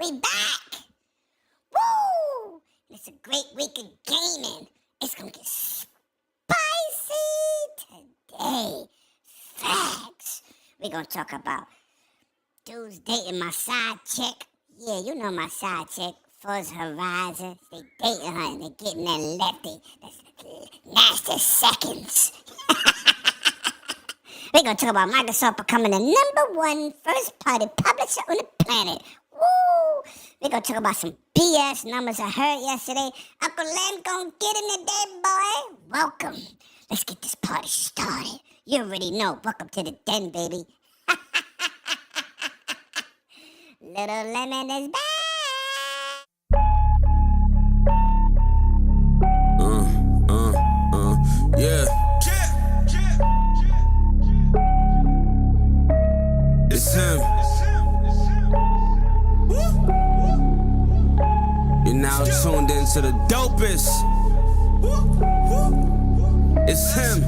we back! Woo! It's a great week of gaming. It's gonna get spicy today. Facts. We're gonna talk about dudes dating my side chick. Yeah, you know my side chick. Forza Horizon. They dating her and they getting that lefty. That's nasty seconds. We're going to talk about Microsoft becoming the #1 first-party publisher on the planet. Woo! We're going to talk about some BS numbers I heard yesterday. Uncle Len gonna get in today, boy. Welcome. Let's get this party started. You already know. Welcome to the den, baby. Little Lemon is back. Yeah. It's him. You're now tuned into the dopest. It's him.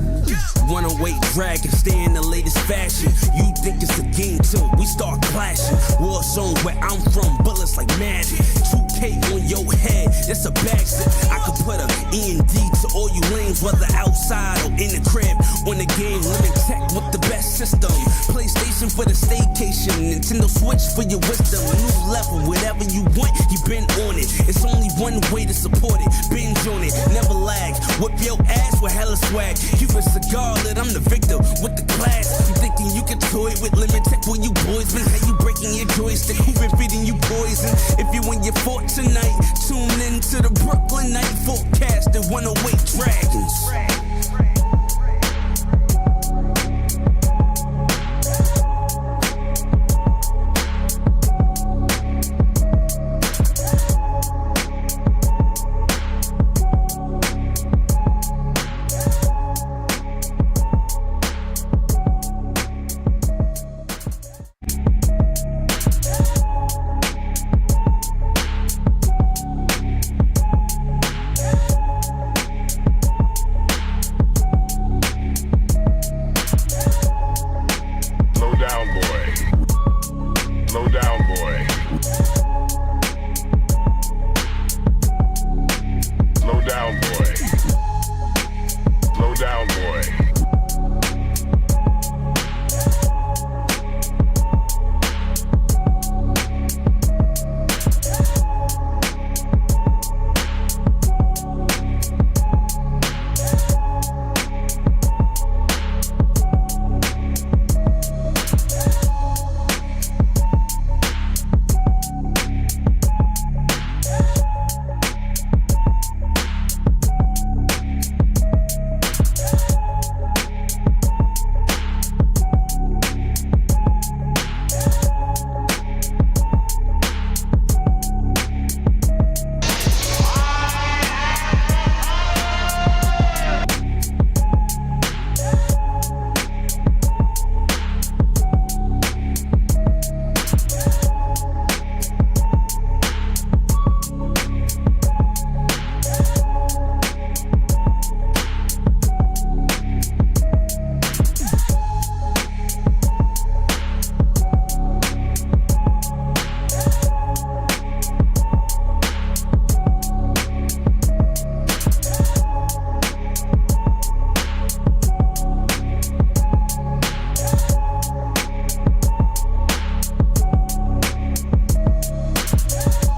Wanna wait, drag, and stay in the latest fashion. You think it's a game till we start clashing. War zone where I'm from, bullets like magic. 2K on your head, it's a backseat. I could put a END to all you lanes, whether outside or in the crib. On the game, living tech with the best system. PlayStation for the staycation, Nintendo Switch for your wisdom. A new level, whatever you want, you been on it. It's only one way to support it. Binge on it, never lag. Whip your ass with hella swag. Keep a cigar lit, I'm the victor with the class. You thinking you can toy with limit tech where you boys been? How you breaking your joystick? Who been feeding you poison? If you in your fort tonight, tune in to the Brooklyn night forecast and 108 Dragons.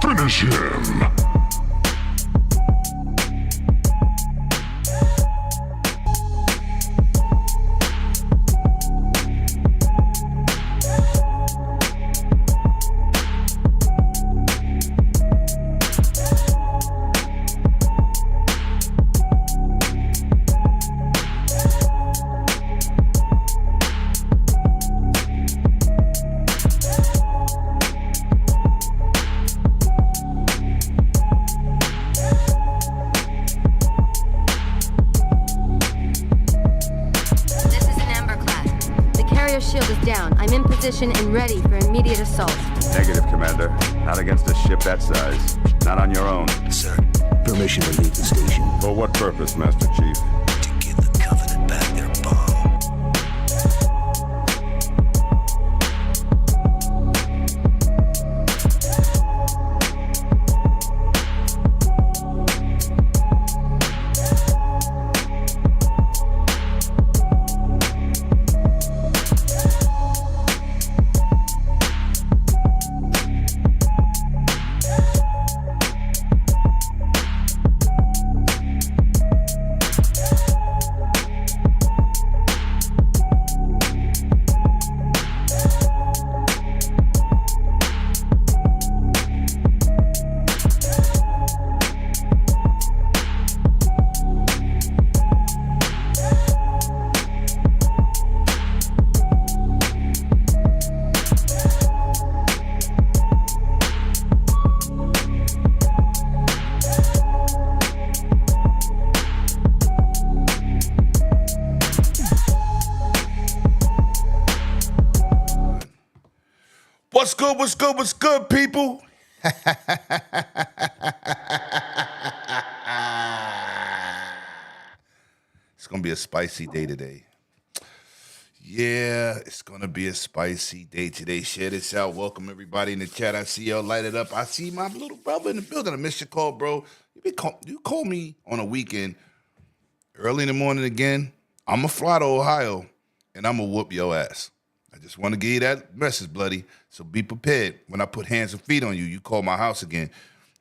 Finish him! Shield is down. I'm in position and ready for immediate assault. Negative, Commander. Not against a ship that size. Not on your own. Sir, permission to leave the station. For what purpose, Master Chief? To give the Covenant back their bomb. What's good, people? It's going to be a spicy day today. Yeah, it's going to be a spicy day today. Share this out. Welcome, everybody in the chat. I see y'all light it up. I see my little brother in the building. I missed your call, bro. You call me on a weekend, early in the morning again. I'm going to fly to Ohio, and I'm going to whoop your ass. I just want to give you that message, bloody. So be prepared. When I put hands and feet on you, you call my house again.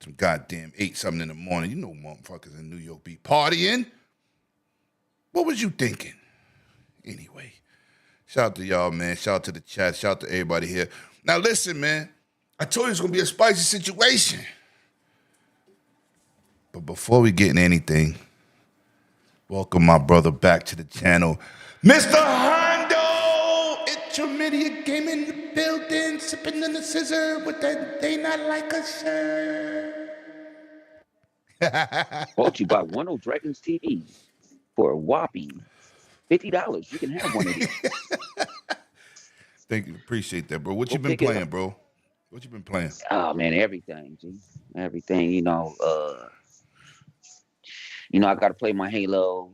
Some goddamn 8-something in the morning. You know motherfuckers in New York be partying. What was you thinking? Anyway, shout out to y'all, man. Shout out to the chat. Shout out to everybody here. Now listen, man. I told you it's going to be a spicy situation. But before we get in anything, welcome my brother back to the channel, Mr. Hondo. It's your media game in the building, sipping in the scissor with that they not like us, sir. Brought to you by One O Dragons TV. For a whopping $50, you can have one of these. Thank you. Appreciate that, bro. What you been playing, bro? What you been playing? Oh man, everything, G. Everything, I gotta play my Halos.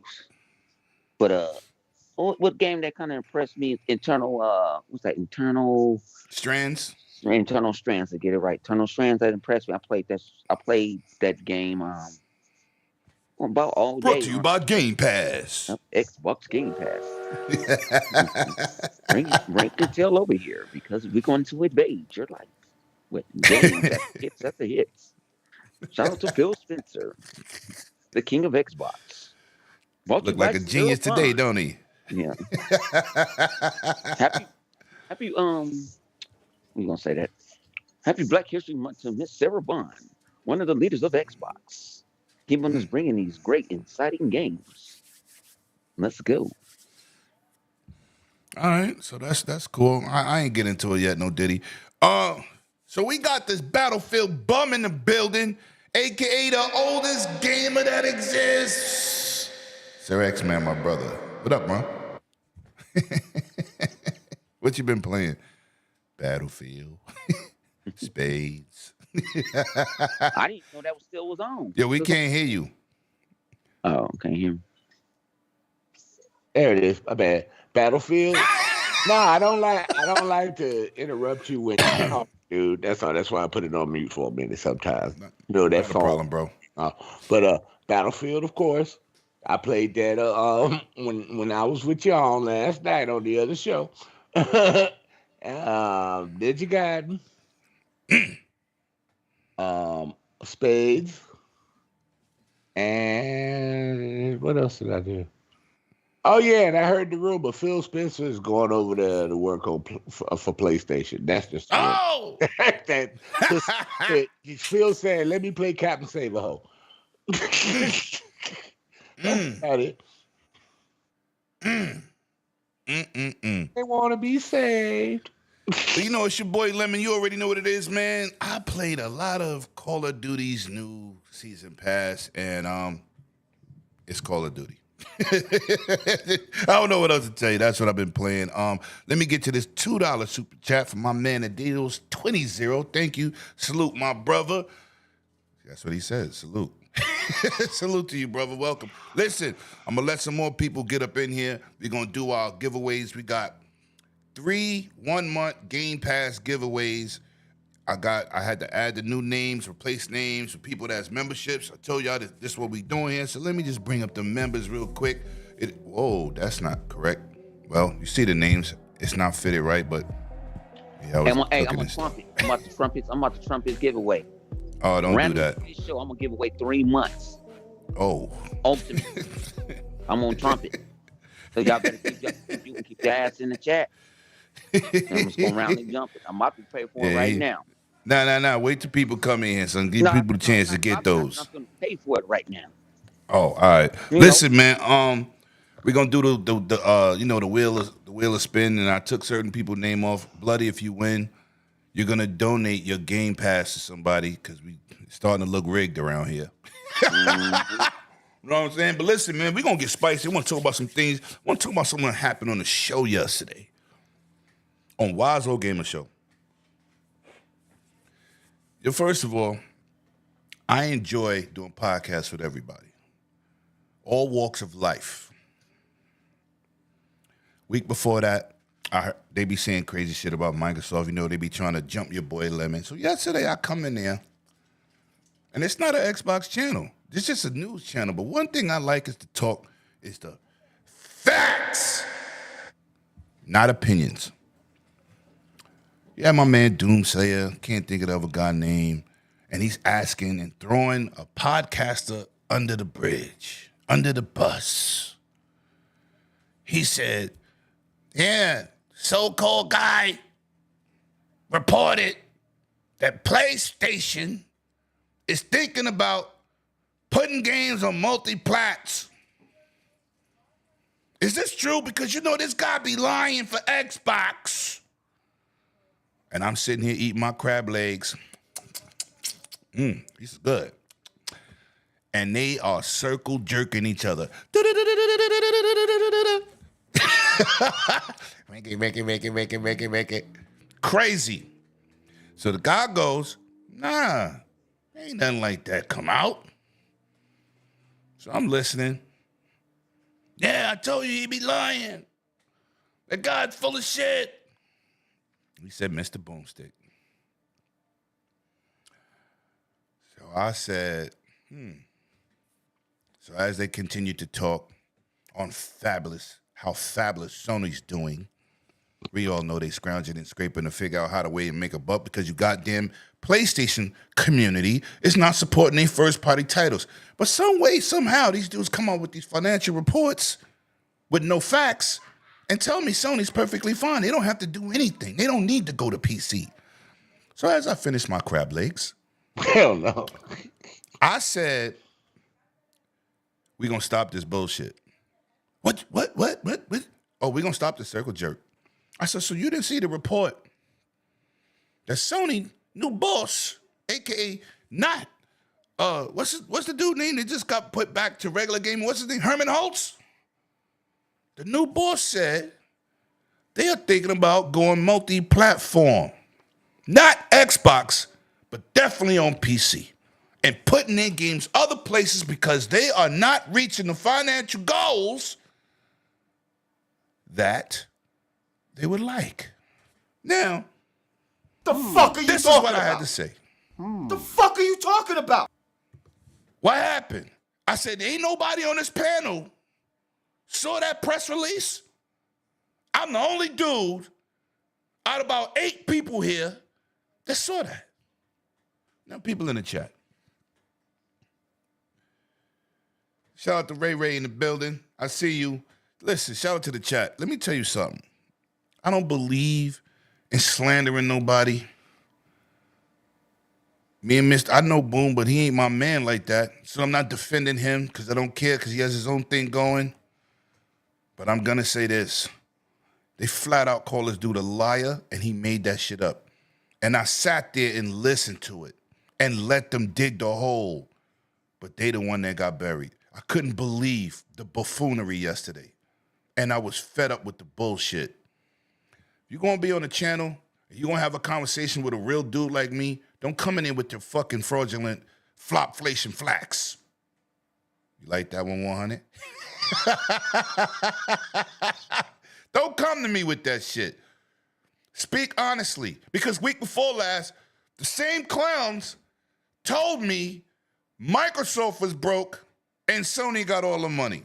But what game that kind of impressed me? What's that? Internal Strands. Internal Strands, to get it right. Internal Strands that impressed me. I played that game about all day. Brought to you by Game Pass. Xbox Game Pass. bring the tail over here because we're going to invade your life with games hits after hits. Shout out to Phil Spencer, the king of Xbox. Look like a genius today, don't he? Yeah. happy we gonna say that. Happy Black History Month to Miss Sarah Bond, one of the leaders of Xbox. Keeping us bringing these great, exciting games. Let's go. All right, so that's cool. I ain't get into it yet, no Diddy. So we got this Battlefield bum in the building, aka the oldest gamer that exists. Sir X-Man, my brother. What up, man? What you been playing? Battlefield, Spades. I didn't know that still was on. Yeah, we can't hear you. Oh, can't hear me. There it is. My bad. Battlefield. No, I don't like to interrupt you when you talk, dude. That's all. That's why I put it on mute for a minute sometimes. That's no problem, bro. But Battlefield, of course. I played that when I was with y'all last night on the other show. Did you got Spades, and what else did I do? Oh yeah, and I heard the rumor Phil Spencer is going over there to work on for PlayStation. That's just that. Phil said, "Let me play Captain Save-A-Ho." That's about it. They want to be saved. But you know, it's your boy Lemon. You already know what it is, man. I played a lot of Call of Duty's new season pass, and it's Call of Duty. I don't know what else to tell you. That's what I've been playing. Let me get to this $2 super chat from my man Adidos 20. Thank you. Salute my brother. That's what he says. Salute. Salute to you, brother. Welcome. Listen, I'm gonna let some more people get up in here. We're gonna do our giveaways. We got 3 1-month Game Pass giveaways. I had to add the new names, replace names for people that's memberships. I told y'all that this is what we doing here. So let me just bring up the members real quick. Whoa, that's not correct. Well, you see the names. It's not fitted right, but yeah, I'm a trumpet. I'm about to trumpet giveaway. Oh, don't do that. Show, I'm gonna give away 3 months. Oh. Ultimate. I'm on trumpet. So y'all better keep your ass in the chat. I'm just going round and jumping. I'm about to pay for it right now. Nah. Wait till people come in here, son. Give people a chance to get those. I'm going to pay for it right now. Oh, all right. Listen, man. We're gonna do the wheel of spin, and I took certain people's name off. Bloody, if you win, you're gonna donate your Game Pass to somebody because we starting to look rigged around here. You know what I'm saying? But listen, man, we're going to get spicy. I want to talk about some things. I want to talk about something that happened on the show yesterday. On Wise Old Gamer Show. First of all, I enjoy doing podcasts with everybody, all walks of life. Week before that, they be saying crazy shit about Microsoft. You know, they be trying to jump your boy Lemon. So yesterday I come in there, and it's not an Xbox channel. It's just a news channel. But one thing I like is to talk is the facts, not opinions. Yeah, my man Doomsayer, can't think of the other guy's name, and he's asking and throwing a podcaster under the bridge, under the bus. He said, yeah, so-called guy reported that PlayStation is thinking about putting games on multi-plats. Is this true? Because you know this guy be lying for Xbox. And I'm sitting here eating my crab legs. These are good. And they are circle jerking each other. Make it. Crazy. So the guy goes, nah, ain't nothing like that come out. So I'm listening. Yeah, I told you he be lying. That guy's full of shit. He said, Mr. Boomstick. So I said, So as they continued to talk on how fabulous Sony's doing, we all know they scrounging and scraping to figure out how to way and make a buck because you goddamn PlayStation community is not supporting their first-party titles. But some way, somehow, these dudes come up with these financial reports with no facts and tell me Sony's perfectly fine. They don't have to do anything. They don't need to go to PC. So as I finished my crab legs, Hell no. I said, we're going to stop this bullshit. What? Oh, we're going to stop the circle jerk. I said, so you didn't see the report that Sony new boss, a.k.a. not, what's the dude name that just got put back to regular gaming? What's his name? Herman Holtz? The new boss said they are thinking about going multi-platform. Not Xbox, but definitely on PC. And putting their games other places because they are not reaching the financial goals that they would like. Now, the fuck are you this is talking what about? I had to say. The fuck are you talking about? What happened? I said, ain't nobody on this panel saw that press release. I'm the only dude out of about 8 people here that saw that. Now, people in the chat. Shout out to Ray Ray in the building. I see you. Listen, shout out to the chat. Let me tell you something. I don't believe in slandering nobody. Me and Mr. I know Boom, but he ain't my man like that. So I'm not defending him because I don't care because he has his own thing going. But I'm going to say this. They flat out call this dude a liar, and he made that shit up. And I sat there and listened to it and let them dig the hole. But they the one that got buried. I couldn't believe the buffoonery yesterday. And I was fed up with the bullshit. If you're going to be on the channel, and you're going to have a conversation with a real dude like me, don't come in here with your fucking fraudulent flopflation flax. You like that one, 100? Don't come to me with that shit. Speak honestly. Because week before last, the same clowns told me Microsoft was broke and Sony got all the money.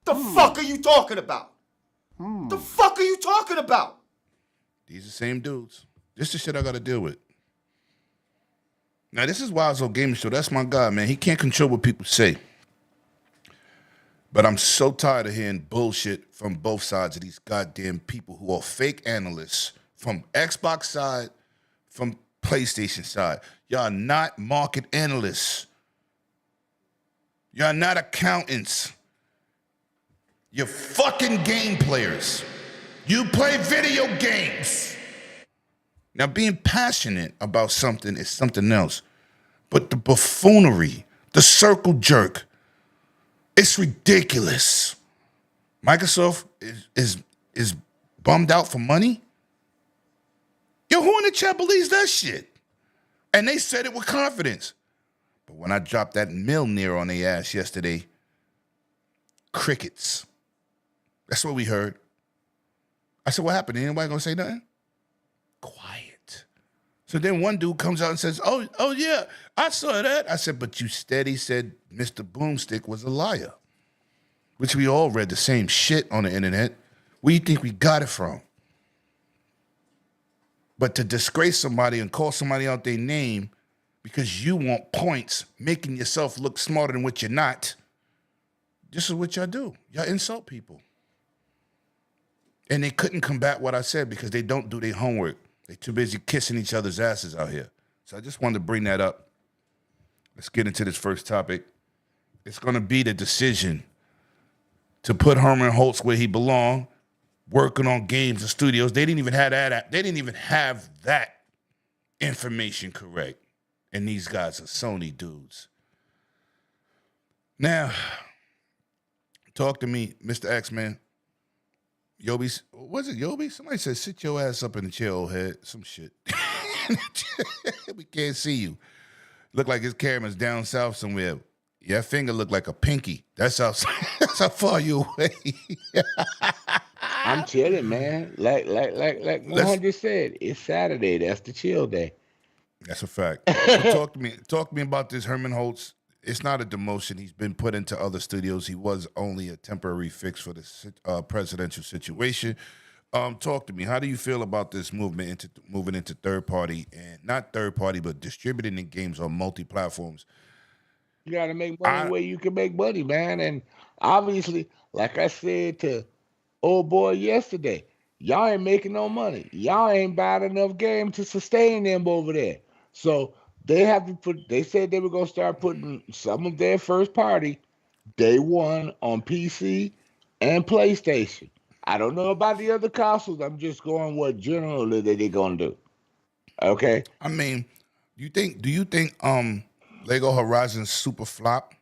The fuck are you talking about? The fuck are you talking about? These are the same dudes. This is the shit I got to deal with. Now, this is Wild's Gaming Show. That's my guy, man. He can't control what people say. But I'm so tired of hearing bullshit from both sides of these goddamn people who are fake analysts from Xbox side, from PlayStation side. Y'all not market analysts. Y'all not accountants. You're fucking game players. You play video games. Now, being passionate about something is something else. But the buffoonery, the circle jerk, it's ridiculous. Microsoft is bummed out for money? Yo, who in the chat believes that shit? And they said it with confidence. But when I dropped that Milner on their ass yesterday, crickets. That's what we heard. I said, what happened? Ain't nobody gonna say nothing? Quiet. So then one dude comes out and says, oh yeah, I saw that. I said, but you steady said Mr. Boomstick was a liar. Which we all read the same shit on the internet. Where you think we got it from? But to disgrace somebody and call somebody out their name because you want points, making yourself look smarter than what you're not, this is what y'all do. Y'all insult people. And they couldn't combat what I said because they don't do their homework. They're too busy kissing each other's asses out here. So I just wanted to bring that up. Let's get into this first topic. It's going to be the decision to put Herman Holtz where he belonged, working on games and studios. They didn't even have that. They didn't even have that information correct. And these guys are Sony dudes. Now, talk to me, Mr. X-Man. Yobi, was it Yobi? Somebody said, sit your ass up in the chair, old head. Some shit. We can't see you. Look like his camera's down south somewhere. Your finger look like a pinky. That's how far you away. I'm chilling, man. Like 100 said, it's Saturday. That's the chill day. That's a fact. So talk to me about this Herman Holtz. It's not a demotion. He's been put into other studios. He was only a temporary fix for the presidential situation. Talk to me. How do you feel about this moving into third party, and not third party, but distributing the games on multi-platforms? You got to make money where you can make money, man. And obviously, like I said to old boy yesterday, y'all ain't making no money. Y'all ain't buying enough game to sustain them over there. So they have to they said they were going to start putting some of their first party day one on PC and PlayStation. I don't know about the other consoles. I'm just going what generally they're going to do. Okay? I mean, do you think Lego Horizon super flop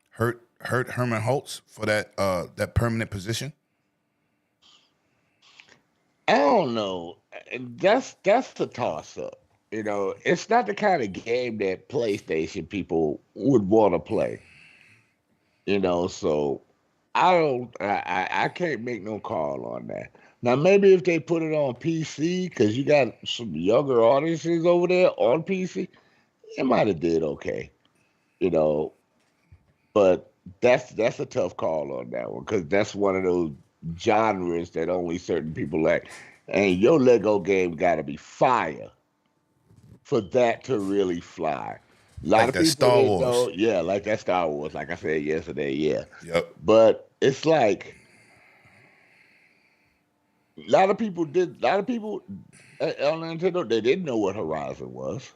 hurt Herman Holtz for that permanent position? I don't know. That's the toss up. You know, it's not the kind of game that PlayStation people would want to play. You know, so I can't make no call on that. Now maybe if they put it on PC, because you got some younger audiences over there on PC, it might have did okay. You know, but that's a tough call on that one, because that's one of those genres that only certain people like. And your Lego game got to be fire for that to really fly. A lot of people Star Wars. Know, yeah, like that Star Wars, like I said yesterday, yeah. Yep. But it's like a lot of people on Nintendo, they didn't know what Horizon was.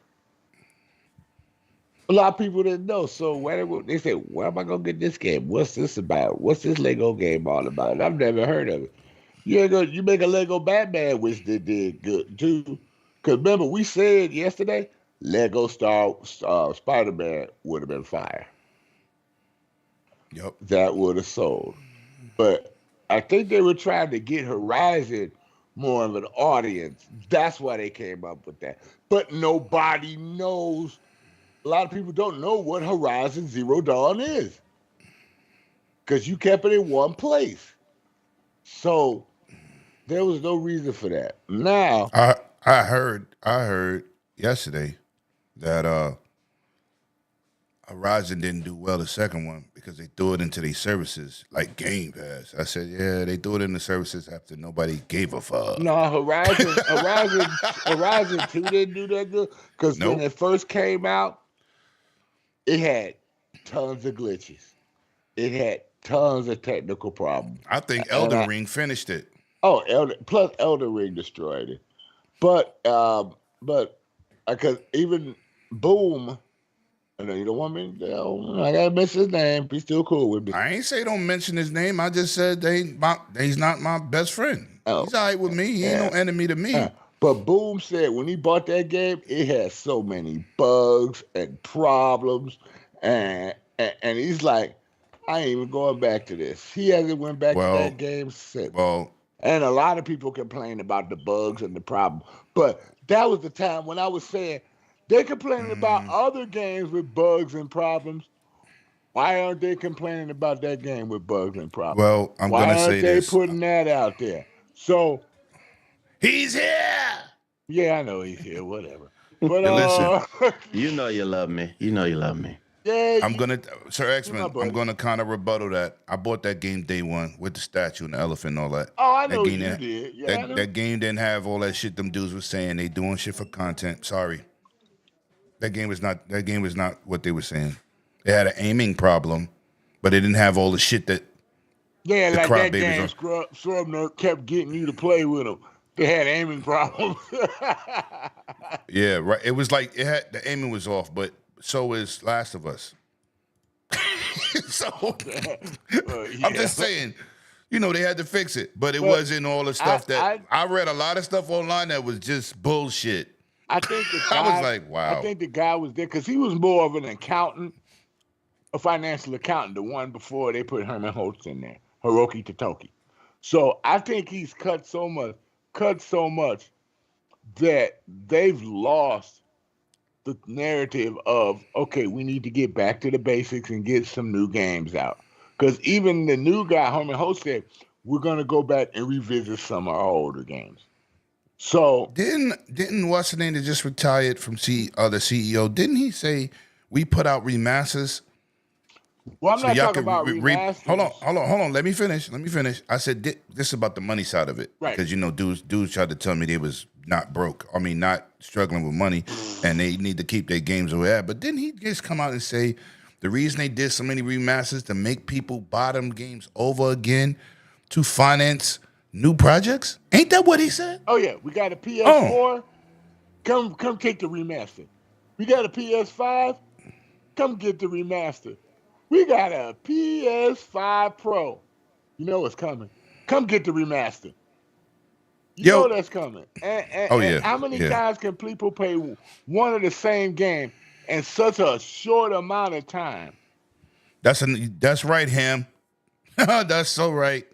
A lot of people didn't know. So they said, where am I going to get this game? What's this about? What's this Lego game all about? I've never heard of it. You make a Lego Batman, which they did good too. Because remember, we said yesterday, Lego Spider-Man would have been fire. Yep. That would have sold. But I think they were trying to get Horizon more of an audience. That's why they came up with that. But nobody knows. A lot of people don't know what Horizon Zero Dawn is, because you kept it in one place. So there was no reason for that. Now I heard yesterday that Horizon didn't do well the second one because they threw it into their services like Game Pass. I said, yeah, they threw it in the services after nobody gave a fuck. No, Horizon 2 didn't do that good, because when it first came out, it had tons of glitches. It had tons of technical problems. I think Elden Ring finished it. Oh, Elden Ring destroyed it. But because even Boom, I know you don't want me to, I gotta mention his name. He's still cool with me. I ain't say don't mention his name. I just said he's not my best friend. Oh, he's all right with me. He ain't no enemy to me. But Boom said when he bought that game, it had so many bugs and problems, and he's like, I ain't even going back to this. He hasn't went back to that game since. And a lot of people complain about the bugs and the problem. But that was the time when I was saying They complaining about other games with bugs and problems. Why aren't they complaining about that game with bugs and problems? Well, I'm Why gonna say aren't they this. putting that out there? So He's here. yeah, I know he's here. Whatever. But Listen, You know you love me. You know you love me. yeah, I'm gonna, Sir my X-Men, buddy. I'm gonna kind of rebuttal that. I bought that game day one with the statue and the elephant and all that. Oh, I That know game you didn't- did. Yeah, I know. that game didn't have all that shit them dudes were saying. They doing shit for content. Sorry. That game was not what they were saying. They had an aiming problem, but they didn't have all the shit that Yeah, the like crowd that babies game, on. Scrubner kept getting you to play with them. They had aiming problems. Yeah, right. It was like the aiming was off, but so is Last of Us. So I'm just saying, they had to fix it, but it wasn't all the stuff I read a lot of stuff online that was just bullshit. I think the guy, I was like, wow. I think the guy was there because he was more of an accountant, a financial accountant, the one before they put Herman Holtz in there, Hiroki Totoki. So I think he's cut so much that they've lost the narrative of, okay, we need to get back to the basics and get some new games out. Because even the new guy, Herman Holtz, said, we're going to go back and revisit some of our older games. So didn't what's the name that just retired from the CEO? Didn't he say we put out remasters? Well, I'm So not y'all talking could about remasters. Hold on. Let me finish. I said this is about the money side of it, Right? Because dudes tried to tell me they was not broke. I mean, not struggling with money, and they need to keep their games away at. But didn't he just come out and say the reason they did so many remasters to make people buy them games over again to finance new projects? Ain't that what he said? Oh yeah, we got a PS4. Come take the remaster. We got a PS5. Come get the remaster. We got a PS5 Pro. You know what's coming. Come get the remaster. You know that's coming. And how many times can people play one of the same game in such a short amount of time? That's right, Ham. That's so right.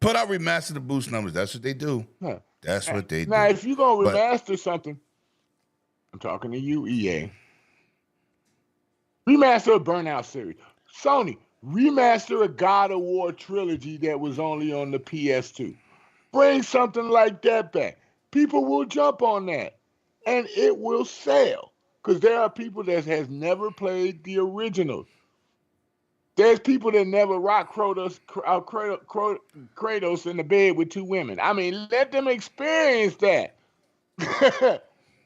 Put out remaster to boost numbers. That's what they do. Huh. That's what they do. Now, if you're going to remaster something, I'm talking to you, EA. Remaster a Burnout series. Sony, remaster a God of War trilogy that was only on the PS2. Bring something like that back. People will jump on that. And it will sell. Because there are people that has never played the original. There's people that never rock Kratos in the bed with two women. I mean, let them experience that.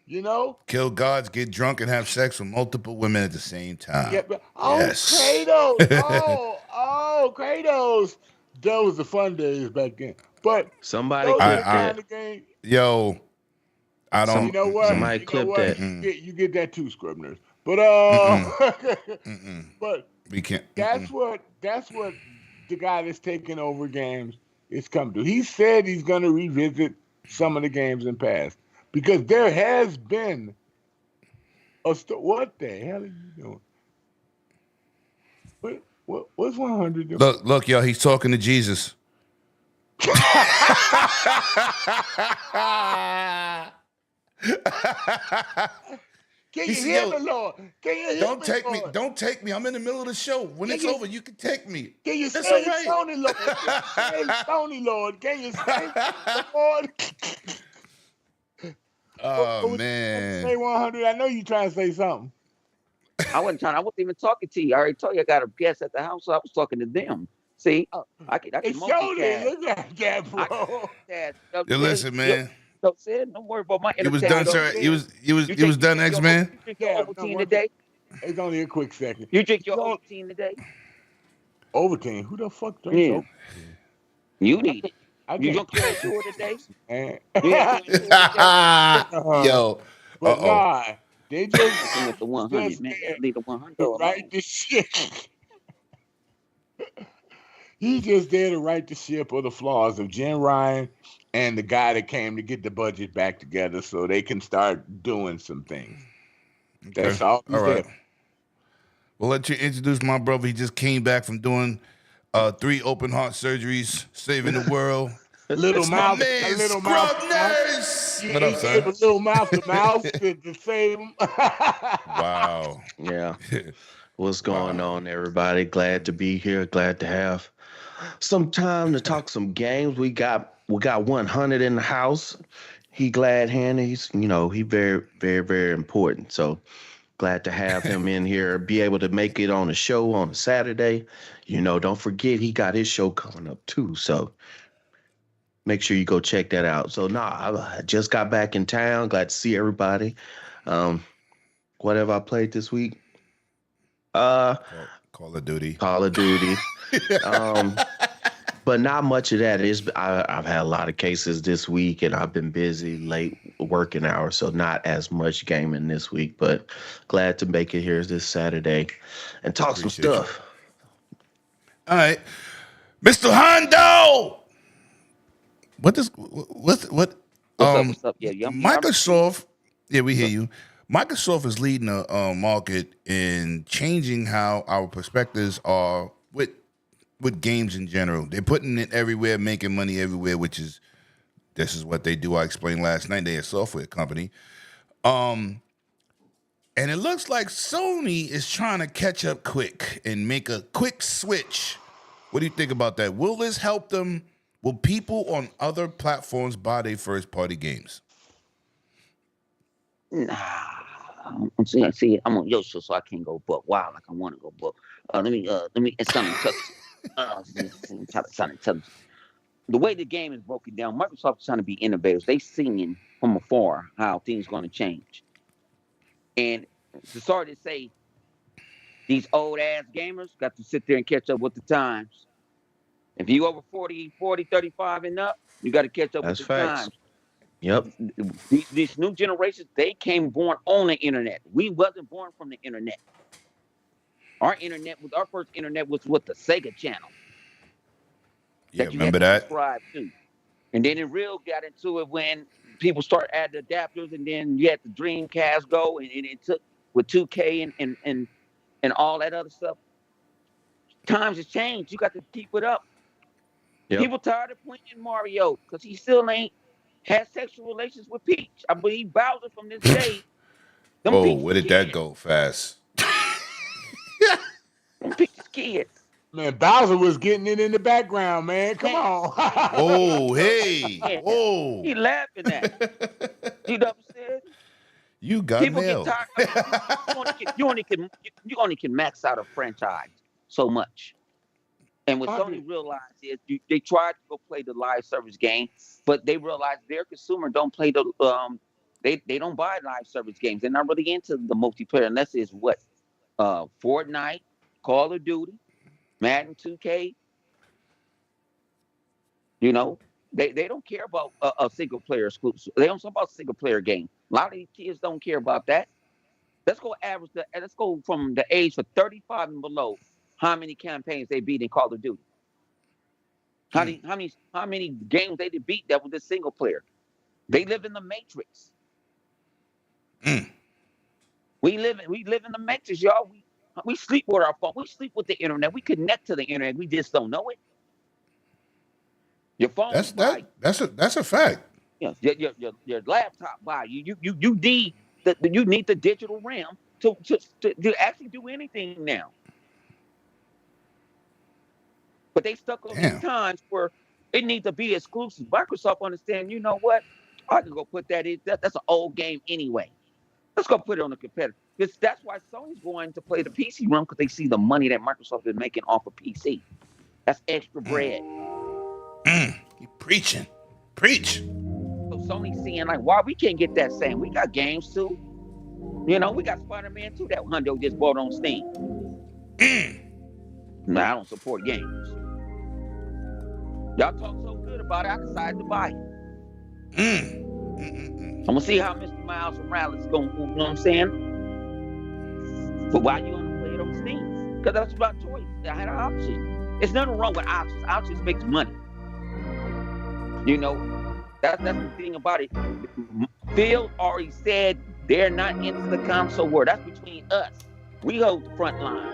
You know? Kill gods, get drunk, and have sex with multiple women at the same time. Yeah, but, Kratos. Kratos. That was the fun days back then. But somebody clip that. Yo, I don't. You know what? Somebody clip that. You get that too, Scribners. But but we can't. That's what the guy that's taking over games is come to. He said he's going to revisit some of the games in past because there has been what the hell are you doing? What's 100 doing? Look, yo, he's talking to Jesus. Can you hear me, Lord? Can you hear Don't me, take me. Lord? Don't take me. I'm in the middle of the show. When it's over, you can take me. Can you That's say all right. Sony, Lord? Sony, Lord? Can you say Lord? Oh man. Say 100. I know you trying to say something. I wasn't even talking to you. I already told you I got a guest at the house, so I was talking to them. See, I can It's multitask. Look at that, bro. Yo, listen, man. Don't worry about my You was done, sir. You was done, X-Man. You drink your Ovaltine today? It's only a quick second. You drink your Ovaltine today? Ovaltine? Who the fuck drinks Ovaltine? You need it. You drunk your Ensure today? Yo. But nah, they just with the 100, man. Leave the 100 to write the shit. He's just there to write the ship of the flaws of Jen Ryan and the guy that came to get the budget back together so they can start doing some things. Okay. That's all. All right. Well, let you introduce my brother. He just came back from doing 3 open heart surgeries, saving the world. Little It's mouth, my man, a little Scrub mouth. Nurse. Alex, what up, He son? gave a little mouth to mouth to save him. Wow. Yeah. What's going on, everybody? Glad to be here. Glad to have some time to talk some games. We got 100 in the house. He glad handed. He's he very, very, very important. So glad to have him in here. Be able to make it on a show on a Saturday. Don't forget he got his show coming up too. So make sure you go check that out. So I just got back in town. Glad to see everybody. What have I played this week? Call of Duty. Call of Duty. But not much of that. I've had a lot of cases this week, and I've been busy late working hours, so not as much gaming this week. But glad to make it here this Saturday and talk some stuff. All right, Mr. Hondo. What's up? Yeah, Microsoft. Yeah, we hear you. Microsoft is leading the market in changing how our perspectives are with games in general. They're putting it everywhere, making money everywhere, this is what they do. I explained last night. They're a software company. And it looks like Sony is trying to catch up quick and make a quick switch. What do you think about that? Will this help them? Will people on other platforms buy their first-party games? Nah. See, I'm on your show, so I can't go buck wild like I want to go buck. Let me, it's something touch. The way the game is broken down, Microsoft is trying to be innovators. They seeing from afar how things going to change. And sorry to say, these old ass gamers got to sit there and catch up with the times. If you over 40, 35 and up, you got to catch up with the times. Yep. These new generations, they came born on the internet. We wasn't born from the internet. Our first internet was with the Sega channel. Yeah, that you remember had to that? subscribe to. And then it real got into it when people start adding adapters, and then you had the Dreamcast go, and it took with 2K and all that other stuff. Times has changed. You got to keep it up. Yep. People tired of playing Mario because he still ain't had sexual relations with Peach. I believe Bowser from this day. Oh, where did that go fast? Them Peach's kids. Man, Bowser was getting it in the background, man. Come on. Oh, hey. Whoa. He laughing at it. You know what I'm saying? You got People nailed. get tired. You only can max out a franchise so much. And what Sony realized is they tried to go play the live service game, but they realized their consumer don't play the they don't buy live service games. They're not really into the multiplayer unless it's what Fortnite, Call of Duty, Madden 2K. You know, they don't care about a single player exclusive. They don't talk about single player game. A lot of these kids don't care about that. Let's go let's go from the age for 35 and below. How many campaigns they beat in Call of Duty? How many games they did beat that was a single player? They live in the Matrix. We live in the Matrix, y'all. We sleep with our phone. We sleep with the internet. We connect to the internet. We just don't know it. Your phone. That's a fact. Yeah, your laptop by you need the digital realm to actually do anything now. But they stuck on these times where it needs to be exclusive. Microsoft understand, you know what? I can go put that in. That's an old game anyway. Let's go put it on the competitor. That's why Sony's going to play the PC realm, because they see the money that Microsoft is making off of PC. That's extra bread. You preaching. Preach. So Sony's seeing like, why we can't get that same? We got games too. You know, we got Spider-Man 2 that Hundo just bought on Steam. No, I don't support games. Y'all talk so good about it, I decided to buy it. I'm gonna see how Mr. Miles Morales is going. You know what I'm saying? But why you gonna play it on Steam? Because that's my choice. I had an option. There's nothing wrong with options. Options makes money. You know, that's the thing about it. Phil already said they're not into the console war. That's between us. We hold the front line.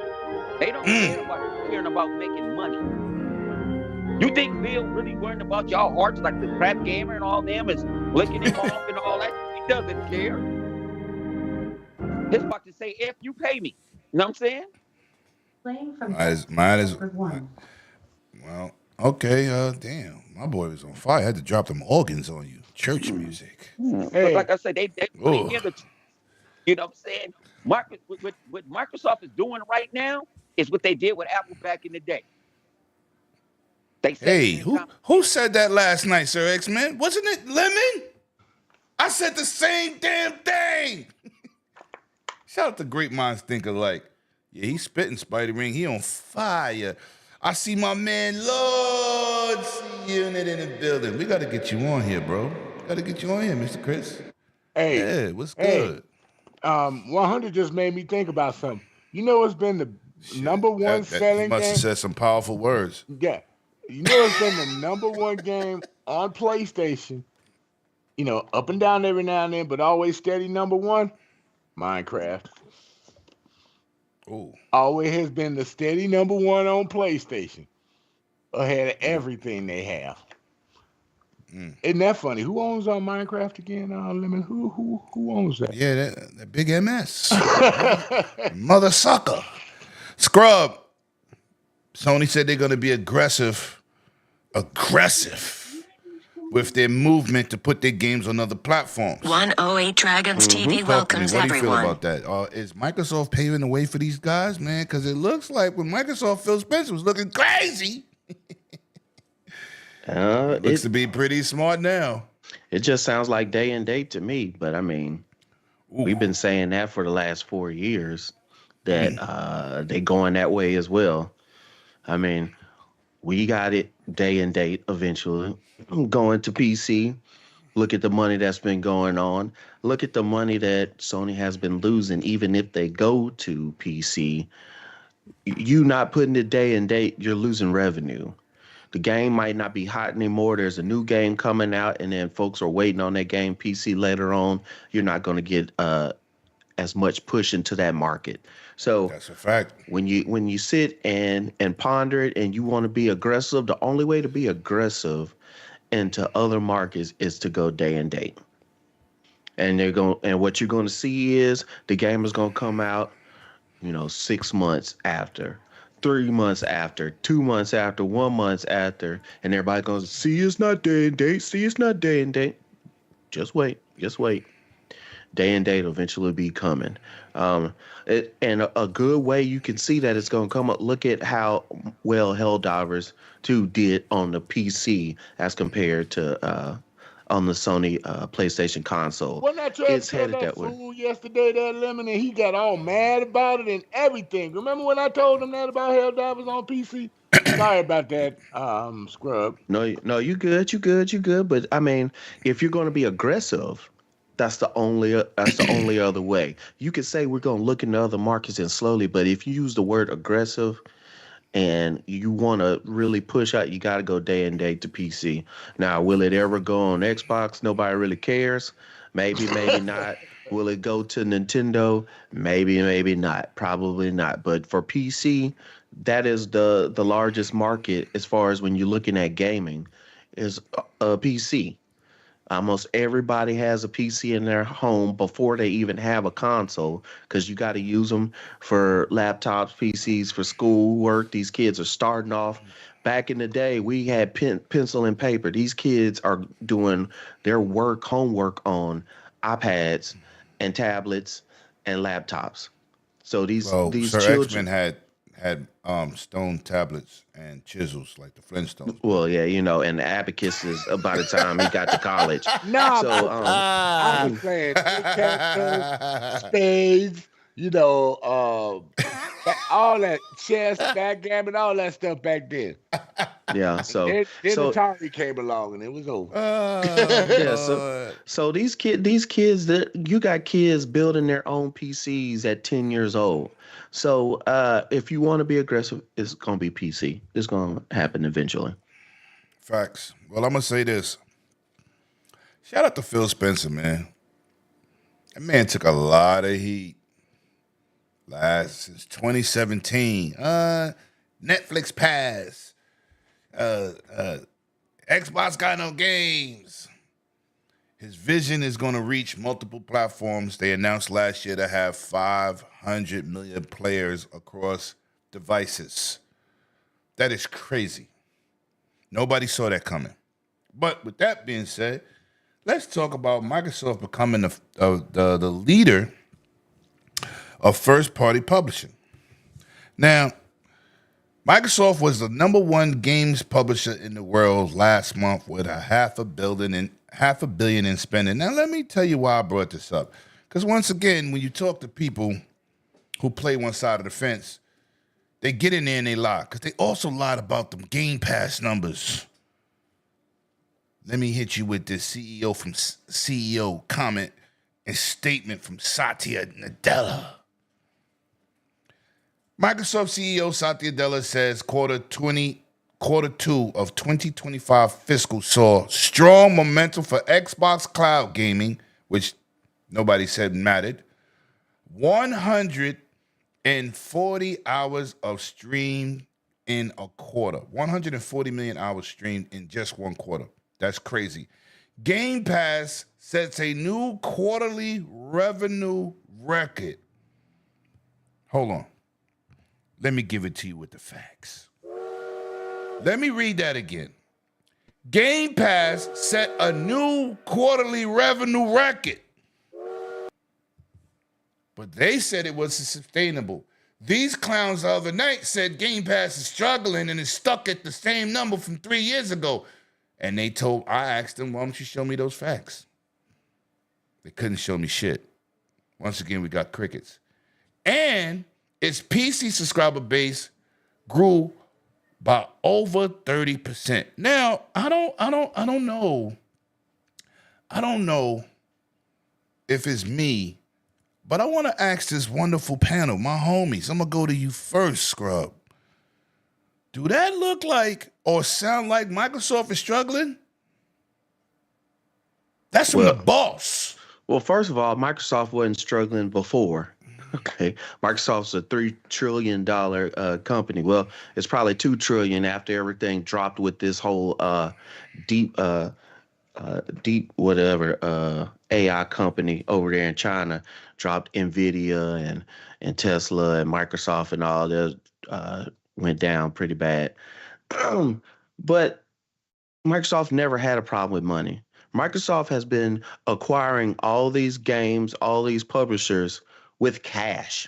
They don't care about making money. You think Bill really worrying about y'all hearts like the crap gamer and all them is licking him off and all that? He doesn't care. His about to say, F you pay me. You know what I'm saying? Mine is well, okay, damn. My boy was on fire. I had to drop them organs on you. Church music. But like I said, they really Ugh. hear the, you know what I'm saying? What Microsoft is doing right now is what they did with Apple back in the day. They said Hey, who said that last night, Sir X-Men? Wasn't it Lemon? I said the same damn thing. Shout out to Great Minds Think Alike. Yeah, he's spitting Spider Ring. He on fire. I see my man Lord C Unit in the building. We got to get you on here, bro. Got to get you on here, Mr. Chris. Hey, yeah, what's good? 100 just made me think about something. You know what's been the number one selling game? Must have said some powerful words. Yeah. You know it's been the number one game on PlayStation. You know, up and down every now and then, but always steady number one. Minecraft. Oh. Always has been the steady number one on PlayStation. Ahead of everything they have. Isn't that funny? Who owns Minecraft again? Lemon. Who owns that? Yeah, that big MS. Mother sucker. Scrub. Sony said they're going to be aggressive with their movement to put their games on other platforms. 108 Dragons TV welcomes what do you everyone. feel about that? Is Microsoft paving the way for these guys, man? Because it looks like when Microsoft, Phil Spencer was looking crazy. It looks to be pretty smart now. It just sounds like day and date to me. But I mean, we've been saying that for the last 4 years that they going that way as well. I mean, we got it day and date eventually. Going to PC. Look at the money that's been going on. Look at the money that Sony has been losing, even if they go to PC. You not putting it day and date, you're losing revenue. The game might not be hot anymore. There's a new game coming out, and then folks are waiting on that game PC later on. You're not going to get as much push into that market. So that's a fact. When you sit and ponder it, and you want to be aggressive, the only way to be aggressive into other markets is to go day and date. And what you're going to see is the game is going to come out, 6 months after, 3 months after, 2 months after, 1 month after, and everybody goes, see, it's not day and date. See, it's not day and date. Just wait. Day and date will eventually be coming. And a good way you can see that it's going to come up, look at how well Helldivers 2 did on the PC as compared to on the Sony PlayStation console. Wasn't I trying to tell that fool yesterday, that Lemon, and he got all mad about it and everything. Remember when I told him that about Helldivers on PC? Sorry about that, Scrub. No, you good. But I mean, if you're going to be aggressive, that's the only other way. You could say we're going to look into other markets and slowly, but if you use the word aggressive and you want to really push out, you got to go day and date to PC. Now, will it ever go on Xbox? Nobody really cares. Maybe not. Will it go to Nintendo? Maybe not. Probably not. But for PC, that is the largest market as far as when you're looking at gaming is a PC. Almost everybody has a PC in their home before they even have a console, because you got to use them for laptops, PCs, for school work. These kids are starting off. Back in the day, we had pencil and paper. These kids are doing their homework on iPads and tablets and laptops. So these Sir children X-Men had stone tablets and chisels like the Flintstones. Well, yeah, and the abacus is by the time he got to college. No, so I was saying spades, all that chess, backgammon, all that stuff back then. Yeah, so then Atari came along and it was over. So these kids that you got kids building their own PCs at 10 years old. So if you want to be aggressive, it's gonna be PC. It's gonna happen eventually. Facts. Well, I'm gonna say this. Shout out to Phil Spencer, man. That man took a lot of heat since 2017. Netflix pass. Xbox got no games. His vision is going to reach multiple platforms. They announced last year to have 500 million players across devices. That is crazy. Nobody saw that coming. But with that being said, let's talk about Microsoft becoming the leader of first-party publishing. Now, Microsoft was the number one games publisher in the world last month with $500 million in spending. Now, let me tell you why I brought this up. Because once again, when you talk to people who play one side of the fence, they get in there and they lie. Because they also lied about the Game Pass numbers. Let me hit you with this CEO comment and statement from Satya Nadella. Microsoft CEO Satya Nadella says quarter two of 2025 fiscal saw strong momentum for Xbox cloud gaming, which nobody said mattered. 140 hours of stream in a quarter. 140 million hours streamed in just one quarter. That's crazy. Game Pass sets a new quarterly revenue record. Hold on. Let me give it to you with the facts. Let me read that again. Game Pass set a new quarterly revenue record. But they said it was sustainable. These clowns the other night said Game Pass is struggling and is stuck at the same number from 3 years ago. And I asked them, why don't you show me those facts? They couldn't show me shit. Once again, we got crickets. And its PC subscriber base grew by over 30%. Now, I don't know. I don't know if it's me, but I want to ask this wonderful panel, my homies. I'm gonna go to you first, Scrub. Do that look like or sound like Microsoft is struggling? That's from the boss. Well, first of all, Microsoft wasn't struggling before. Okay, Microsoft's a $3 trillion company. Well, it's probably $2 trillion after everything dropped with this whole deep whatever AI company over there in China dropped Nvidia and Tesla and Microsoft and all that went down pretty bad. But Microsoft never had a problem with money. Microsoft has been acquiring all these games, all these publishers with cash.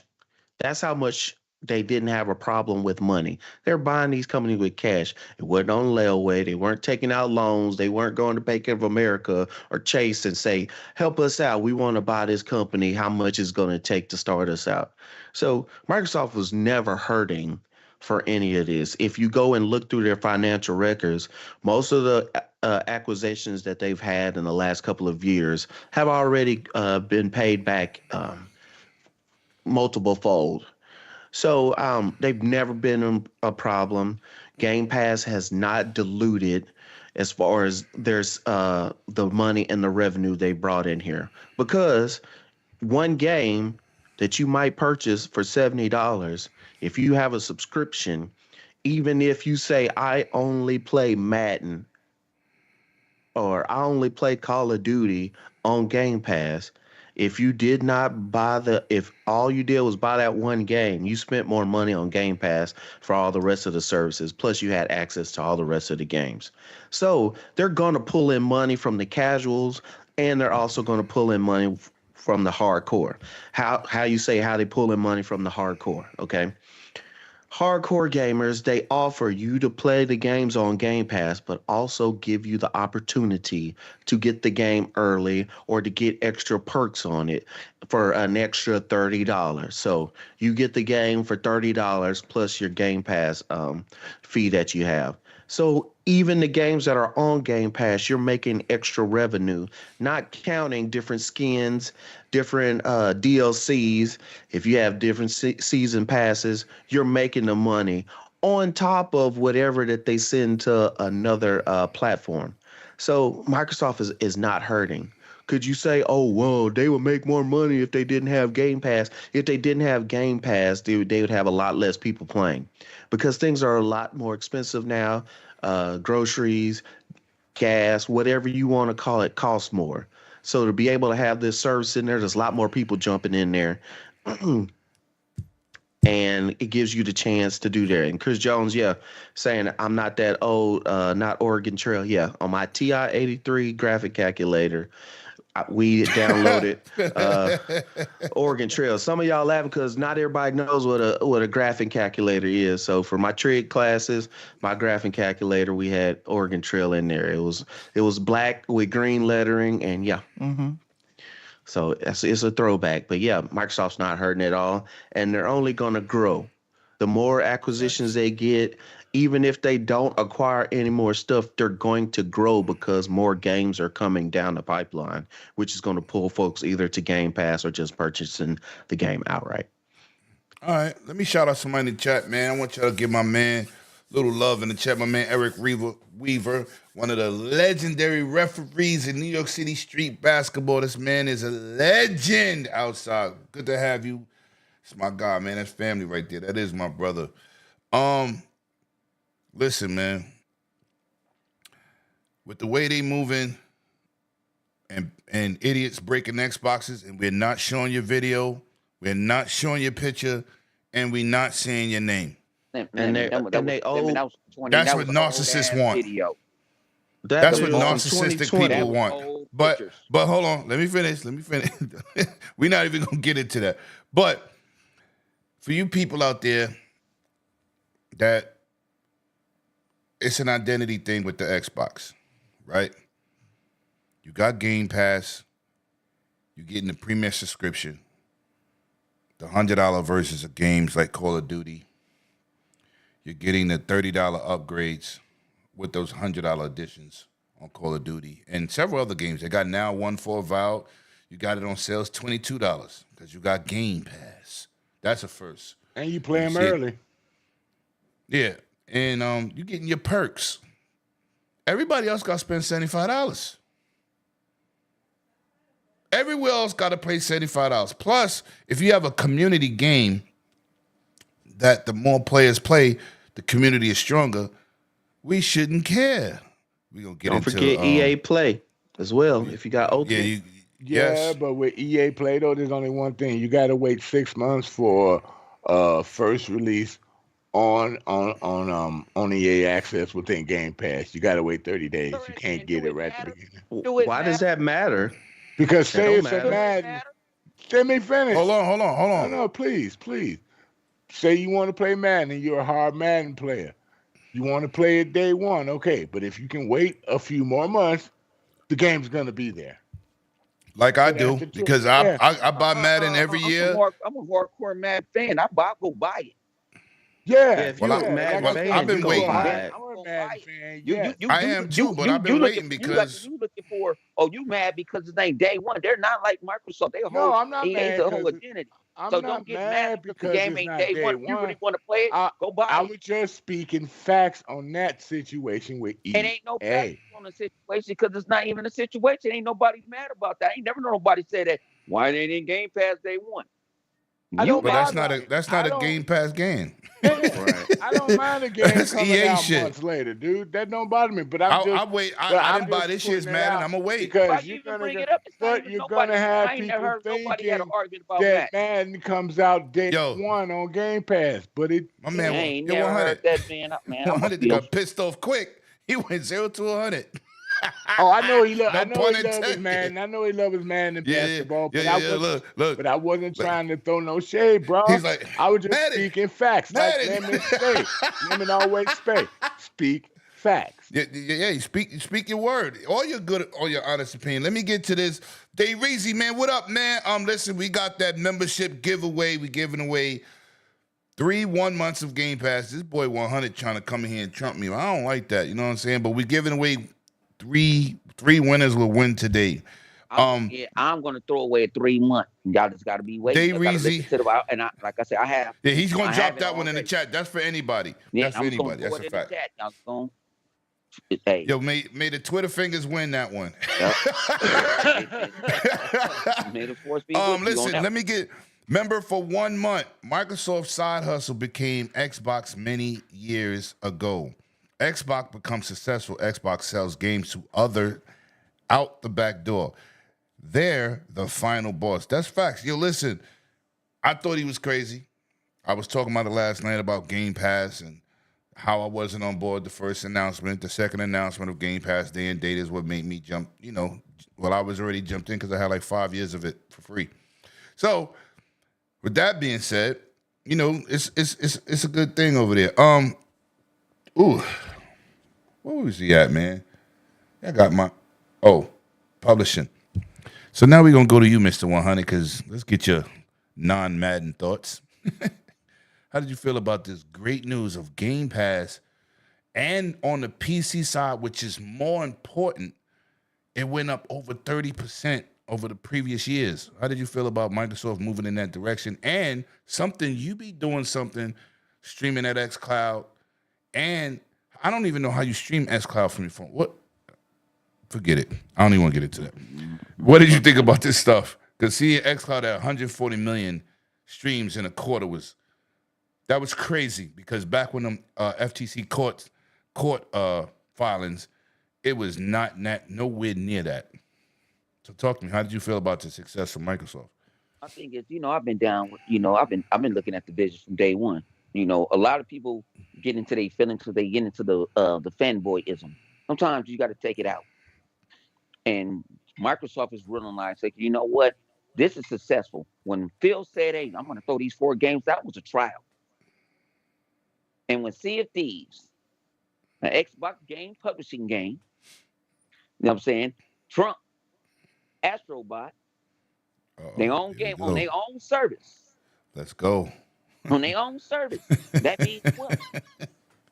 That's how much they didn't have a problem with money. They're buying these companies with cash. It wasn't on layaway. They weren't taking out loans. They weren't going to Bank of America or Chase and say, help us out. We want to buy this company. How much is going to take to start us out? So Microsoft was never hurting for any of this. If you go and look through their financial records, most of the acquisitions that they've had in the last couple of years have already been paid back multiple fold. So they've never been a problem. Game Pass has not diluted as far as there's the money and the revenue they brought in here. Because one game that you might purchase for $70, if you have a subscription, even if you say, I only play Madden or I only play Call of Duty on Game Pass, if you did not buy if all you did was buy that one game, you spent more money on Game Pass for all the rest of the services. Plus you had access to all the rest of the games. So they're going to pull in money from the casuals, and they're also going to pull in money from the hardcore. How they pull in money from the hardcore, okay? Hardcore gamers, they offer you to play the games on Game Pass, but also give you the opportunity to get the game early or to get extra perks on it for an extra $30. So you get the game for $30 plus your Game Pass fee that you have. So even the games that are on Game Pass, you're making extra revenue, not counting different skins, different DLCs. If you have different season passes, you're making the money on top of whatever that they send to another platform. So Microsoft is not hurting. Could you say, oh, well, they would make more money if they didn't have Game Pass? If they didn't have Game Pass, they would have a lot less people playing because things are a lot more expensive now. groceries, gas, whatever you want to call it, costs more. So to be able to have this service in there, there's a lot more people jumping in there. And it gives you the chance to do that. And Chris Jones, saying I'm not that old, not Oregon Trail. Yeah, on my TI-83 graphic calculator, we downloaded Oregon Trail. Some of y'all laughing because not everybody knows what a graphing calculator is. So for my trig classes, my graphing calculator, we had Oregon Trail in there. It was black with green lettering, and So it's a throwback. But yeah, Microsoft's not hurting at all, and they're only going to grow. The more acquisitions they get, even if they don't acquire any more stuff, they're going to grow because more games are coming down the pipeline, which is going to pull folks either to Game Pass or just purchasing the game outright. All right, let me shout out somebody in the chat, man. I want y'all to give my man a little love in the chat. My man Eric Weaver, one of the legendary referees in New York City street basketball. This man is a legend outside. Good to have you. It's my guy, man. That's family right there. That is my brother. Listen, man. With the way they moving and idiots breaking Xboxes, and we're not showing your video, we're not showing your picture, and we're not saying your name. That's what narcissists want. Video. That's what narcissistic people want. But hold on, let me finish. We're not even gonna get into that. But for you people out there that it's an identity thing with the Xbox, right? You got Game Pass, you're getting the Premier subscription, the $100 versions of games like Call of Duty. You're getting the $30 upgrades with those $100 additions on Call of Duty and several other games. They got now one for Avowed. You got it on sales $22 because you got Game Pass. That's a first. And you play them early. Yeah, and you're getting your perks. Everybody else got to spend $75. Everywhere else got to pay $75. Plus, if you have a community game that the more players play, the community is stronger, we shouldn't care. We're going to get Don't forget EA Play as well, if you got Ultimate. But with EA Play, though, there's only one thing. You got to wait 6 months for first release on EA Access within Game Pass. You got to wait 30 days. You can't get it right at the beginning. Why does that matter? Because say it's a Madden. Let me finish. Hold on. No, please. Say you want to play Madden and you're a hard Madden player. You want to play it day one, okay. But if you can wait a few more months, the game's going to be there. Like I do, because I buy Madden every year. I'm a hardcore Madden fan. Go buy it. Yeah. I've been waiting. I'm a Madden fan. I am too, but I've been waiting because you looking for. Oh, you mad because it's ain't day one? They're not like Microsoft. They I'm not mad. The whole identity. So don't get mad because the game ain't day one. If you really want to play it, go buy it. I was just speaking facts on that situation with EA. It ain't no facts on the situation because it's not even a situation. Ain't nobody mad about that. I ain't never know nobody say that. Why they ain't in Game Pass day one? But that's not a Game Pass game. Right. I don't mind a game coming EA out shit. months later, dude. That don't bother me. But I didn't buy this year's Madden. I'm gonna wait because you're gonna have people thinking that Madden comes out day one on Game Pass. But my man, I ain't never heard that man up, man. 100 got pissed off quick. He went 0 to 100. Oh, I know he loves his man. I know he loves his man in basketball. But I wasn't trying to throw no shade, bro. He's like, I was just speaking facts. Like Lemon say. Lemon always speak facts. Yeah. You speak your word. All your honest opinion. Let me get to this. Day Reezy, man, what up, man? Listen, we got that membership giveaway. We giving away 3 1 months of Game Pass. This boy 100 trying to come in here and trump me. I don't like that. You know what I'm saying? But we're giving away three winners will win today. I'm gonna throw away 3 months. Y'all just gotta be waiting. Day Reezy, and like I said, I have. Yeah, he's gonna drop that one in the chat. That's for anybody. That's for anybody. That's a fact. Hey. Yo, may the Twitter fingers win that one. May the force be with you. Listen, let me get. Remember, for 1 month, Microsoft's side hustle became Xbox many years ago. Xbox becomes successful. Xbox sells games to other out the back door. They're the final boss. That's facts. Yo, listen, I thought he was crazy. I was talking about it last night about Game Pass and how I wasn't on board the first announcement. The second announcement of Game Pass day and date is what made me jump, well, I was already jumped in because I had like 5 years of it for free. So, with that being said, it's a good thing over there. Where was he at, man? I got publishing. So now we're gonna go to you, Mr. 100, because let's get your non-Madden thoughts. How did you feel about this great news of Game Pass? And on the PC side, which is more important, it went up over 30% over the previous years. How did you feel about Microsoft moving in that direction? And you be doing something, streaming at xCloud, and I don't even know how you stream xCloud from your phone. What? Forget it. I don't even want to get into that. What did you think about this stuff? Because seeing xCloud at 140 million streams in a quarter was crazy. Because back when them FTC court filings, it was nowhere near that. So talk to me. How did you feel about the success of Microsoft? I think it's I've been down with I've been looking at the vision from day one. A lot of people get into their feelings because they get into the fanboyism. Sometimes you got to take it out. And Microsoft is realizing, like, you know what? This is successful. When Phil said, "Hey, I'm going to throw these 4 games," that was a trial. And when Sea of Thieves, an Xbox game publishing game, you know what I'm saying? Trump, Astrobot, their own game on their own service. Let's go. On their own service. That means what?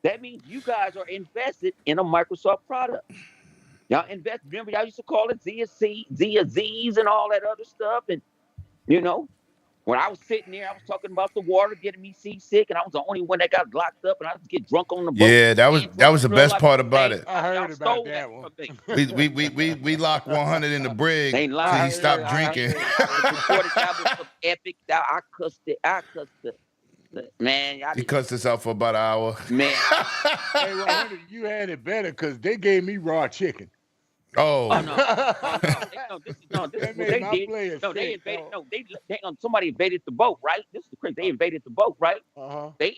That means you guys are invested in a Microsoft product. Y'all invest. Remember, y'all used to call it Z's and all that other stuff. And, when I was sitting there, I was talking about the water getting me seasick, and I was the only one that got locked up, and I was get drunk on the boat. Yeah, that was the best part about it. I heard about that one. We locked 100 in the brig till he stopped drinking. That was some epic. I cussed it. Man, he cussed us out for about an hour. Man, hey, 100, you had it better because they gave me raw chicken. Oh no! This is what they did. No, they invaded. No, somebody invaded the boat, right? This is crazy. They invaded the boat, right? They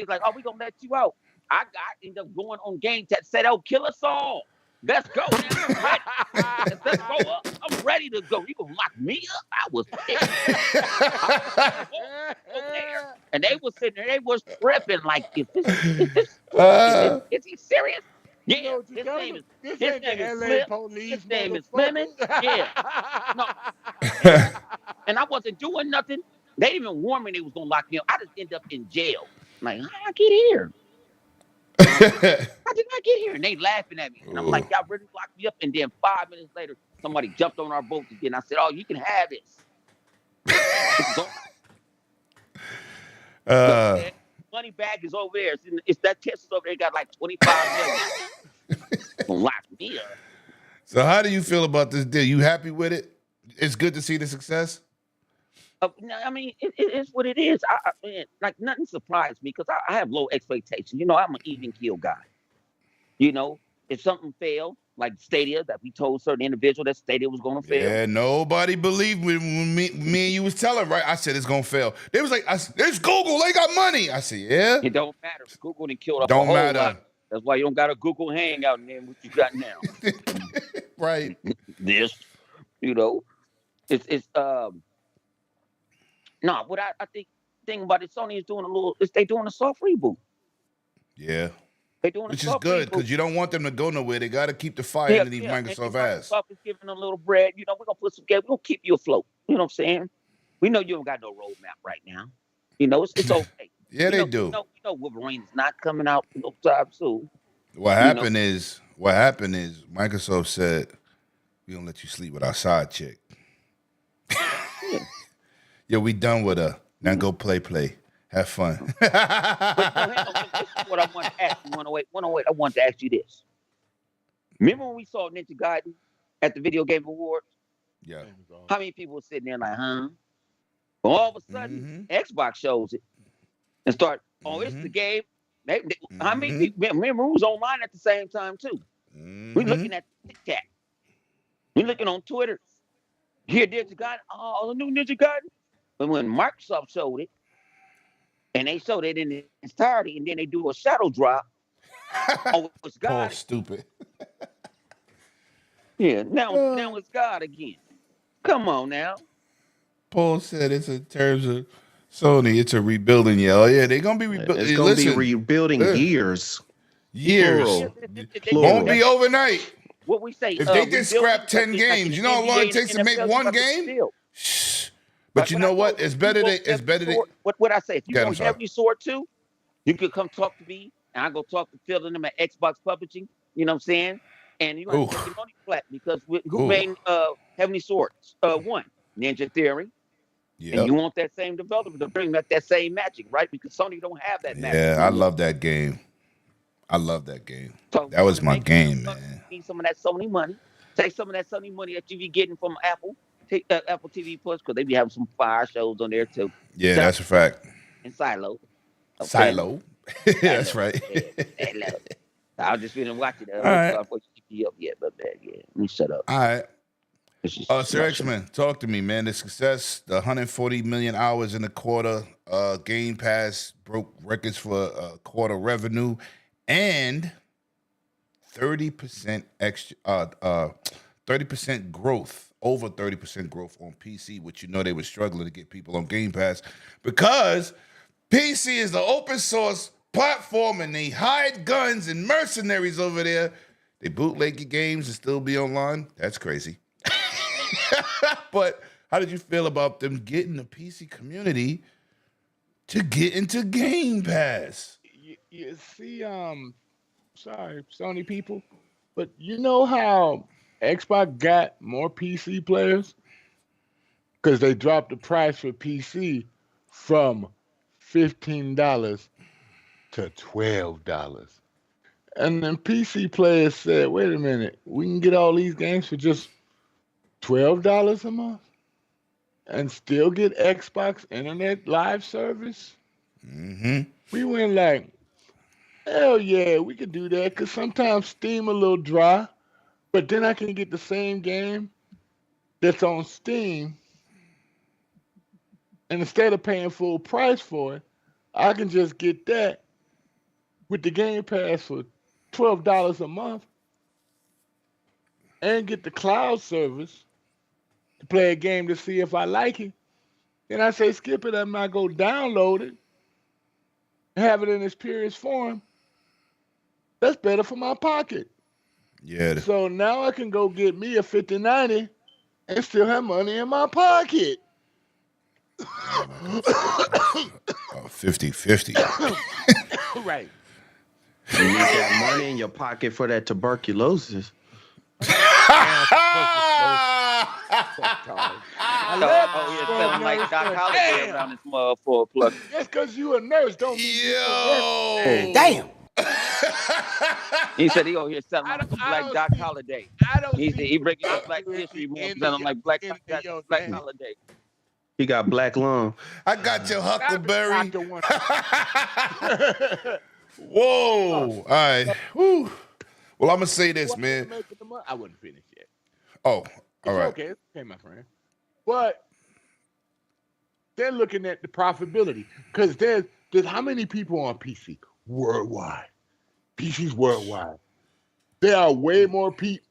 like, "Oh, we gonna let you out." I ended up going on game that said, "Oh, kill us all. Let's go now. I'm ready. Let's go up. I'm ready to go. You gonna lock me up?" I was pissed. And they was sitting there. They was tripping like, "Is he serious?" Yeah, his name is Slimming. Yeah. No. And I wasn't doing nothing. They didn't even warn me they was gonna lock me up. I just ended up in jail. Like, how did I get here? How did I get here? And they laughing at me. And I'm like, y'all really locked me up. And then 5 minutes later, somebody jumped on our boat again. I said, "Oh, you can have this." Money bag is over there. It's that Tesla's over there. Got like 25 million. Gonna lock me up. So how do you feel about this deal? You happy with it? It's good to see the success. I mean, it's what it is. Man, like nothing surprised me because I have low expectations. I'm an even keel guy. If something failed, like Stadia, that we told certain individual that Stadia was going to fail. Yeah, nobody believed when me and you was telling, right? I said it's going to fail. They was like, "It's Google. They got money." I said, "Yeah." It don't matter. Google done killed up a whole lot. That's why you don't got a Google Hangout in there. What you got now? Right. This, it's no. What I think about it, Sony is doing they doing a soft reboot. Yeah. They doing which is good because you don't want them to go nowhere. They got to keep the fire underneath Microsoft ass. Microsoft is giving them a little bread. We're gonna put some gas. We're gonna keep you afloat. You know what I'm saying? We know you don't got no roadmap right now. It's okay. Yeah, they do. We know Wolverine is not coming out no time soon. What happened is Microsoft said, "We don't let you sleep with our side chick." Yo, we done with her. Now go play. Have fun. But this is what I want to ask you. 108. I want to ask you this. Remember when we saw Ninja Gaiden at the Video Game Awards? Yeah. How many people were sitting there like, huh? But all of a sudden, Xbox shows it and start, it's the game. How many people? Remember, we was online at the same time too. We looking at TikTok. We looking on Twitter. Here, Ninja Gaiden. Oh, the new Ninja Gaiden. But when Microsoft showed it, and they showed it in its entirety, and then they do a shadow drop. Oh, it's God. Paul's stupid. Yeah, now it's God again. Come on now. Paul said it's in terms of Sony, it's a rebuilding year. Oh yeah, they're gonna be rebuilding. It's gonna be rebuilding years. Years. Plural. Won't be overnight. What we say? If they just scrap 10 games, you know how long it takes to make one game? Shh. But you know what? It's better than what I say. If you want Heavenly Sword 2, you could come talk to me, and I go talk to Phil and them at Xbox Publishing. You know what I'm saying? And you have to take your money flat because who made Heavenly Sword 1? Ninja Theory. Yeah. And you want that same developer to bring back that same magic, right? Because Sony don't have that magic. Yeah, I love that game. So that was my game, man. Need some of that Sony money. Take some of that Sony money that you be getting from Apple. Take Apple TV Plus because they be having some fire shows on there too. Yeah, that's a fact. And Silo. Okay. Silo. That's right. Silo. I was just feeling watching that. All right. Up yet, but yeah. Let me shut up. All right. Sir X-Men, talk to me, man. The success, the 140 million hours in the quarter, Game Pass broke records for quarter revenue, and 30% extra, 30% growth, over 30% growth on PC, which you know they were struggling to get people on Game Pass because PC is the open source platform and they hide guns and mercenaries over there. They bootleg your games and still be online. That's crazy. But how did you feel about them getting the PC community to get into Game Pass? You see, sorry, Sony people, but you know how Xbox got more PC players? Because they dropped the price for PC from $15 to $12. And then PC players said, wait a minute, we can get all these games for just $12 a month and still get Xbox Internet Live service? Mm-hmm. We went like, hell yeah, we could do that because sometimes Steam a little dry, but then I can get the same game that's on Steam, and instead of paying full price for it, I can just get that with the Game Pass for $12 a month and get the cloud service to play a game to see if I like it. Then I say skip it, I'm not go download it and have it in its purest form. That's better for my pocket. Yeah. So now I can go get me a 5090 and still have money in my pocket. 50-50. Right. You need that money in your pocket for that tuberculosis. Sounding like Doc Holliday around this motherfucker plug. Just because you a nurse don't mean Yo. Damn. He said he over here sounding like a black Doc Holiday. He breaking up Black History Month, sounding like Black Holiday. He got black lung. I got your Huckleberry. Whoa. All right. Whew. Well, I'm going to say this, man. I wouldn't finish yet. Oh, all right. Okay, it's okay, my friend. But they're looking at the profitability because there's how many people on PC worldwide? PCs worldwide. There are way more people.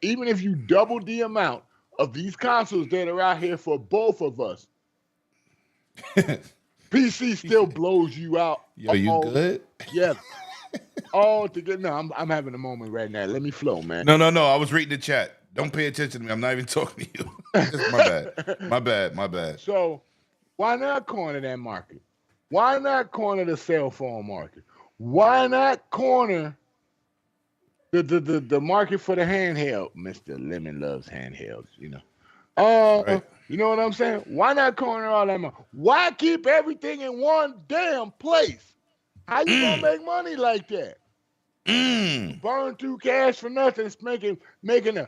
Even if you double the amount of these consoles that are out here for both of us, PC still blows you out. Yo, you good? Yeah. All together. No, I'm having a moment right now. Let me flow, man. No. I was reading the chat. Don't pay attention to me. I'm not even talking to you. My bad. So why not corner that market? Why not corner the cell phone market? Why not corner the market for the handheld? Mr. Lemon loves handhelds, you know. Right. You know what I'm saying? Why not corner all that money? Why keep everything in one damn place? How you gonna make money like that? Burn through cash for nothing. It's making a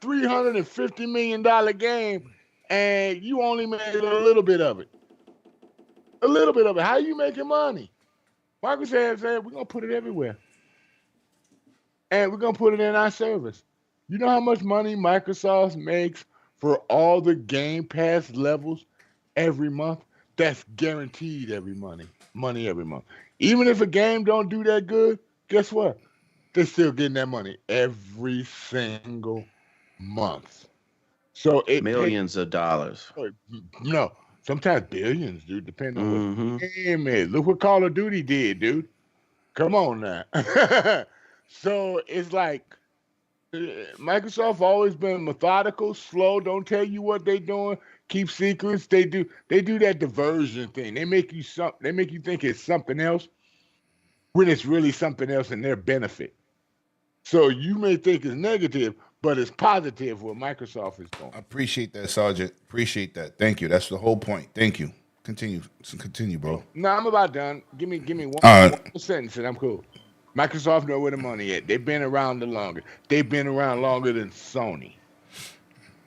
$350 million game, and you only made a little bit of it. A little bit of it. How you making money? Microsoft said we're gonna put it everywhere, and we're gonna put it in our service. You know how much money Microsoft makes for all the Game Pass levels every month? That's guaranteed every money every month. Even if a game don't do that good, guess what? They're still getting that money every single month. So it pays. Millions of dollars. No, sometimes billions, dude, depending on what Mm-hmm. the game is. Look what Call of Duty did, dude. Come on now. So it's like Microsoft always been methodical, slow, don't tell you what they're doing, keep secrets. They do that diversion thing. They make you think it's something else when it's really something else in their benefit. So you may think it's negative, but it's positive what Microsoft is doing. I appreciate that, Sergeant. Appreciate that. Thank you. That's the whole point. Thank you. Continue, bro. No, I'm about done. Give me one, All right. one sentence and I'm cool. Microsoft know where the money at. They've been around the longest. They've been around longer than Sony.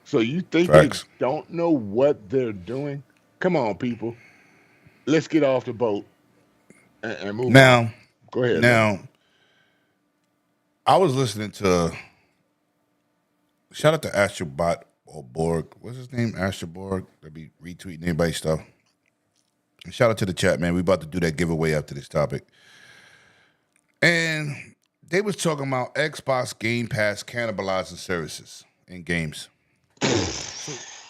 So you think Facts. they don't know what they're doing? Come on, people. Let's get off the boat and move on. Now, Go ahead. now, I was listening to. Shout out to Astrobot or Borg. What's his name? Astroborg. They be retweeting everybody's stuff. And shout out to the chat, man. We about to do that giveaway after this topic. And they was talking about Xbox Game Pass cannibalizing services in games.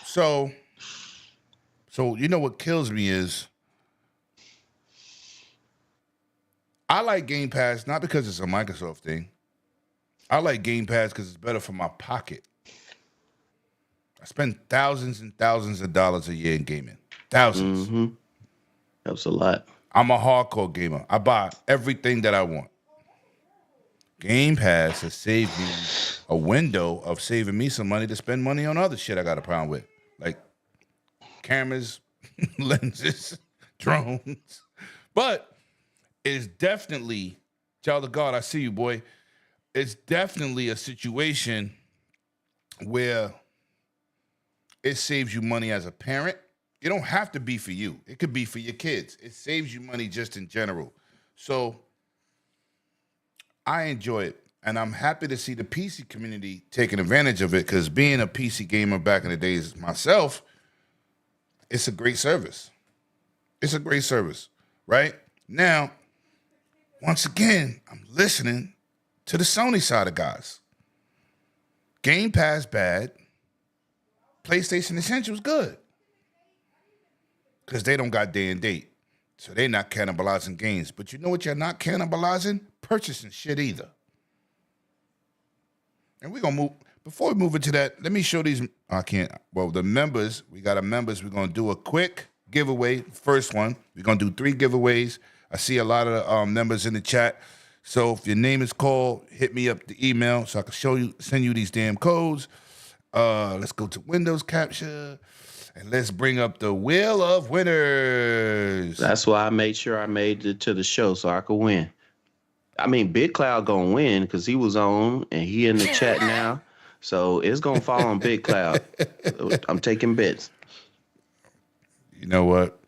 So you know what kills me is I like Game Pass not because it's a Microsoft thing. I like Game Pass because it's better for my pocket. I spend thousands and thousands of dollars a year in gaming. Thousands. Mm-hmm. Helps a lot. I'm a hardcore gamer. I buy everything that I want. Game Pass has saved me a window of saving me some money to spend money on other shit I got a problem with. Like cameras, lenses, drones. But it's definitely, child of God, I see you, boy. It's definitely a situation where it saves you money as a parent. It don't have to be for you. It could be for your kids. It saves you money just in general. So I enjoy it. And I'm happy to see the PC community taking advantage of it because being a PC gamer back in the days myself, it's a great service. It's a great service, right? Now, once again, I'm listening to the Sony side of guys. Game Pass bad. PlayStation Essentials good. Because they don't got day and date. So they're not cannibalizing games. But you know what you're not cannibalizing? Purchasing shit either. And we're going to move. Before we move into that, let me show these. I can't. Well, the members, we got our members. We're going to do a quick giveaway. First one. We're going to do 3 giveaways. I see a lot of members in the chat. So if your name is called, hit me up the email so I can send you these damn codes. Let's go to Windows Capture. And let's bring up the Wheel of Winners. That's why I made sure I made it to the show so I could win. I mean, Big Cloud gonna win because he was on and he in the chat now. So it's gonna fall on Big Cloud. I'm taking bets. You know what?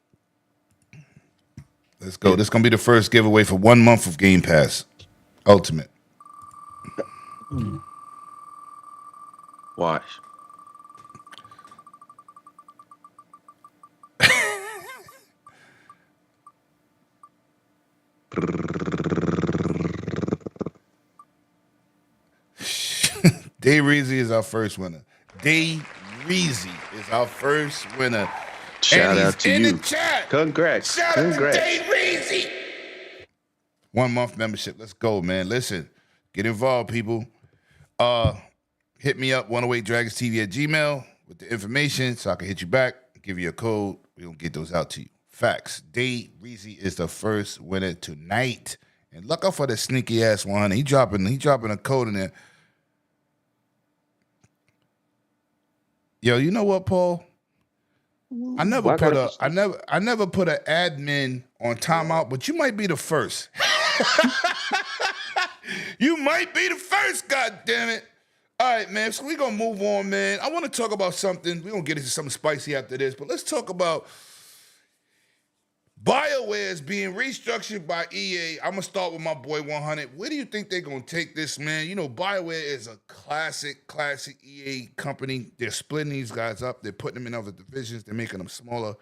Let's go. This is gonna be the first giveaway for 1 month of Game Pass Ultimate. Watch. Day Reezy is our first winner. Day Reezy is our first winner. Shout out to in you. The chat. Congrats. Shout Congrats. out to Day Reezy. 1 month membership. Let's go, man. Listen, get involved, people. Hit me up, 108dragons.tv at Gmail with the information so I can hit you back, give you a code. We're going to get those out to you. Facts. Day Reezy is the first winner tonight. And look out for the sneaky ass one. He dropping a code in there. Yo, you know what, Paul? I never put an admin on timeout, but you might be the first. You might be the first, God damn it. All right, man. So we're gonna move on, man. I want to talk about something. We're gonna get into something spicy after this, but let's talk about BioWare is being restructured by EA. I'm gonna start with my boy 100. Where do you think they're gonna take this, man? You know, BioWare is a classic EA company. They're splitting these guys up. They're putting them in other divisions. They're making them smaller,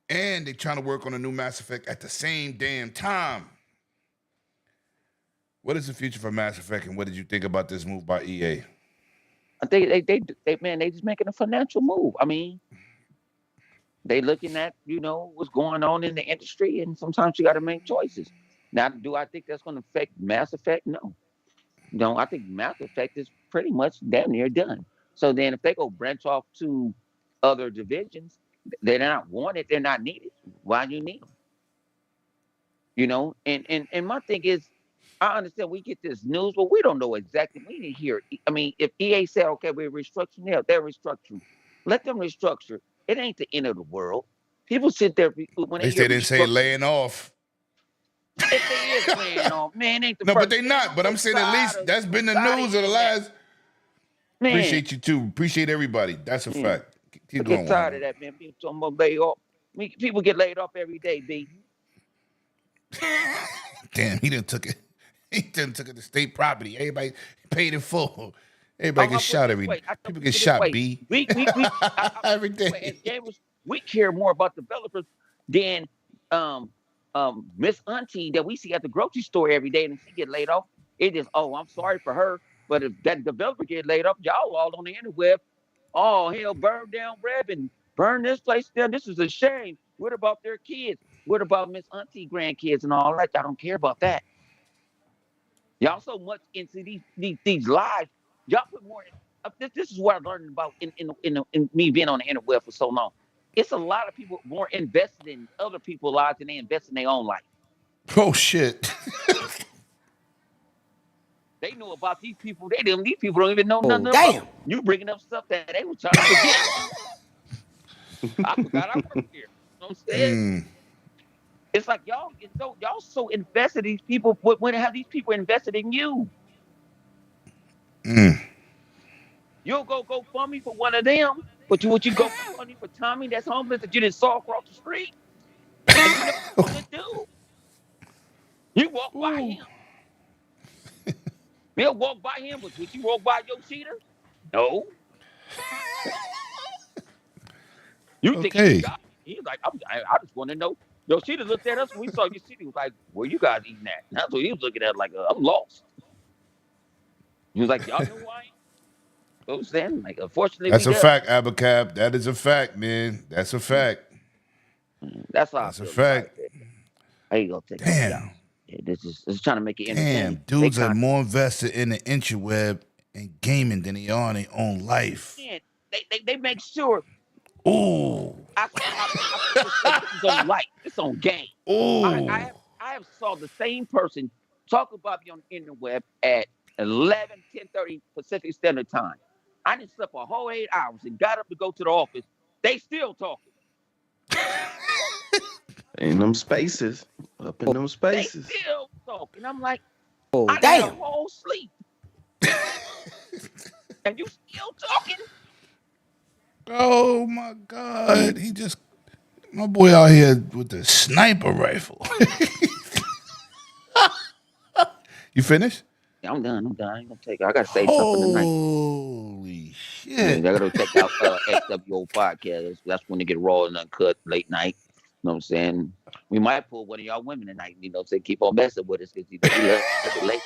and they're trying to work on a new Mass Effect at the same damn time. What is the future for Mass Effect, and what did you think about this move by EA? They just making a financial move. I mean, they looking at, what's going on in the industry, and sometimes you got to make choices. Now, do I think that's going to affect Mass Effect? No. No, I think Mass Effect is pretty much damn near done. So then if they go branch off to other divisions, they're not wanted, they're not needed. Why do you need them? And my thing is, I understand we get this news, but we don't know exactly. We didn't hear. I mean, if EA said, okay, we're restructuring, they're restructuring. Let them restructure. It ain't the end of the world. People sit there when they didn't say laying off. If they is laying off, man, ain't the no, first. But they not. But I'm saying at least that's been the news of the last. Man. Appreciate you too. Appreciate everybody. That's a fact. Keep going. I get tired of that, man. People talking about lay off. People get laid off every day, B. Damn, he done took it. He done took it to state property. Everybody paid in full. Everybody gets shot every day. People get shot, B. Every day. We care more about developers than Miss Auntie that we see at the grocery store every day, and she get laid off. It is, I'm sorry for her, but if that developer get laid off, y'all all on the interweb. Oh, hell, burn down Reb and burn this place down. This is a shame. What about their kids? What about Miss Auntie grandkids and all that? Y'all don't care about that. Y'all so much into these lives. Y'all put more. This is what I learned about in me being on the interweb for so long. It's a lot of people more invested in other people's lives than they invest in their own life. Oh shit! They know about these people. These people don't even know nothing about. You bringing up stuff that they were trying to forget. I forgot I worked here. You know what I'm saying? It's like y'all so invested in these people. When have these people invested in you? You'll go fund me for one of them, but would you go fund me for Tommy that's homeless that you didn't saw across the street? And you know what to do. You walk by him. You'll walk by him, but would you walk by your cheater? No. You think he's like, I just want to know. Yo, Cheetah looked at us when we saw you. Cheetah was like, where you guys eating at? That's what he was looking at, like, I'm lost. He was like, y'all know who I am? You know what I'm saying? Like, unfortunately, that's a fact, Abacab. That is a fact, man. That's a fact. That's how that's a fact. How you gonna take Damn. Yeah, this is trying to make it entertaining. Damn, dudes are more invested in the interweb and gaming than they are in their own life. Man, they make sure. Ooh. It's on light. It's on game. Ooh. I have saw the same person talk about me on the interweb at 10:30 Pacific Standard Time. I didn't sleep a whole 8 hours and got up to go to the office. They still talking. In them spaces. Up in them spaces. They still talking. I'm like, I got a whole sleep. And you still talking? Oh my God. My boy out here with the sniper rifle. You finished? Yeah, I'm done. I ain't gonna take it. I gotta say something tonight. Holy shit. I gotta check out XWO podcast. That's when they get raw and uncut late night. You know what I'm saying? We might pull one of y'all women tonight, say keep on messing with us because you left it late.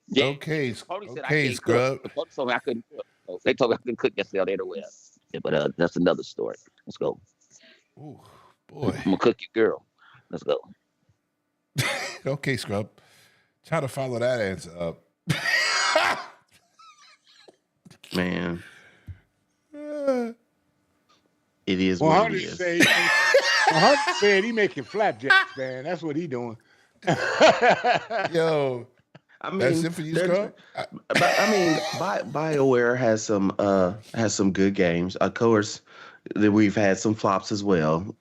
Yeah. Okay, scrub. The folks told me I couldn't cook. They told me I couldn't cook yesterday. Yeah, but that's another story. Let's go. Ooh, boy. I'm gonna cook your girl. Let's go. Okay, scrub. Try to follow that answer up. Man. It is what it is. 100 said he making flapjacks, man. That's what he doing. Yo. I mean, that's it for you, Scott? BioWare has some good games. Of course, we've had some flops as well.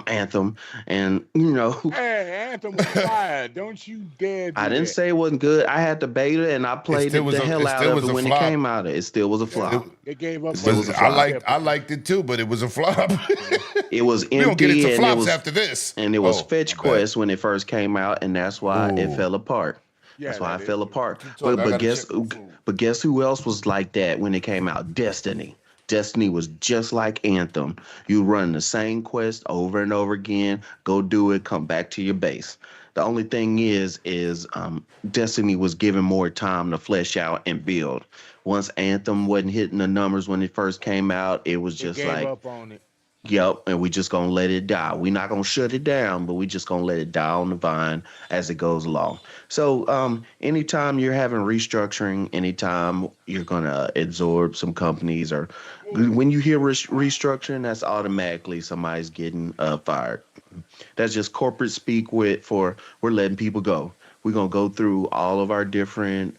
Anthem, and you know, Hey, Anthem was fire. Don't you dare do I didn't that. say it wasn't good. I had the beta and I played still it was the hell it out still of was it a when it flop. came out. It still was a flop. They gave up It still on was a the I flop. liked it too, but it was a flop. It was We don't get into empty, flops after this. and it was Oh, Fetch my bad. Quest when it first came out, and that's why it Ooh. fell apart. Yeah, That's why that it is fell true. apart. Keep talking. I gotta check my food. But guess who else was like that when it came out? Destiny. Destiny was just like Anthem. You run the same quest over and over again. Go do it. Come back to your base. The only thing is Destiny was given more time to flesh out and build. Once Anthem wasn't hitting the numbers when it first came out, it was They just gave like, up on it. yep, and we just gonna let it die. We're not gonna shut it down, but we just gonna let it die on the vine as it goes along. So, anytime you're having restructuring, anytime you're gonna absorb some companies, or when you hear restructuring, that's automatically somebody's getting fired. That's just corporate speak for we're letting people go. We're gonna go through all of our different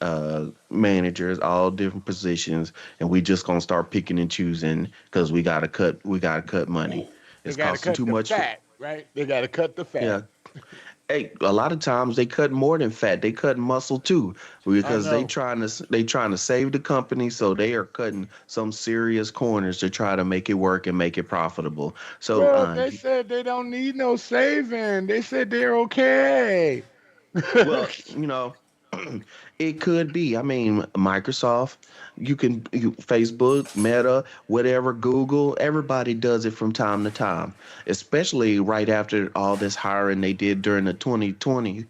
managers, all different positions, and we just gonna start picking and choosing because we gotta cut money. They It's got to costing cut too the much. fat, right? They got to cut the fat. Yeah. Hey, a lot of times they cut more than fat. They cut muscle too, I because know. they trying to save the company, so they are cutting some serious corners to try to make it work and make it profitable. So, Well, they said they don't need no saving. They said they're okay. well, it could be. I mean, Microsoft, Facebook, Meta, whatever, Google, everybody does it from time to time, especially right after all this hiring they did during the 2020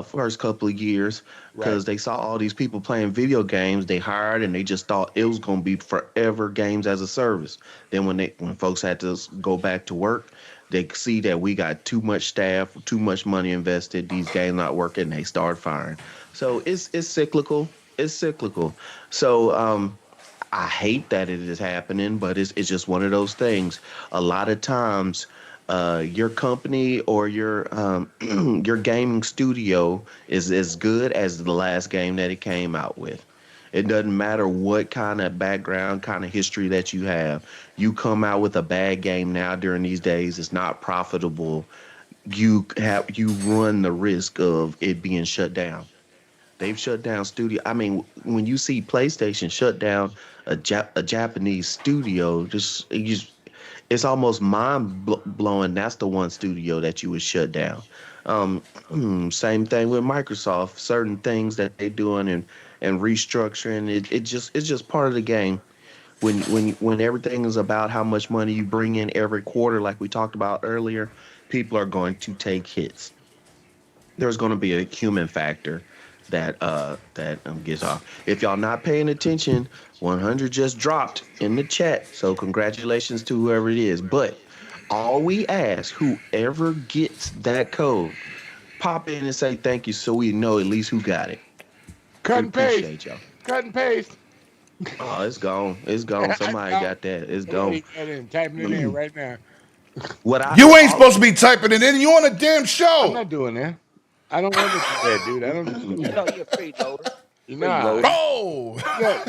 first couple of years, because Right. they saw all these people playing video games. They hired and they just thought it was going to be forever games as a service. Then when folks had to go back to work, they see that we got too much staff, too much money invested. These games not working. They start firing. So it's cyclical. It's cyclical. So I hate that it is happening, but it's just one of those things. A lot of times, your company or your your gaming studio is as good as the last game that it came out with. It doesn't matter what kind of background, kind of history that you have. You come out with a bad game now during these days, it's not profitable. You run the risk of it being shut down. They've shut down studio. I mean, when you see PlayStation shut down a Japanese studio, it's almost blowing. That's the one studio that you would shut down. Same thing with Microsoft. Certain things that they're doing and restructuring. It's just part of the game. When everything is about how much money you bring in every quarter, like we talked about earlier, people are going to take hits. There's going to be a human factor that gets off. If y'all not paying attention, 100 just dropped in the chat. So congratulations to whoever it is. But all we ask, whoever gets that code, pop in and say thank you so we know at least who got it. Cut We and paste. appreciate y'all. Cut and paste. Oh, it's gone. It's gone. Somebody got that. It's gone. Typing it in right now. You ain't supposed to be typing it in. You on a damn show. I'm not doing that. I don't want to do that, dude. I don't do You that. know, you're a freeloader. Nah. Oh,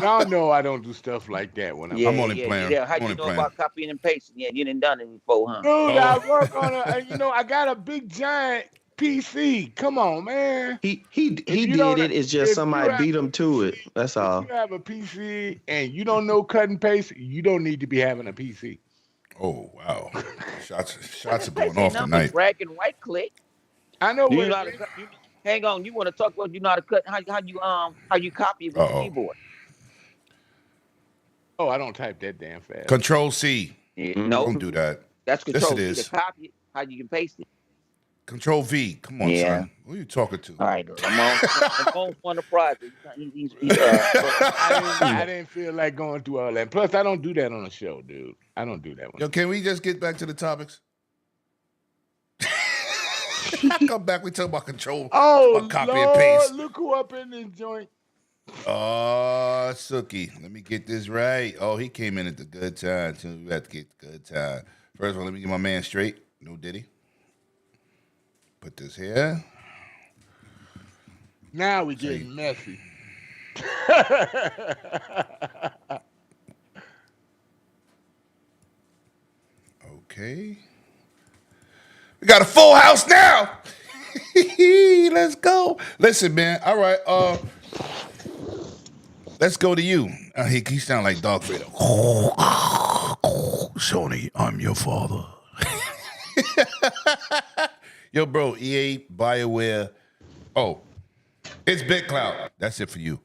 Y'all know I don't do stuff like that when I'm. Yeah, I'm only yeah, playing. yeah. How I'm you only know playing. about copying and pasting? Yeah, you didn't done it before, huh? Dude, I work on I got a big giant PC. Come on, man. He you did don't- it. It's if just you somebody have beat a him to it. PC That's If all. you have a PC and you don't know cut and paste, you don't need to be having a PC. Oh wow, shots are going Ain't off nothing but tonight. drag and right click. I know Do what you know it how to is. cut? Hang on, you want to talk about you know how to cut? How you copy it with the Uh-oh. keyboard? Oh, I don't type that damn fast. Control C. Yeah, Mm-hmm. no, Don't do that. that's Yes, Control it C to is. copy it. How you can paste it? Control V. Come on, Yeah. son. Who are you talking to? All right, Lamone's won the prize. I didn't feel like going through all that. Plus, I don't do that on the show, dude. I don't do that one. Yo, can we just get back to the topics? Come back. We talk about control. Oh, about copy Lord, and paste. look who up in this joint. Oh, Suki. Let me get this right. Oh, he came in at the good time, too. We have to get the good time. First of all, let me get my man straight. No Diddy. Put this here. Now we getting messy. Okay. We got a full house now. Let's go. Listen, man. All right. Let's go to you. He sound like Darth Vader. Sony, I'm your father. Yo, bro, EA, BioWare. Oh, it's BitCloud. That's it for you.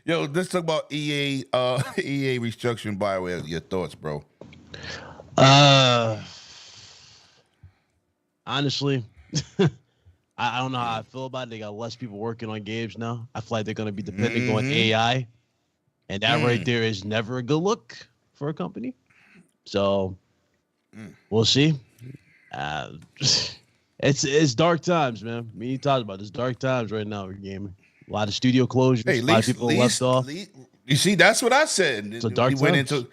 Yo, let's talk about EA restructuring BioWare. Your thoughts, bro? Honestly, I don't know how I feel about it. They got less people working on games now. I feel like they're going to be depending on AI. And that right there is never a good look for a company. So we'll see. It's dark times, man. Me and you talked about this. Dark times right now for gaming. A lot of studio closures. Hey, a lot of people left off. You see, that's what I said. It's a dark times.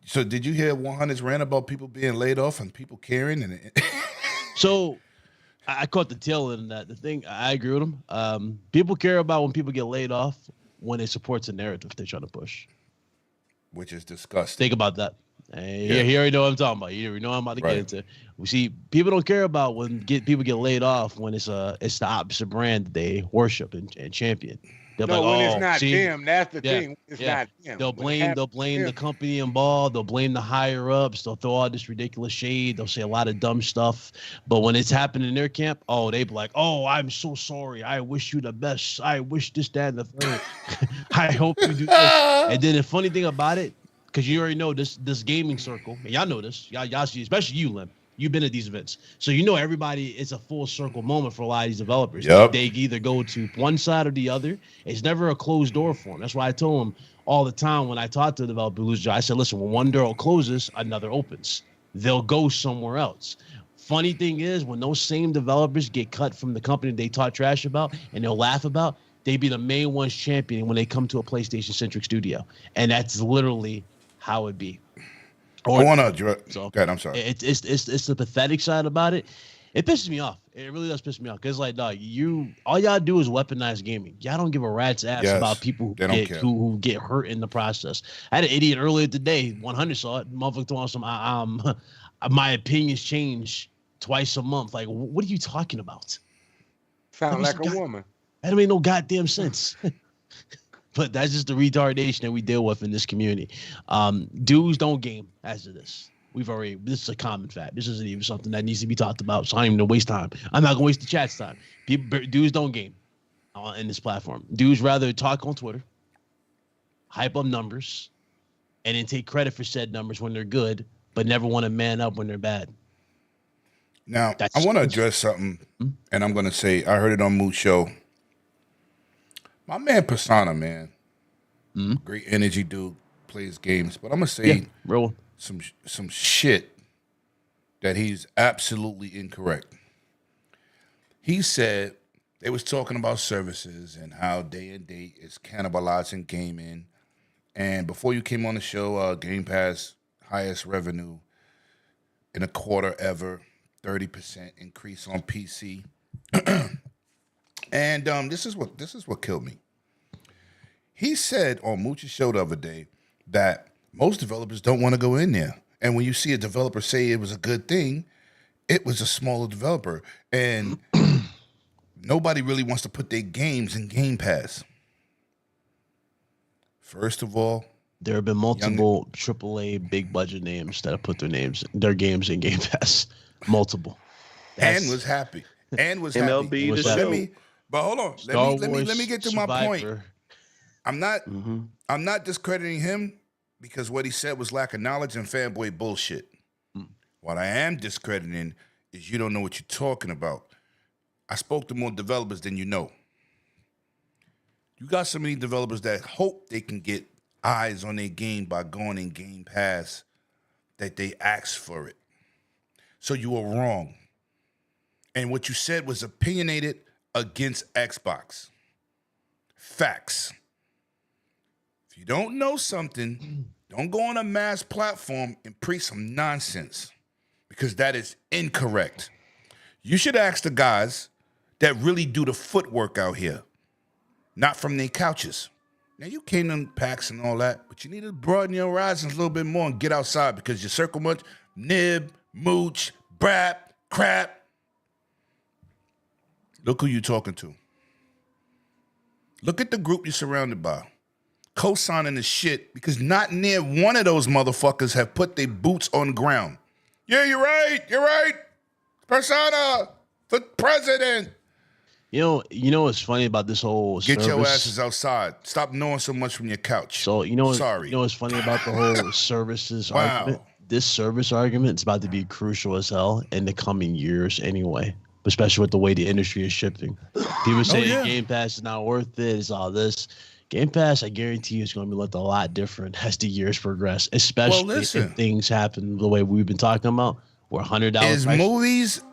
So did you hear 100's rant about people being laid off and people caring? So I caught the tail end of that. The thing, I agree with him. People care about when people get laid off when it supports a narrative they're trying to push. Which is disgusting. Think about that. He already know what I'm talking about. You already know what I'm about to get into. We see people don't care about when people get laid off when it's the opposite brand that they worship and champion. They're no, like, when it's not them, that's the thing. It's not them. They'll blame the company involved. They'll blame the higher ups. They'll throw all this ridiculous shade. They'll say a lot of dumb stuff. But when it's happening in their camp, they be like, "Oh, I'm so sorry. I wish you the best. I wish this, that, and the third. I hope you do this." And then the funny thing about it, because you already know this gaming circle, and y'all know this. Y'all see, especially you, Lim. You've been at these events. So you know everybody, it's a full circle moment for a lot of these developers. Yep. They either go to one side or the other. It's never a closed door for them. That's why I told them all the time when I talk to developers, I said, listen, when one door closes, another opens. They'll go somewhere else. Funny thing is, when those same developers get cut from the company they talk trash about and they'll laugh about, they be the main ones championing when they come to a PlayStation-centric studio. And that's literally how it be. I want to. Go ahead, I'm sorry. It's the pathetic side about it. It pisses me off. It really does piss me off. Cause like, dog, all y'all do is weaponize gaming. Y'all don't give a rat's ass about people who get hurt in the process. I had an idiot earlier today. 100 saw it. Motherfucker throwing some. My opinions change twice a month. Like, what are you talking about? Sound like a woman. That don't make no goddamn sense. But that's just the retardation that we deal with in this community. Dudes don't game as to this. This is a common fact. This isn't even something that needs to be talked about. So I'm not even gonna waste time. I'm not gonna waste the chat's time. Dudes don't game in this platform. Dudes rather talk on Twitter, hype up numbers, and then take credit for said numbers when they're good, but never want to man up when they're bad. Now, I want to address something, and I'm going to say, I heard it on Moot Show. My man Persona, man. Great energy dude, plays games. But I'm going to say some shit that he's absolutely incorrect. He said they was talking about services and how day and date is cannibalizing gaming. And before you came on the show, Game Pass, highest revenue in a quarter ever, 30% increase on PC. And this is what killed me. He said on Mooch's show the other day that most developers don't want to go in there. And when you see a developer say it was a good thing, it was a smaller developer. And nobody really wants to put their games in Game Pass. First of all, there have been multiple AAA big budget names that have put their games in Game Pass. Multiple. And was happy. MLB happy. the show. But hold on. Let me get to my point. I'm not discrediting him because what he said was lack of knowledge and fanboy bullshit. What I am discrediting is you don't know what you're talking about. I spoke to more developers than you know. You got so many developers that hope they can get eyes on their game by going in Game Pass that they ask for it. So you are wrong. And what you said was opinionated against Xbox. Facts. If you don't know something, don't go on a mass platform and preach some nonsense because that is incorrect. You should ask the guys that really do the footwork out here, not from their couches. Now, you came in packs and all that, but you need to broaden your horizons a little bit more and get outside because your circle much, nib, mooch, brap, crap. Look who you talking to. Look at the group you're surrounded by. Co-signing the shit because not near one of those motherfuckers have put their boots on the ground. Yeah, you're right. Persona for president. You know what's funny about this whole Get service? your asses outside. Stop knowing so much from your couch. So Sorry. You know what's funny about the whole services Wow. argument? This service argument is about to be crucial as hell in the coming years anyway, especially with the way the industry is shifting. People say Game Pass is not worth it, it's all this. Game Pass, I guarantee you, is going to be looked a lot different as the years progress, especially if things happen the way we've been talking about, where $100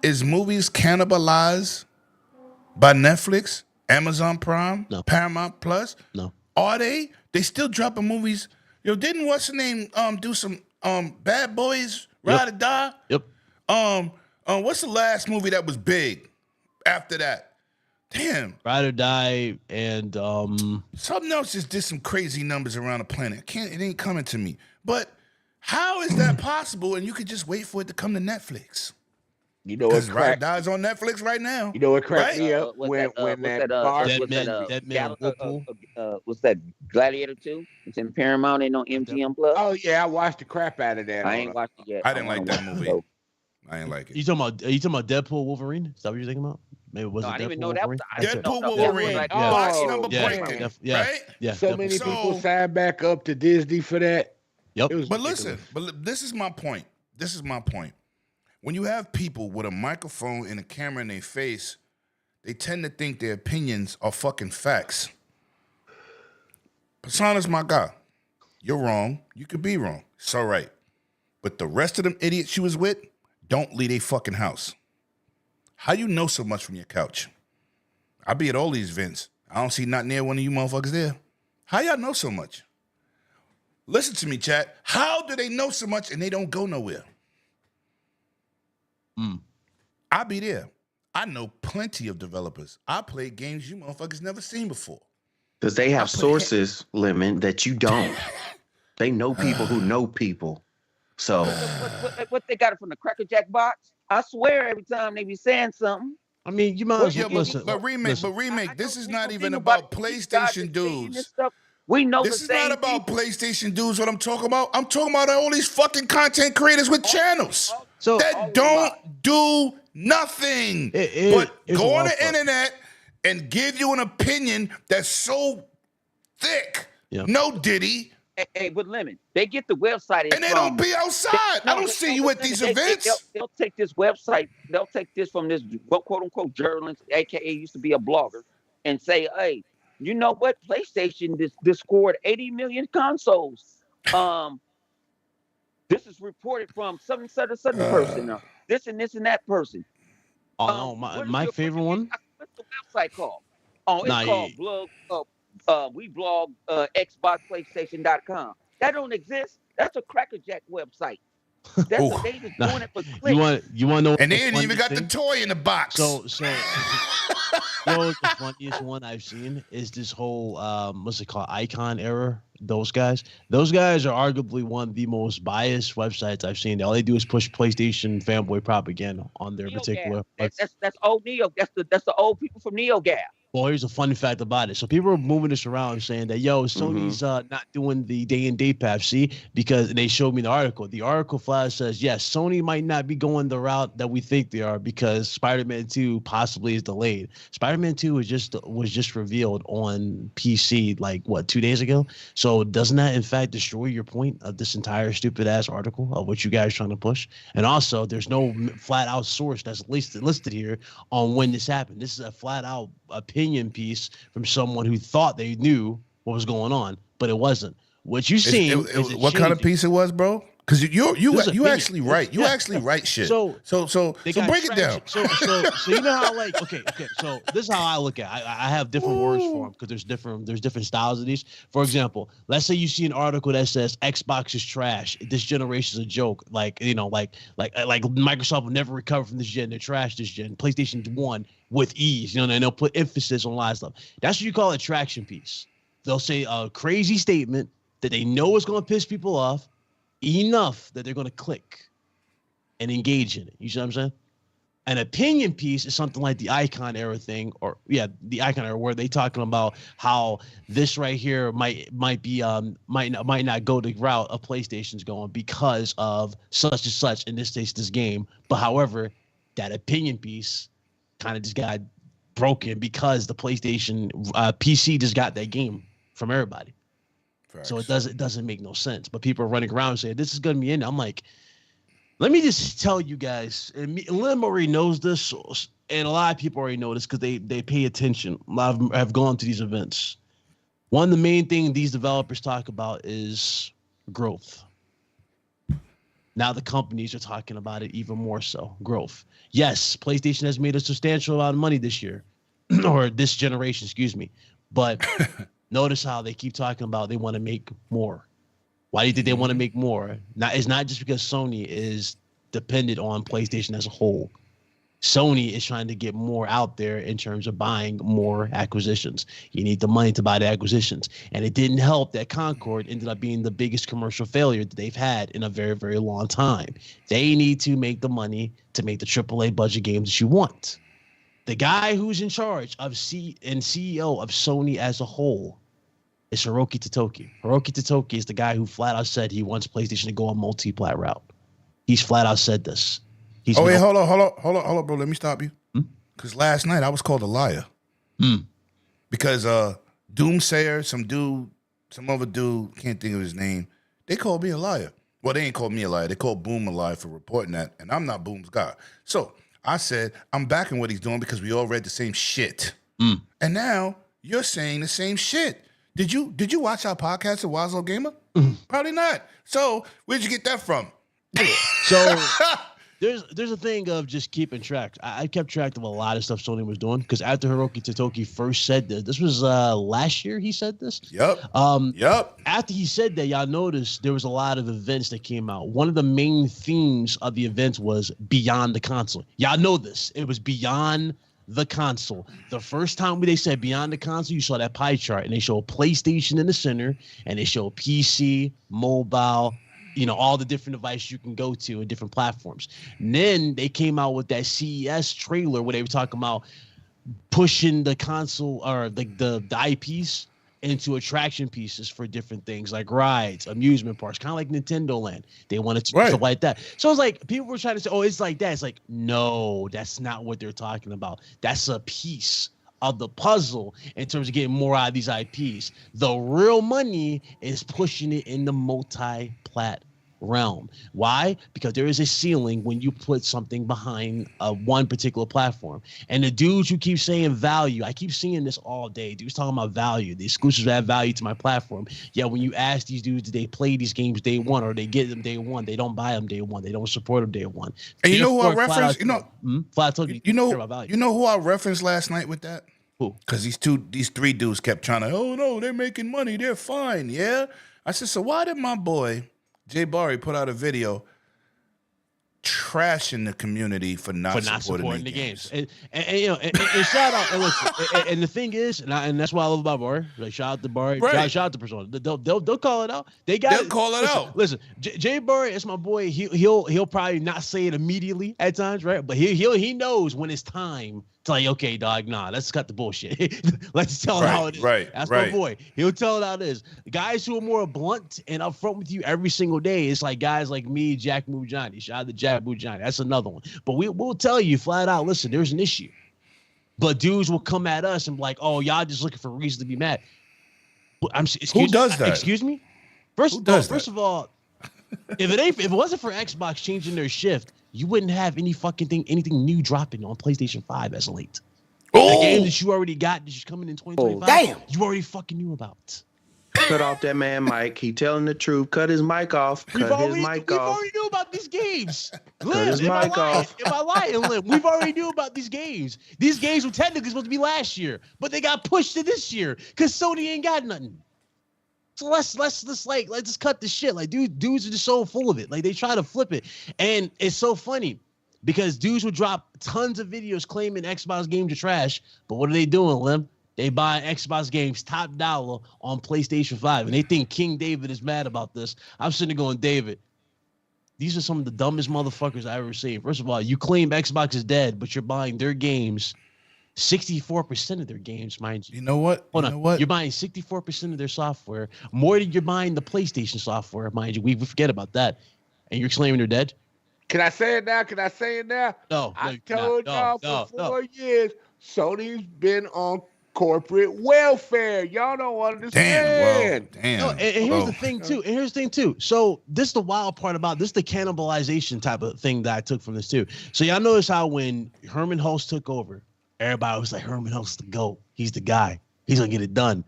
Is movies cannibalized by Netflix, Amazon Prime, Paramount Plus? No. Are they? They still dropping movies. Yo, didn't what's the name do some Bad Boys Ride or Die? Yep. What's the last movie that was big after that? Damn. Ride or Die and something else just did some crazy numbers around the planet. It ain't coming to me. But how is that possible? And you could just wait for it to come to Netflix. You know what Ride or Die's on Netflix right now. You know what cracked me up What's that Gladiator 2? It's in Paramount and on MGM Plus. Oh yeah, I watched the crap out of that. I ain't watched it yet. I didn't like that movie. I ain't like it. Are you talking about Deadpool Wolverine? Is that what you're thinking about? Maybe it wasn't I didn't even Deadpool know that Wolverine? Deadpool Wolverine. Box number breaking. Right? Yeah. So many people signed back up to Disney for that. Yep. But listen, this is my point. When you have people with a microphone and a camera in their face, they tend to think their opinions are fucking facts. Persona's my guy. You're wrong. You could be wrong. It's all right. But the rest of them idiots you was with, don't leave a fucking house. How you know so much from your couch? I be at all these events. I don't see not near one of you motherfuckers there. How y'all know so much? Listen to me, chat. How do they know so much and they don't go nowhere? I be there. I know plenty of developers. I play games you motherfuckers never seen before. Because they have sources, Lemon, that you don't. They know people who know people. So what they got it from the Cracker Jack box? I swear every time they be saying something. I mean, you might as well listen. But remake. This is not even about PlayStation dudes. We know this is not about PlayStation dudes. What I'm talking about? I'm talking about all these fucking content creators with channels that don't do nothing but go on the internet and give you an opinion that's so thick. Yep. No Diddy. Hey, but Lemon, they get the website and they don't be outside. I don't see you at these events. They'll take this website. They'll take this from this quote unquote journalist, aka used to be a blogger, and say, "Hey, you know what? PlayStation this scored 80 million consoles. This is reported from some person. This and that person." Oh, my favorite one. What's the website called? Oh, it's called Blog. We blog Xbox PlayStation.com. That don't exist. That's a Cracker Jack website. That's what they just doing it for clicks. You want to know? And they ain't even got the toy in the box. So you know, the funniest one I've seen is this whole what's it called, Icon era. Those guys are arguably one of the most biased websites I've seen. All they do is push PlayStation fanboy propaganda on their particular. That's old Neo. That's the old people from NeoGaf. Well, here's a fun fact about it. So people are moving this around saying that, Sony's not doing the day and date path. See, because they showed me the article. The article flat says, yes, Sony might not be going the route that we think they are because Spider-Man 2 possibly is delayed. Spider-Man 2 was just revealed on PC 2 days ago. So doesn't that in fact destroy your point of this entire stupid ass article of what you guys are trying to push? And also, there's no flat out source that's listed here on when this happened. This is a flat out opinion piece from someone who thought they knew what was going on, but it wasn't. What you seen? What kind of piece it was, bro? Because you actually write. You actually write shit. So break it down. So you know how okay. So this is how I look at it. I have different words for them because there's different styles of these. For example, let's say you see an article that says Xbox is trash. This generation is a joke. Like Microsoft will never recover from this gen. They're trash this gen. PlayStation won with ease. And they'll put emphasis on a lot of stuff. That's what you call a traction piece. They'll say a crazy statement that they know is going to piss people off enough that they're going to click. and engage in it. You see what I'm saying? An opinion piece is something like the Icon era thing, or the Icon era, where they talking about how this right here might not go the route of PlayStation's going because of such and such, in this case this game. But however, that opinion piece kind of just got broken because the PlayStation PC just got that game from everybody. Facts. So it doesn't make no sense. But people are running around saying this is gonna be in. I'm like, let me just tell you guys, and Lim already knows this, and a lot of people already know this because they pay attention. A lot of them have gone to these events. One of the main things these developers talk about is growth. Now the companies are talking about it even more so, growth. Yes, PlayStation has made a substantial amount of money this year, or this generation, excuse me. But notice how they keep talking about they want to make more. Why do you think they want to make more? It's not just because Sony is dependent on PlayStation as a whole. Sony is trying to get more out there in terms of buying more acquisitions. You need the money to buy the acquisitions. And it didn't help that Concord ended up being the biggest commercial failure that they've had in a very, very long time. They need to make the money to make the AAA budget games that you want. The guy who's in charge of CEO of Sony as a whole is Hiroki Totoki. Hiroki Totoki is the guy who flat out said he wants PlayStation to go a multi-plat route. He's flat out said this. Hold on, bro. Let me stop you. Because last night I was called a liar. Because Doomsayer, some other dude, can't think of his name, they called me a liar. Well, they ain't called me a liar. They called Boom a liar for reporting that, and I'm not Boom's guy. So I said, I'm backing what he's doing because we all read the same shit. And now you're saying the same shit. Did you watch our podcast at Wazzo Gamer? Probably not. So where'd you get that from? So there's a thing of just keeping track. I kept track of a lot of stuff Sony was doing because after Hiroki Totoki first said this was last year he said this. Yep. After he said that, y'all noticed there was a lot of events that came out. One of the main themes of the events was beyond the console. Y'all know this. It was beyond the console. The first time they said beyond the console, you saw that pie chart, and they showed PlayStation in the center, and they showed PC, mobile, all the different devices you can go to and different platforms. And then they came out with that CES trailer where they were talking about pushing the console or the IPs into attraction pieces for different things like rides, amusement parks, kind of like Nintendo Land. They wanted to do stuff like that. So it's like people were trying to say, oh, it's like that. It's like, no, that's not what they're talking about. That's a piece of the puzzle in terms of getting more out of these IPs. The real money is pushing it in the multi-plat realm. Why? Because there is a ceiling when you put something behind one particular platform. And the dudes who keep saying value, I keep seeing this all day. Dudes talking about value. The exclusives add value to my platform. Yeah, when you ask these dudes, do they play these games day one or they get them day one? They don't buy them day one. They don't support them day one. And you know who I referenced? You know who I referenced last night with that? Who? Because these three dudes kept trying to, oh no, they're making money. They're fine. Yeah. I said, so why did my boy Jay Barry put out a video trashing the community for not supporting the games? And shout out, and listen, and the thing is, and that's what I love about Barry. Like, shout out to Barry, shout out to Persona. They'll call it out. They'll call it out. Listen, Jay Barry is my boy. He'll probably not say it immediately at times, right? But he knows when it's time to like, okay, dog, nah, let's cut the bullshit. Let's tell it how it is. That's my boy. He'll tell it how it is. The guys who are more blunt and upfront with you every single day, it's like guys like me, Jack Mujani. Shout out to Jack Mujani. That's another one. But we'll tell you flat out, listen, there's an issue. But dudes will come at us and be like, oh, y'all just looking for a reason to be mad. Who does that? Excuse me? First of all, if it wasn't for Xbox changing their shift, you wouldn't have anything new dropping on PlayStation 5 as late. The game that you already got that's coming in 2025, you already fucking knew about. Cut off that man mic. He telling the truth. Cut his mic off. We already knew about these games. Lim, if I lie, Lim, we've already knew about these games. These games were technically supposed to be last year, but they got pushed to this year because Sony ain't got nothing. So let's just cut the shit. Like, dudes are just so full of it. Like, they try to flip it. And it's so funny because dudes will drop tons of videos claiming Xbox games are trash. But what are they doing, Lim? They buy Xbox games top dollar on PlayStation 5. And they think King David is mad about this. I'm sitting there going, David, these are some of the dumbest motherfuckers I ever seen. First of all, you claim Xbox is dead, but you're buying their games, 64% of their games, mind you. You know what? Hold on. You're buying 64% of their software, more than you're buying the PlayStation software, mind you. We forget about that. And you're claiming they're dead? Can I say it now? No. I told y'all for 4 years, Sony's been on corporate welfare. Y'all don't understand. Damn. No, and here's the thing too. So this is the wild part about this, the cannibalization type of thing that I took from this too. So y'all notice how when Herman Hulst took over, everybody was like, Herman Hulst the GOAT. He's the guy. He's gonna get it done.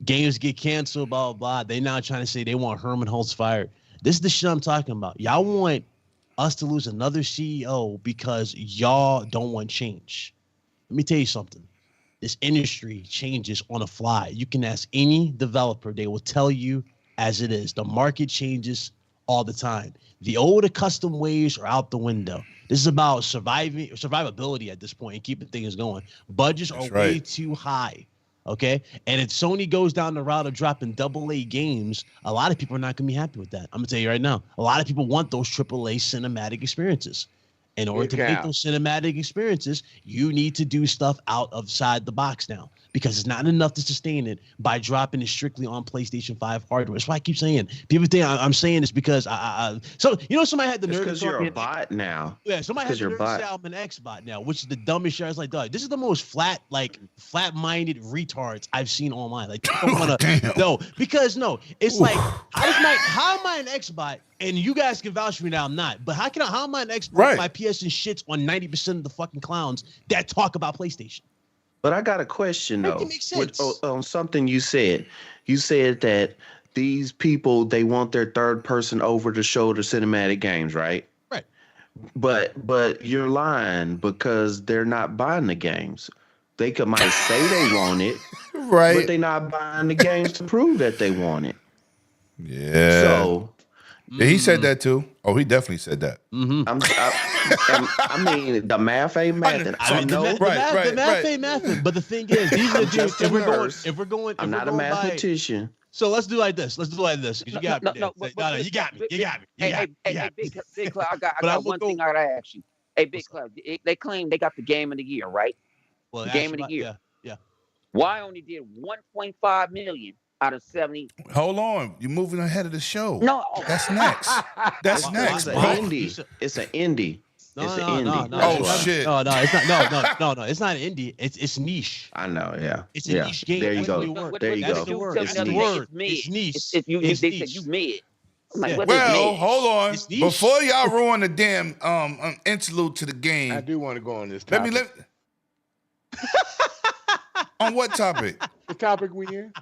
Games get canceled, blah, blah, blah. They now trying to say they want Herman Hulst fired. This is the shit I'm talking about. Y'all want us to lose another CEO because y'all don't want change. Let me tell you something. This industry changes on the fly. You can ask any developer. They will tell you as it is. The market changes all the time. The old accustomed ways are out the window. This is about survivability at this point and keeping things going. Budgets are way too high. Okay. And if Sony goes down the route of dropping AA games, a lot of people are not going to be happy with that. I'm going to tell you right now. A lot of people want those AAA cinematic experiences. In order to make those cinematic experiences, you need to do stuff outside the box now, because it's not enough to sustain it by dropping it strictly on PlayStation 5 hardware. That's why I keep saying. People think I'm saying this because so somebody had the nerve. Because you're a bot now. Yeah, somebody had the nerve to say I'm an X-bot now, which is the dumbest shit. I was like, dog, this is the most flat-minded retards I've seen online. Like, don't wanna, it's like, how am I an X-bot? And you guys can vouch for me now, I'm not. But how am I an X-bot? My PS and shits on 90% of the fucking clowns that talk about PlayStation. But I got a question though. On something you said. You said that these people, they want their third person over to show the cinematic games, right? Right. But you're lying, because they're not buying the games. They might say they want it, right? But they're not buying the games to prove that they want it. Yeah. So. Yeah, he said that too. Oh, he definitely said that. Mm-hmm. I mean, the math ain't mathing. The math ain't mathing. But the thing is, these are just if we're going. I'm not a mathematician. So let's do like this. Because you got me. You got me. Hey, Big Cloud, I got one thing I gotta ask you. Hey, Big Cloud, they claim they got the game of the year, right? Well, game of the year. Yeah. Why only did 1.5 million out of 70? Hold on, you're moving ahead of the show. No, that's next. That's next. It's an indie. It's an indie. No, shit. No, it's not. No, it's not an indie. It's niche. I know. Yeah. It's a niche game. There you go. There you go. That's the word. It's niche. They said you mid. Well, hold on. Before y'all ruin the damn interlude to the game, I do want to go on this topic. Let me. On what topic? The topic we in.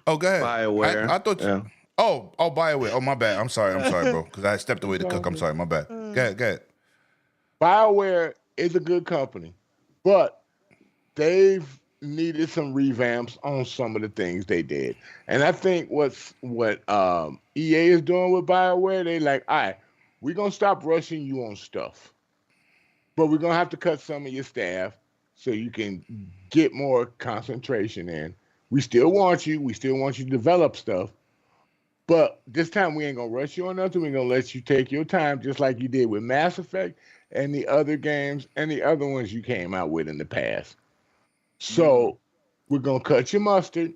Oh, go ahead. BioWare. I thought you. Yeah. Oh, BioWare. Oh, my bad. I'm sorry, bro. Because I stepped away to cook. I'm sorry. My bad. Go ahead. BioWare is a good company, but they've needed some revamps on some of the things they did. And I think what EA is doing with BioWare, they like, all right, we're going to stop rushing you on stuff, but we're going to have to cut some of your staff so you can get more concentration in. We still want you. We still want you to develop stuff. But this time we ain't going to rush you on nothing. We're going to let you take your time, just like you did with Mass Effect and the other games and the other ones you came out with in the past. So we're going to cut your mustard.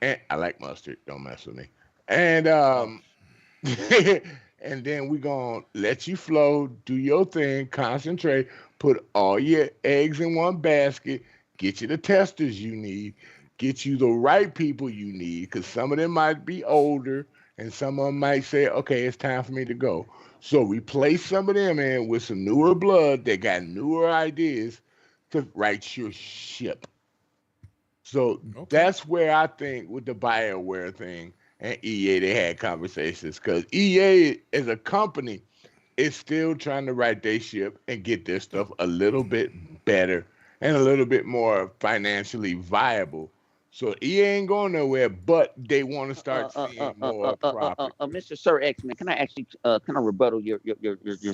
And I like mustard. Don't mess with me. And and then we're going to let you flow, do your thing, concentrate, put all your eggs in one basket, get you the testers you need, get you the right people you need, because some of them might be older and some of them might say, okay, it's time for me to go. So replace some of them in with some newer blood that got newer ideas to right your ship. So that's where I think with the BioWare thing and EA, they had conversations, because EA as a company is still trying to right their ship and get their stuff a little bit better and a little bit more financially viable. So EA ain't going nowhere, but they want to start seeing more profit. Mr. Sir X-Man, can I actually can I rebuttal your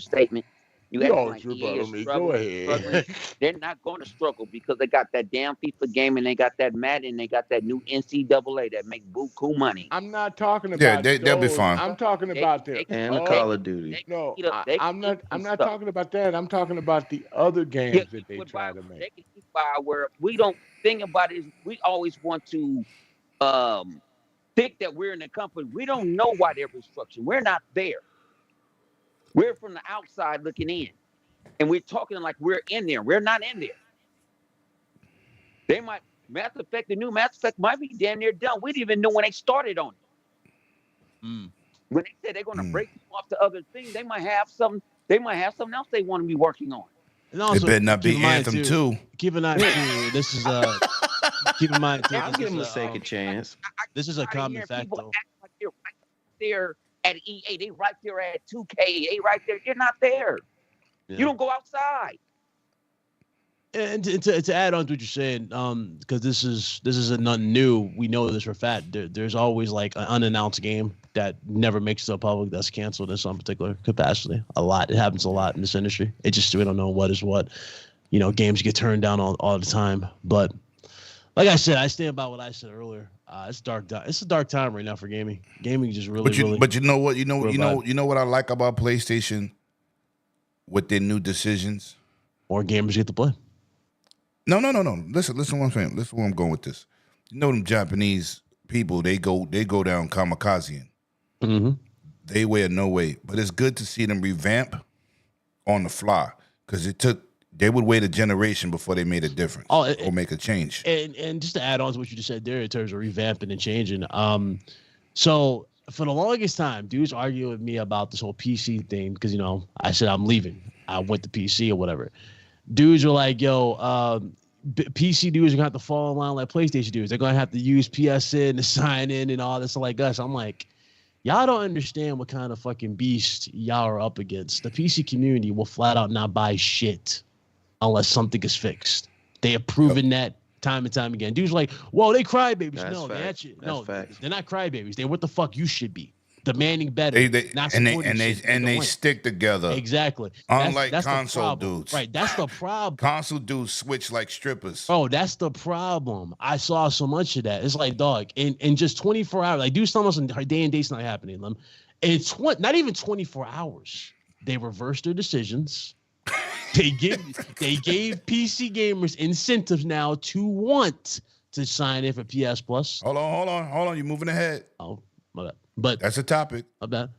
statement? You You acting always like EA rebuttal is me. Go struggling. ahead. They're not going to struggle because they got that damn FIFA game and they got that Madden, they got that new NCAA that make buku money. I'm not talking Yeah, about they'll be those. fine. I'm talking about the And the Call of Duty. no. They can I'm eat not. I'm some not stuff. talking about that. I'm talking about the other Yeah, games that they but try to make. they can eat by where we don't think about it is we always want to think that we're in the company. We don't know why they're restructuring. We're not there. We're from the outside looking in. And we're talking like we're in there. We're not in there. They might the new Mass Effect might be damn near done. We didn't even know when they started on it. When they said they're gonna break off to other things, they might have something else they want to be working on. And also, It better not keep be in mind, Anthem too, 2. Keep in mind too. This is keep in mind too. I'll This give is him a second chance. This is a common Hearing fact, people though. act like they're right there at EA. They right there at 2K. They right there. You're not there. Yeah. You don't go outside. And to add on to what you're saying, because this isn't nothing new. We know this for a fact. There's always like an unannounced game that never makes it to the public that's canceled in some particular capacity. A lot. It happens a lot in this industry. It just we don't know what is what. You know, games get turned down all the time. But like I said, I stand by what I said earlier. It's dark. It's a dark time right now for gaming. Gaming just really. But you know what? You know what I like about PlayStation with their new decisions. More gamers get to play. No. Listen what I'm saying. Listen where I'm going with this. You know them Japanese people, they go down kamikaze. Mm-hmm. They wear no way. But it's good to see them revamp on the fly. Because they would wait a generation before they made a difference or make a change. And just to add on to what you just said there in terms of revamping and changing. So for the longest time, dudes arguing with me about this whole PC thing because, you know, I said I'm leaving. I went to PC or whatever. Dudes were like, yo, PC dudes are going to have to fall in line like PlayStation dudes. They're going to have to use PSN to sign in and all this like us. I'm like, y'all don't understand what kind of fucking beast y'all are up against. The PC community will flat out not buy shit unless something is fixed. They have proven that time and time again. Dudes are like, whoa, they crybabies. No, they're not crybabies. They're what the fuck you should be. Demanding better, they stick together. Exactly. Unlike that's console dudes, right? That's the problem. Console dudes switch like strippers. Oh, that's the problem. I saw so much of that. It's like, dog, in just 24 hours, like dudes telling us day and date's not happening. Them, it's not even 24 hours. They reversed their decisions. They gave PC gamers incentives now to want to sign in for PS Plus. Hold on. You're moving ahead. Oh, my bad. But that's a topic. But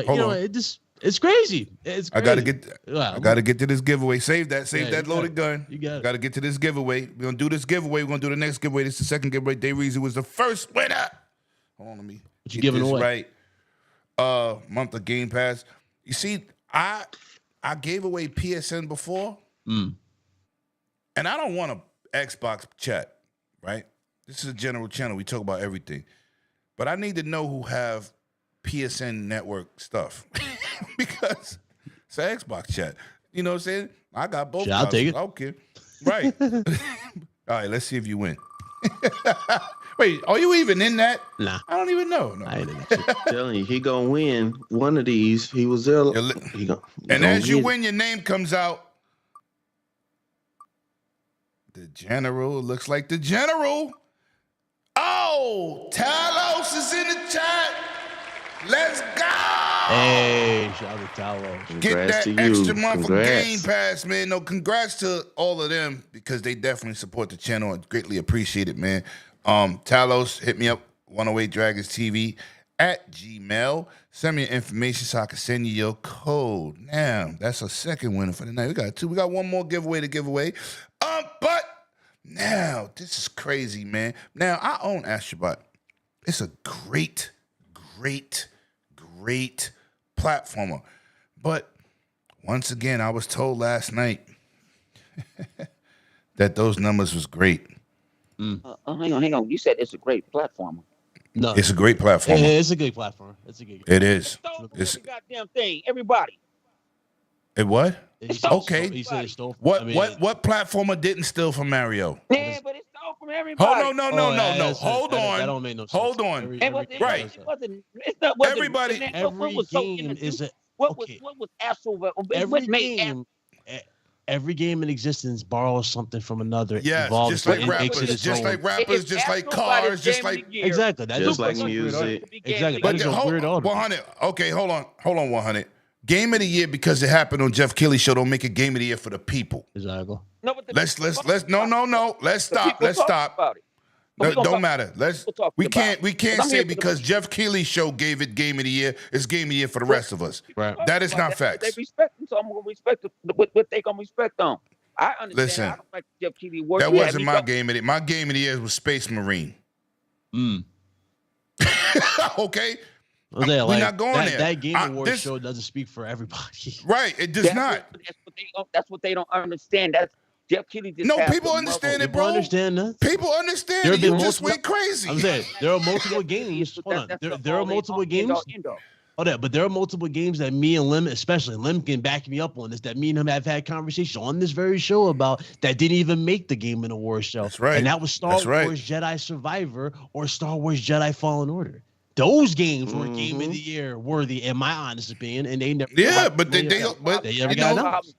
you know, it's crazy. It's crazy. I gotta get to this giveaway. Save that loaded gun. You got it. Gotta get to this giveaway. We're gonna do this giveaway. We're gonna do the next giveaway. This is the second giveaway. Dayreezy was the first winner. Hold on, let me what you giving away? Right. Month of Game Pass. You see, I gave away PSN before. And I don't want an Xbox chat, right? This is a general channel. We talk about everything. But I need to know who have PSN network stuff because it's an Xbox chat. You know what I'm saying? I got both. I'll take it. Okay. Right. All right, let's see if you win. Wait, are you even in that? Nah. I don't even know. No. I ain't telling you, he gonna win one of these. He was there. And as you win, your name comes out. The General looks like the General. Oh, Talos is in the chat. Let's go. Hey, shout out to Talos. Get that extra month of Game Pass, man. No, congrats to all of them because they definitely support the channel and greatly appreciate it, man. Talos, hit me up, 108 Dragons TV at Gmail. Send me your information so I can send you your code. Now, that's a second winner for the night. We got two. We got one more giveaway to give away. But now, this is crazy, man. Now, I own Astrobot. It's a great platformer. But once again, I was told last night that those numbers was great. Hang on. You said it's a great platformer. No, it's a great platform. It's a good platform. It's a good. It is. It's a goddamn thing. Everybody. It what? Okay. He said it stole from, what platformer didn't steal from Mario? Yeah, but it stole from everybody. Oh no. Hold on. That don't make no sense. Hold on. Every game is Every game What Okay. was Astro? What Every made game, every game in existence borrows something from another. Yes, Evolves just like it into rappers, its just own. like rappers, just like cars, just like Exactly. That Just is like that's a weird music. argument. Exactly. But That is a weird argument. 100. Okay, hold on, 100. Game of the year because it happened on Jeff Kelly's show. Don't make it game of the year for the people. Exactly. No, but Let's no. Let's stop. Let's stop. About it. No, don't matter. We can't I'm say here for because Jeff Keighley's show gave it game of the year. It's game of the year for the rest of us. Right. That is not facts. They respect them, so I'm gonna respect what they gonna respect on. I understand. Listen, I don't like Jeff Keighley work. That wasn't my game of the year. My game of the year was Space Marine. Okay. We're not going there. That Game Awards show doesn't speak for everybody. Right. It does not. That's what they don't understand. That's Jeff Keighley. No, people understand it, bro. People understand that. People understand it. You just went crazy. I'm saying there are multiple games. Hold on. There are multiple games. But there are multiple games that me and Lim, especially Lim, can back me up on this. That me and him have had conversations on this very show about that didn't even make the Game and Awards show. That's right. And that was Star Wars Jedi Survivor or Star Wars Jedi Fallen Order. Those games were Game of the Year worthy, in my honest opinion, and they never. Yeah, but they never got announced.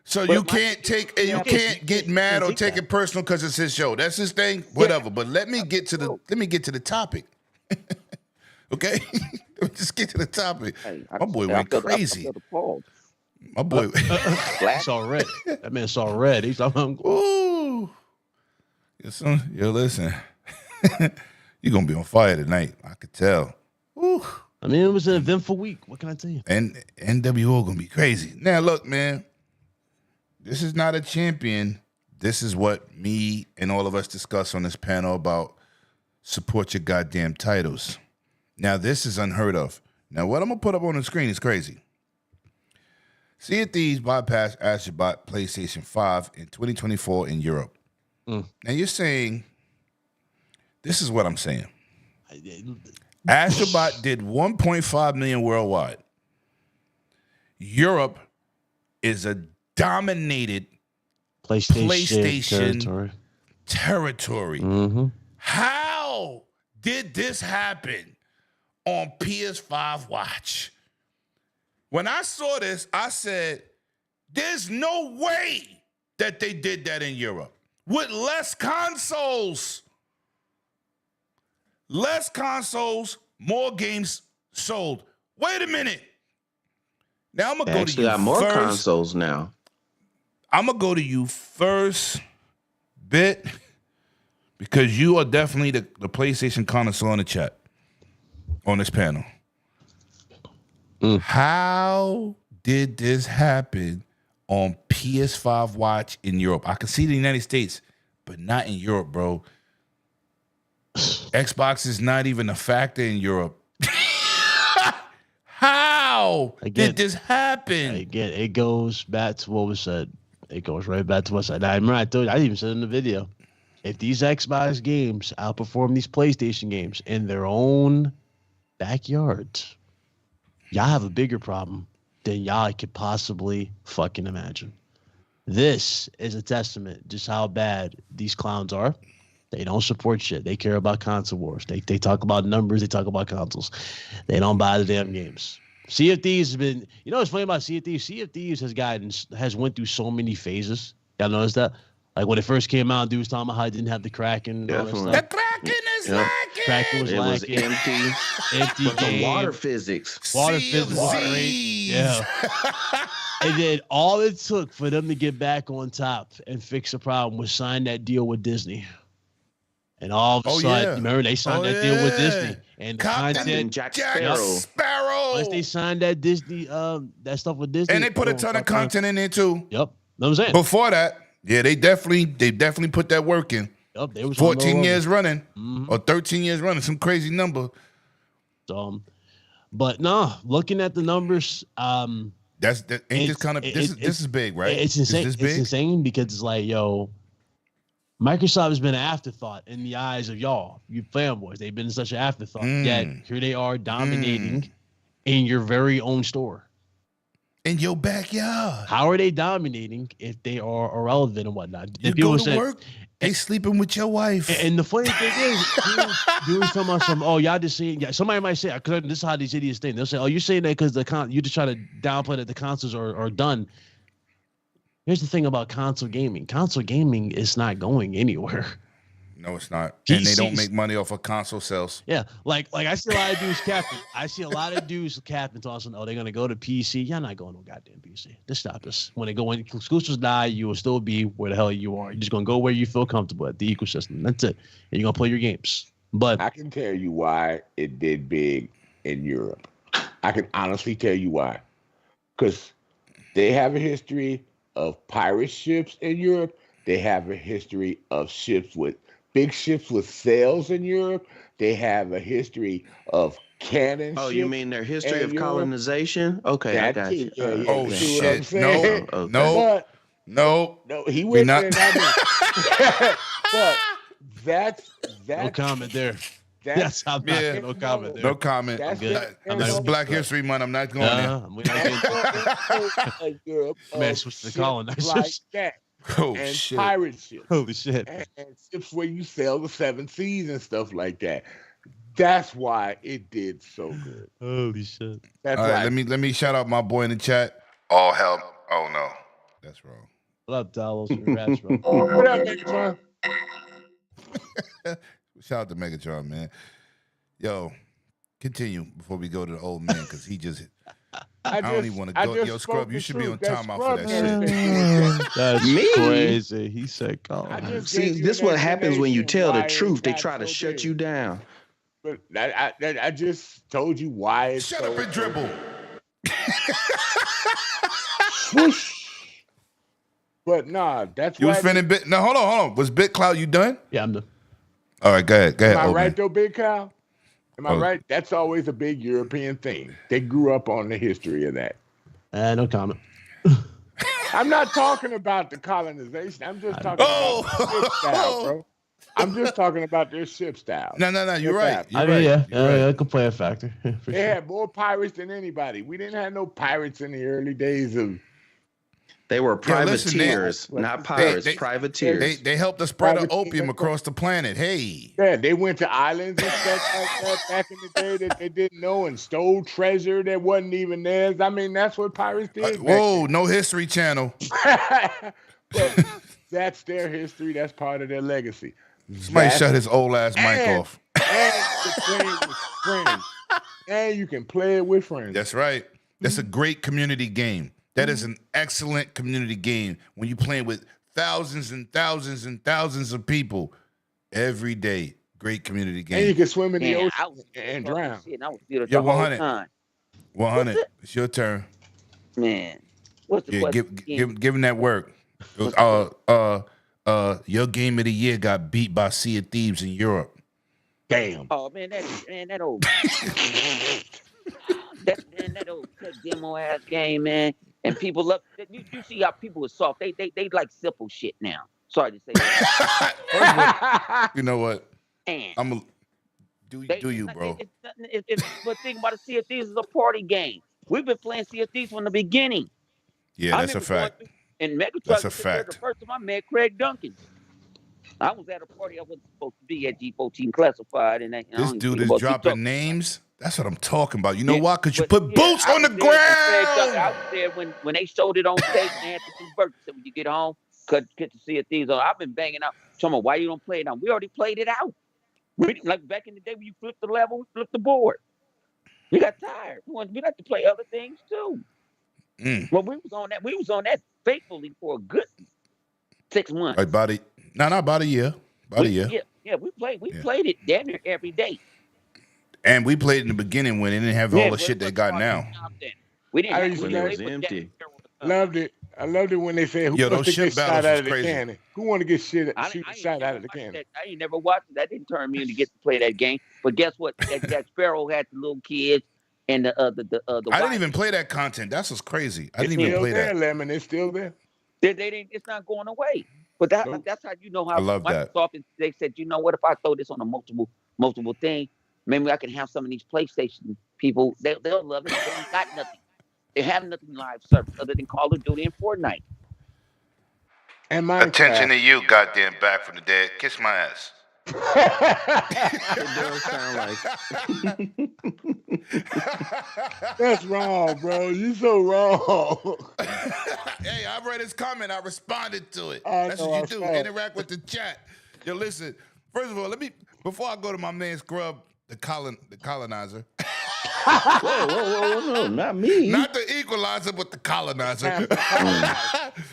So you can't get mad or take it personal because it's his show. That's his thing, whatever. But let me get to the topic. Okay, just get to the topic. My boy went crazy. My boy, saw red. That man saw red. He's talking. Ooh, yo, listen, you're gonna be on fire tonight. I could tell. Ooh. I mean, it was an eventful week. What can I tell you? And NWO gonna be crazy. Now, look, man. This is not a champion. This is what me and all of us discuss on this panel about support your goddamn titles. Now, this is unheard of. Now, what I'm going to put up on the screen is crazy. Sea of Thieves bypassed Astrobot PlayStation 5 in 2024 in Europe. Now, you're saying, this is what I'm saying. Astrobot did 1.5 million worldwide. Europe is a dominated PlayStation territory. How did this happen on PS5 Watch? When I saw this, I said, there's no way that they did that in Europe with less consoles. Less consoles, more games sold. Wait a minute. Now I'm going to go to you got more first. consoles now. I'm going to go to you first, Bit, because you are definitely the PlayStation connoisseur in the chat on this panel. How did this happen on PS5 Watch in Europe? I can see the United States, but not in Europe, bro. Xbox is not even a factor in Europe. How did this happen? Again, it goes back to what was said. It goes right back to what I said. I remember I even said in the video, if these Xbox games outperform these PlayStation games in their own backyards, y'all have a bigger problem than y'all could possibly fucking imagine. This is a testament just how bad these clowns are. They don't support shit. They care about console wars. They talk about numbers. They talk about consoles. They don't buy the damn games. Sea of Thieves has been, you know what's funny about Sea of Thieves? Sea of Thieves has went through so many phases. Y'all notice that? Like when it first came out, dude was talking about how it didn't have the Kraken. And all that stuff. The Kraken is lacking. Kraken was lacking. It was empty. Empty game. The water physics. Water physics was great. Yeah. And then all it took for them to get back on top and fix the problem was sign that deal with Disney. And all of a sudden, remember they signed that deal with Disney, and the content Jack Sparrow. Once they signed that Disney, that stuff with Disney, And they put a ton of content in there too. Yep, know what I'm saying. Before that, yeah, they definitely put that work in. Yep, they was 14 years running or 13 years running, some crazy number. But no, looking at the numbers, this is big, right? It's insane. Is this big? It's insane because it's like, yo, Microsoft has been an afterthought in the eyes of y'all, you fanboys. They've been such an afterthought. Yet here they are dominating in your very own store. in your backyard. How are they dominating if they are irrelevant and whatnot? You go to work, they sleeping with your wife. And the funny thing is, dudes talking about some, oh, y'all just saying, yeah, somebody might say, because this is how these idiots think. They'll say, oh, you're saying that because you just try to downplay that the consoles are done. Here's the thing about console gaming. Console gaming is not going anywhere. No, it's not. And they don't make money off of console sales. Yeah, like I see a lot of dudes capping. I see a lot of dudes capping, talking, oh, they're gonna go to PC. Y'all not going to goddamn PC. Just stop this. When exclusives die, you will still be where the hell you are. You're just gonna go where you feel comfortable at the ecosystem. That's it. And you're gonna play your games. But I can tell you why it did big in Europe. I can honestly tell you why. Because they have a history of pirate ships in Europe. They have a history of big ships with sails in Europe. They have a history of cannon ships. Oh, you mean their history of colonization? Okay, That I got you. too. Oh, See what I'm shit. saying? No. No, he went not- there. But that's no comment there. That's I'm not no comment there. No comment. That's good. This is Black History Month. I'm not going there. We're not getting Europe. Man, switch to colonizers. Like that. Oh, And shit. pirate ships. Holy shit. And ships where you sail the 7 seas and stuff like that. That's why it did so good. Holy shit. That's All why. right, let me shout out my boy in the chat. All help. Oh, no. That's wrong. What up, Dallas? Congrats, bro. What up, Megatron? Shout out to Megatron, man. Yo, continue before we go to the old man, because he just... I don't even want to go. Yo, Scrub, you should be on timeout for that shit. That's Me? crazy. He said, "Call." See, this what happens when you tell the truth. They try to shut you down. But I just told you why it's Shut so up and dribble. Swoosh. But nah, that's You why. was finna bit. No, hold on. Was Bit Cloud you done? Yeah, I'm done. All right, go ahead. Am I old right man. though, Big Cow? Am I Oh. right? That's always a big European thing. They grew up on the history of that. No comment. I'm not talking about the colonization. I'm just talking about the ship style, bro. I'm just talking about their ship style. No. You're right. You're I mean, right. yeah, it could play a factor. For They sure. had more pirates than anybody. We didn't have no pirates in the early days of. They were listen, privateers, not pirates. Privateers. They helped us spread the Privateers. opium across the planet. Hey. Yeah, they went to islands and stuff like that back in the day that they didn't know and stole treasure that wasn't even theirs. I mean, that's what pirates did. back Whoa, no History Channel. But that's their history. That's part of their legacy. Somebody shut his old ass mic And- off. And you can play it with friends. And you can play it with friends. That's right. That's a great community game. That is an excellent community game when you're playing with thousands and thousands and thousands of people every day. Great community game. And you can swim in the Man, ocean and drown. Shit, I was still Yo, the whole 100. time. 100. It's your turn. Man, what's the Yeah, question? give him that work. Your game of the year got beat by Sea of Thieves in Europe. Damn. Oh man, that old that old cut demo ass game, man. And people love you see how people are soft. They like simple shit now. Sorry to say that. You know what? And Do you, bro? But think about it, Sea of Thieves is a party game. We've been playing Sea of Thieves from the beginning. Yeah, I that's a remember going fact. through- And Megatron That's a was there fact. the first time I met Craig Duncan. I was at a party I wasn't supposed to be at G14 Classified, and I This don't dude think is about dropping names. That's what I'm talking about. You know Yeah, why? Because you but put yeah, boots I on the was there when Craig Duncan- ground. I was there when they showed it on tape and Anthony's birthday. So when you get home, get to see a Thieves on. I've been banging out. Talking about why you don't play it now. We already played it out. Like back in the day when you flipped the level, we flipped the board. We got tired. We like to play other things too. Well, we was on that faithfully for a good 6 months. Like about a year. About a year. Yeah, we played it damn near every day. And we played in the beginning when it didn't have all the shit they got now. We didn't I have used we to played love it. with Empty. Loved it. I loved it when they said, "Who Yo, wants those to get shit battles shot out was of the crazy. cannon? Who want to get shoot I shot out of the cannon?" I ain't never watched it. That didn't turn me in to get to play that game. But guess what? That Sparrow had the little kids and the I didn't wife. even play that content. That's what's crazy. I It's didn't even still play there, that. Lemon. It's still there. They didn't. It's not going away. But that's how you know how I love that. Microsoft. They said, you know what? If I throw this on a multiple thing, maybe I can have some of these PlayStation people. They'll love it. They ain't got nothing. They have nothing live service other than Call of Duty and Fortnite. And Minecraft. Attention to you, goddamn back from the dead. Kiss my ass. It does sound like. That's wrong, bro. You so wrong. Hey, I read his comment. I responded to it. I That's know, what I you do. saw. Interact with the chat. Yo, listen. First of all, before I go to my man Scrub, the colonizer. Whoa, no, not me. Not the equalizer, but the colonizer.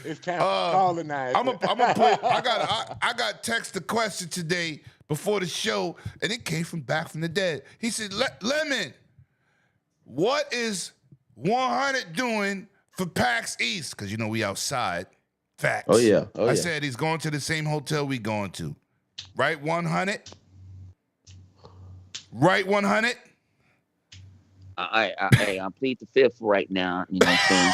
It's time to colonize. I'm gonna play. I got text a question today before the show, and it came from back from the dead. He said, "Lemon, what is 100 doing for PAX East? Because you know we outside. Facts. Oh yeah. I said he's going to the same hotel we going to. Right, 100. Right, 100. I plead the fifth right now. You know what I'm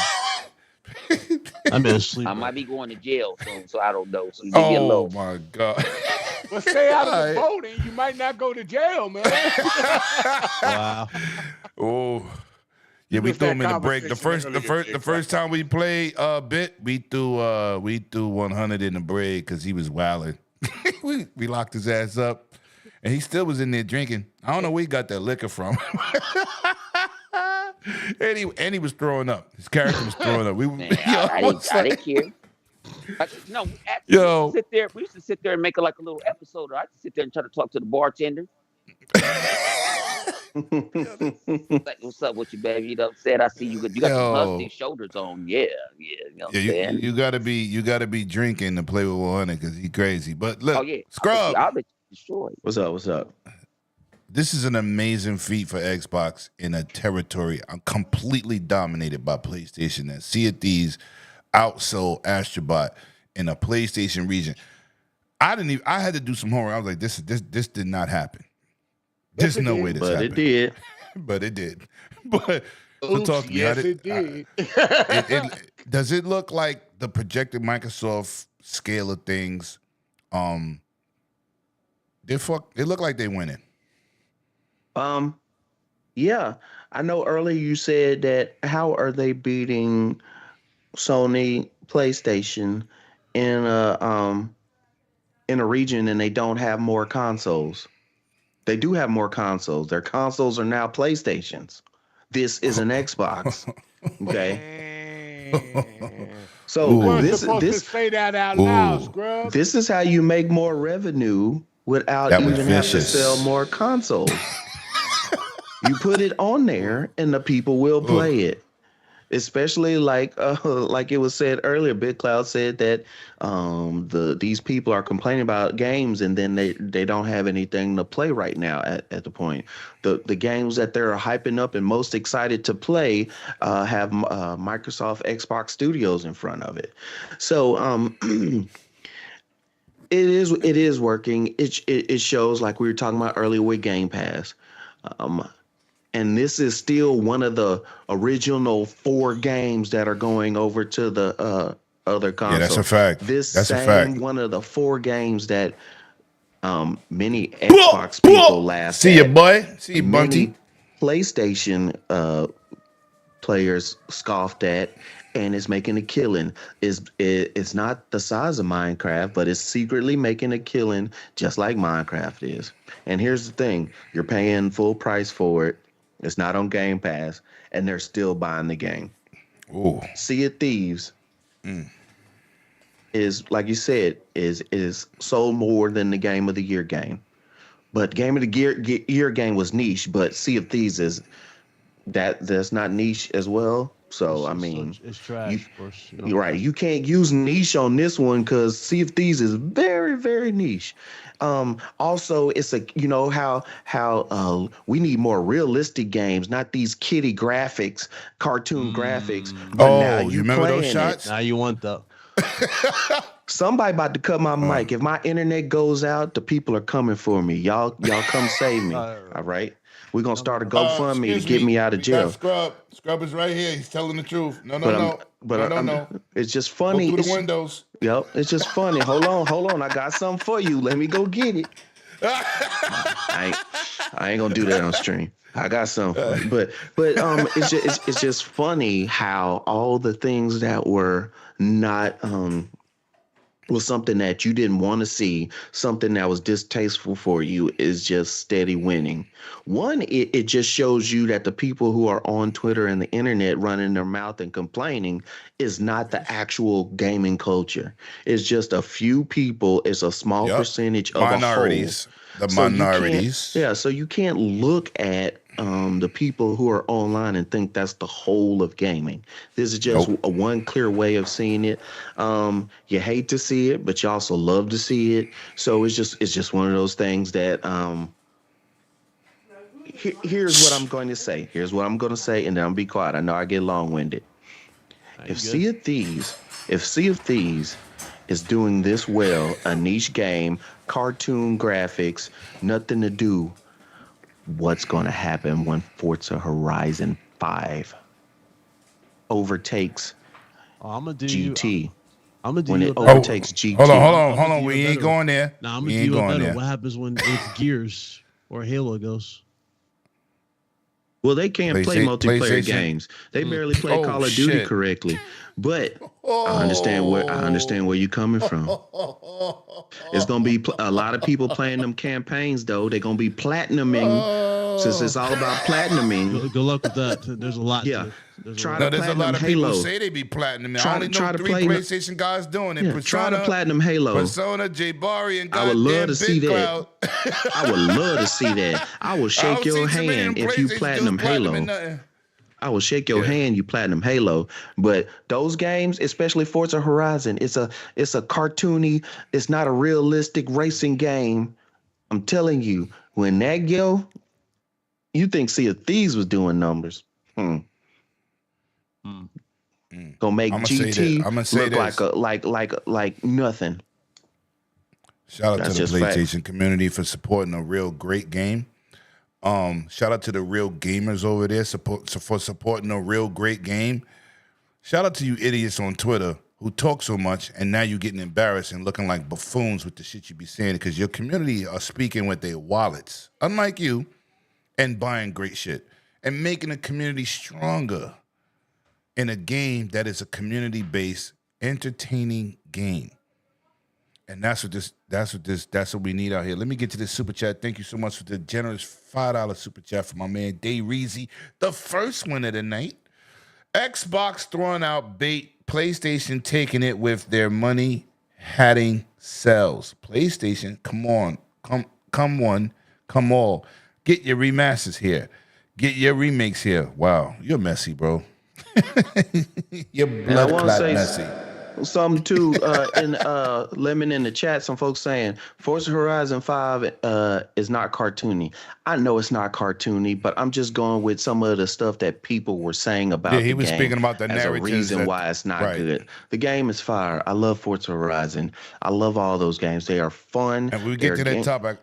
saying? I'm asleep. I might be going to jail soon, so I don't know. So leave me alone. Oh my God. Well, stay out of the voting. You might not go to jail, man. Wow. Oh. Yeah, we missed threw that him in the break. The conversation first time we played Bit, we threw 100 in the break because he was wilding. we locked his ass up, and he still was in there drinking. I don't know where he got that liquor from. and he was throwing up. His character was throwing up. I didn't care. No, we used to sit there and make a little episode. I used to sit there and try to talk to the bartender. Like, what's up with you, baby? You know what I'm saying? I see you got some husky shoulders on. Yeah. You know what I'm saying? You gotta be drinking to play with 100 because he's crazy. But look, Scrub, I'll bet you destroyed. What's up? This is an amazing feat for Xbox in a territory completely dominated by PlayStation. That Sea of Thieves outsold Astrobot in a PlayStation region. I had to do some homework. I was like, this did not happen. There's no way this happened. But it did. But it did. But so talk to me. Yes, it did. Does it look like the projected Microsoft scale of things? They look like they winning. Yeah. I know earlier you said that how are they beating Sony PlayStation in a region and they don't have more consoles? They do have more consoles. Their consoles are now PlayStations. This is an Xbox. Okay. So this say that out loud, Scrub. This is how you make more revenue without even having to sell more consoles. You put it on there, and the people will play it. Especially like it was said earlier, Big Cloud said that these people are complaining about games, and then they don't have anything to play right now at the point. The games that they're hyping up and most excited to play have Microsoft Xbox Studios in front of it. So it is working. It shows, like we were talking about earlier with Game Pass. And this is still one of the original 4 games that are going over to the other console. Yeah, that's a fact. That's a fact. One of the 4 games that many Xbox people laughed See at. you, boy. See you, Bunty. Many PlayStation players scoffed at, and it's making a killing. It's not the size of Minecraft, but it's secretly making a killing just like Minecraft is. And here's the thing. You're paying full price for it. It's not on Game Pass, and they're still buying the game. Ooh. Sea of Thieves is, like you said, is sold more than the Game of the Year game. But Game of the Year game was niche, but Sea of Thieves that's not niche as well. So it's trash. Of course, you're right. You can't use niche on this one because Sea of Thieves is very, very niche. Also, it's how we need more realistic games, not these kiddie graphics, cartoon graphics. But now you remember those shots? Now you want the. Somebody about to cut my mic. If my internet goes out, the people are coming for me. Y'all come save me. All right. We're gonna start a GoFundMe to get me out of jail. Scrub is right here. He's telling the truth. No. It's just funny. Go through the windows. Yep, it's just funny. Hold on. I got something for you. Let me go get it. I ain't gonna do that on stream. I got some, but it's just funny how all the things that were not was something that you didn't want to see, something that was distasteful for you, is just steady winning. One, it just shows you that the people who are on Twitter and the internet running their mouth and complaining is not the actual gaming culture. It's just a few people. It's a small percentage of minorities. a whole. The minorities. So you can't look at the people who are online and think that's the whole of gaming. This is just a one clear way of seeing it. You hate to see it, but you also love to see it. So it's just one of those things that here's what I'm going to say. Here's what I'm going to say, and then I'll be quiet. I know I get long-winded. If Sea of Thieves is doing this well, a niche game, cartoon graphics, nothing to do, what's going to happen when Forza Horizon 5 overtakes GT? I'm gonna do when it overtakes GT. Hold on. We ain't going there. Nah, I'm gonna do it better. What happens when it's Gears or Halo goes? Well, they can't play multiplayer games. They barely play Call of Duty correctly. But I understand where you're coming from. It's gonna be a lot of people playing them campaigns though. They're gonna be platinuming since it's all about platinuming. Good luck with that. There's a lot. Yeah. There's a lot of people who say they be platinum. I only know 3 PlayStation guys doing it. Persona, try to platinum Halo. Persona, J-Bari, and I would love to see that. I would love to see that. I will shake your hand if you platinum Halo. I will shake your hand, you platinum Halo. But those games, especially Forza Horizon, it's a cartoony, it's not a realistic racing game. I'm telling you, when that go, you think Sea of Thieves was doing numbers. Gonna make GT look like nothing. Shout out to the PlayStation community for supporting a real great game. Shout out to the real gamers over there for supporting a real great game. Shout out to you idiots on Twitter who talk so much and now you're getting embarrassed and looking like buffoons with the shit you be saying because your community are speaking with their wallets, unlike you, and buying great shit and making a community stronger in a game that is a community-based, entertaining game. And that's what we need out here. Let me get to this super chat. Thank you so much for the generous $5 super chat from my man Day Reezy, the first one of the night. Xbox throwing out bait, PlayStation taking it with their money hatting sells. PlayStation, come on, come all. Get your remasters here. Get your remakes here. Wow, you're messy, bro. You're blood clot messy. Something too in Lemon in the chat, some folks saying Forza Horizon 5 is not cartoony. I know it's not cartoony, but I'm just going with some of the stuff that people were saying about the game. He was speaking about the narrative. As a reason why it's not good. The game is fire. I love Forza Horizon. I love all those games. They are fun. And when we get to that topic,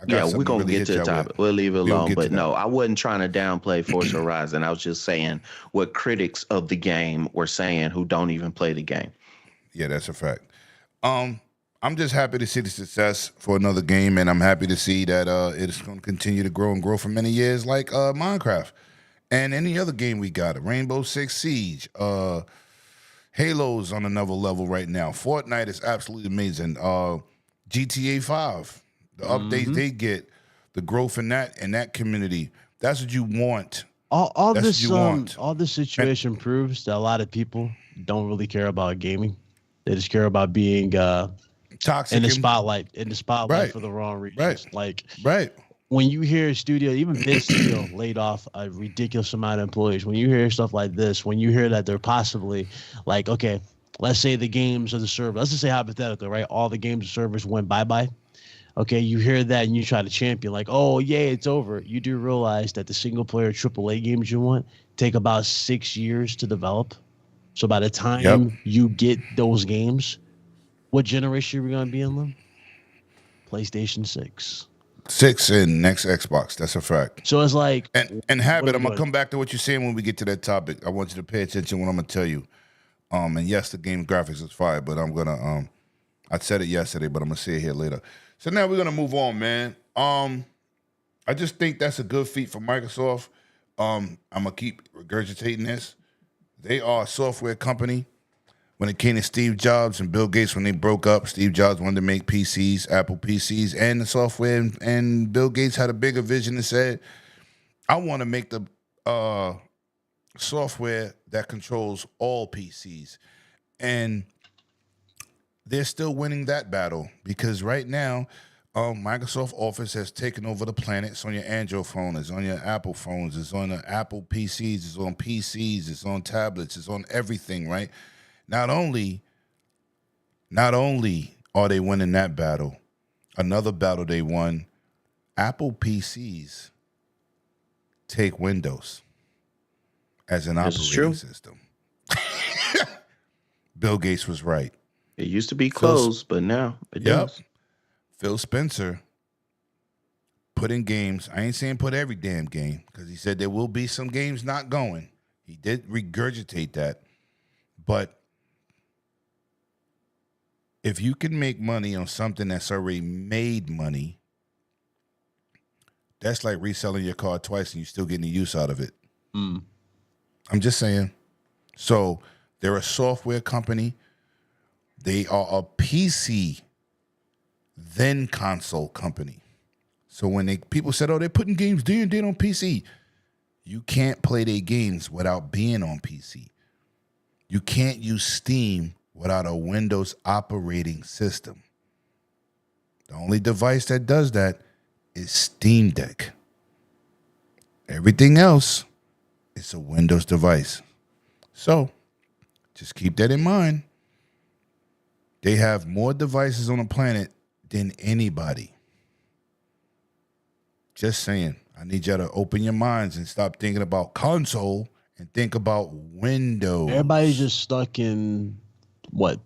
we're going to get to the topic. We'll leave it alone. But no, I wasn't trying to downplay Forza Horizon. I was just saying what critics of the game were saying who don't even play the game. Yeah, that's a fact. I'm just happy to see the success for another game, and I'm happy to see that it's going to continue to grow and grow for many years like Minecraft and any other game we got. Rainbow Six Siege, Halo's on another level right now. Fortnite is absolutely amazing. GTA 5, the updates they get, the growth in that community. That's what you want. All this situation proves that a lot of people don't really care about gaming. They just care about being toxic in the spotlight for the wrong reasons. When you hear a studio, even this studio laid off a ridiculous amount of employees. When you hear stuff like this, when you hear that they're possibly like, okay, let's say the games of the server, let's just say hypothetically, right? All the games of servers went bye-bye. Okay, you hear that and you try to champion like, oh, yeah, it's over. You do realize that the single-player AAA games you want take about 6 years to develop. So by the time you get those games, what generation are we going to be in them? PlayStation 6. 6 and next Xbox. That's a fact. So it's like... And Habit, I'm going to come back to what you're saying when we get to that topic. I want you to pay attention to what I'm going to tell you. And yes, the game graphics is fire, but I'm going to... I said it yesterday, but I'm going to say it here later. So now we're going to move on, man. I just think that's a good feat for Microsoft. I'm gonna keep regurgitating this. They are a software company. When it came to Steve Jobs and Bill Gates, when they broke up, Steve Jobs wanted to make PCs, Apple PCs, and the software, and Bill Gates had a bigger vision and said, I want to make the software that controls all PCs. And they're still winning that battle because right now, Microsoft Office has taken over the planet. It's on your Android phone, it's on your Apple phones, it's on the Apple PCs, it's on PCs, it's on tablets, it's on everything, right? Not only are they winning that battle, another battle they won, Apple PCs take Windows as an operating system. Bill Gates was right. It used to be closed, but now it does. Phil Spencer put in games. I ain't saying put every damn game because he said there will be some games not going. He did regurgitate that. But if you can make money on something that's already made money, that's like reselling your car twice and you're still getting the use out of it. I'm just saying. So they're a software company. They are a PC, then console company. So when people said, oh, they're putting games day and day on PC, you can't play their games without being on PC. You can't use Steam without a Windows operating system. The only device that does that is Steam Deck. Everything else is a Windows device. So just keep that in mind. They have more devices on the planet than anybody. Just saying. I need y'all to open your minds and stop thinking about console and think about Windows. Everybody's just stuck in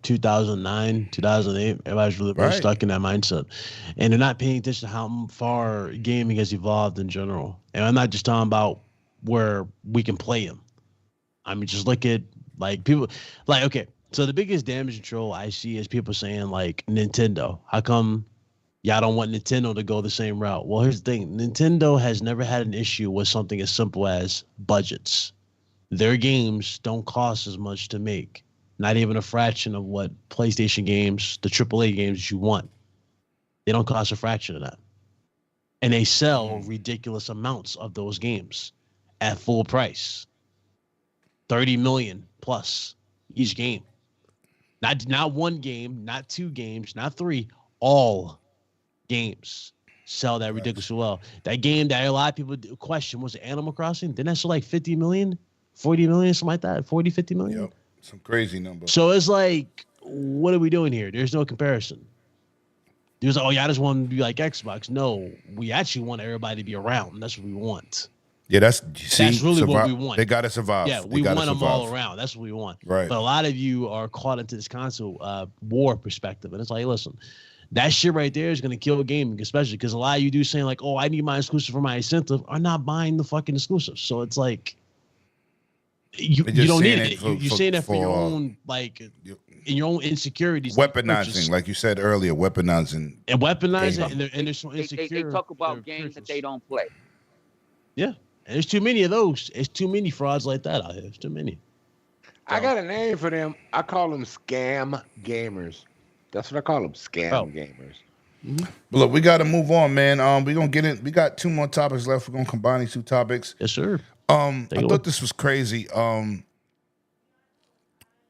2009, 2008. Everybody's really stuck in that mindset, and they're not paying attention to how far gaming has evolved in general. And I'm not just talking about where we can play them. I mean, just look at like people, like okay. So the biggest damage control I see is people saying like Nintendo. How come y'all don't want Nintendo to go the same route? Well, here's the thing: Nintendo has never had an issue with something as simple as budgets. Their games don't cost as much to make. Not even a fraction of what PlayStation games, the AAA games you want. They don't cost a fraction of that. And they sell ridiculous amounts of those games at full price. 30 million plus each game. Not one game, not two games, not three. All games sell that ridiculously well. That game that a lot of people question was it Animal Crossing? Didn't that sell like 50 million, 40 million, something like that? 40, 50 million? Yep. Some crazy number. So it's like, what are we doing here? There's no comparison. There's like, oh, yeah, I just want to be like Xbox. No, we actually want everybody to be around. That's what we want. Yeah, that's really what we want. They got to survive. Yeah, we want them all around. That's what we want. Right. But a lot of you are caught into this console war perspective. And it's like, listen, that shit right there is going to kill gaming, especially because a lot of you do saying like, oh, I need my exclusive for my incentive are not buying the fucking exclusive. So it's like, you don't need it. You're saying that for your own, like, in your own insecurities. Weaponizing, like you said earlier, weaponizing. And weaponizing, and they're so insecure. They talk about games that they don't play. Yeah. And there's too many of those. There's too many frauds like that out here. There's too many. I got a name for them. I call them scam gamers. That's what I call them, scam gamers. Mm-hmm. Look, we got to move on, man. We're going to get in. We got two more topics left. We're going to combine these two topics. Yes, sir. I thought this was crazy.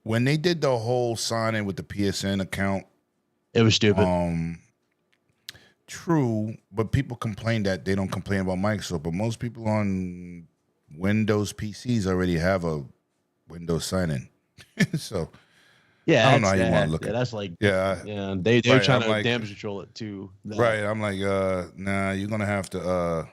When they did the whole sign-in with the PSN account. It was stupid. True, but people complain that they don't complain about Microsoft. But most people on Windows PCs already have a Windows sign-in. So, yeah, I don't know how you want to look at it. That's like, they're trying to damage control it too. Right. I'm like, nah, you're going to have to,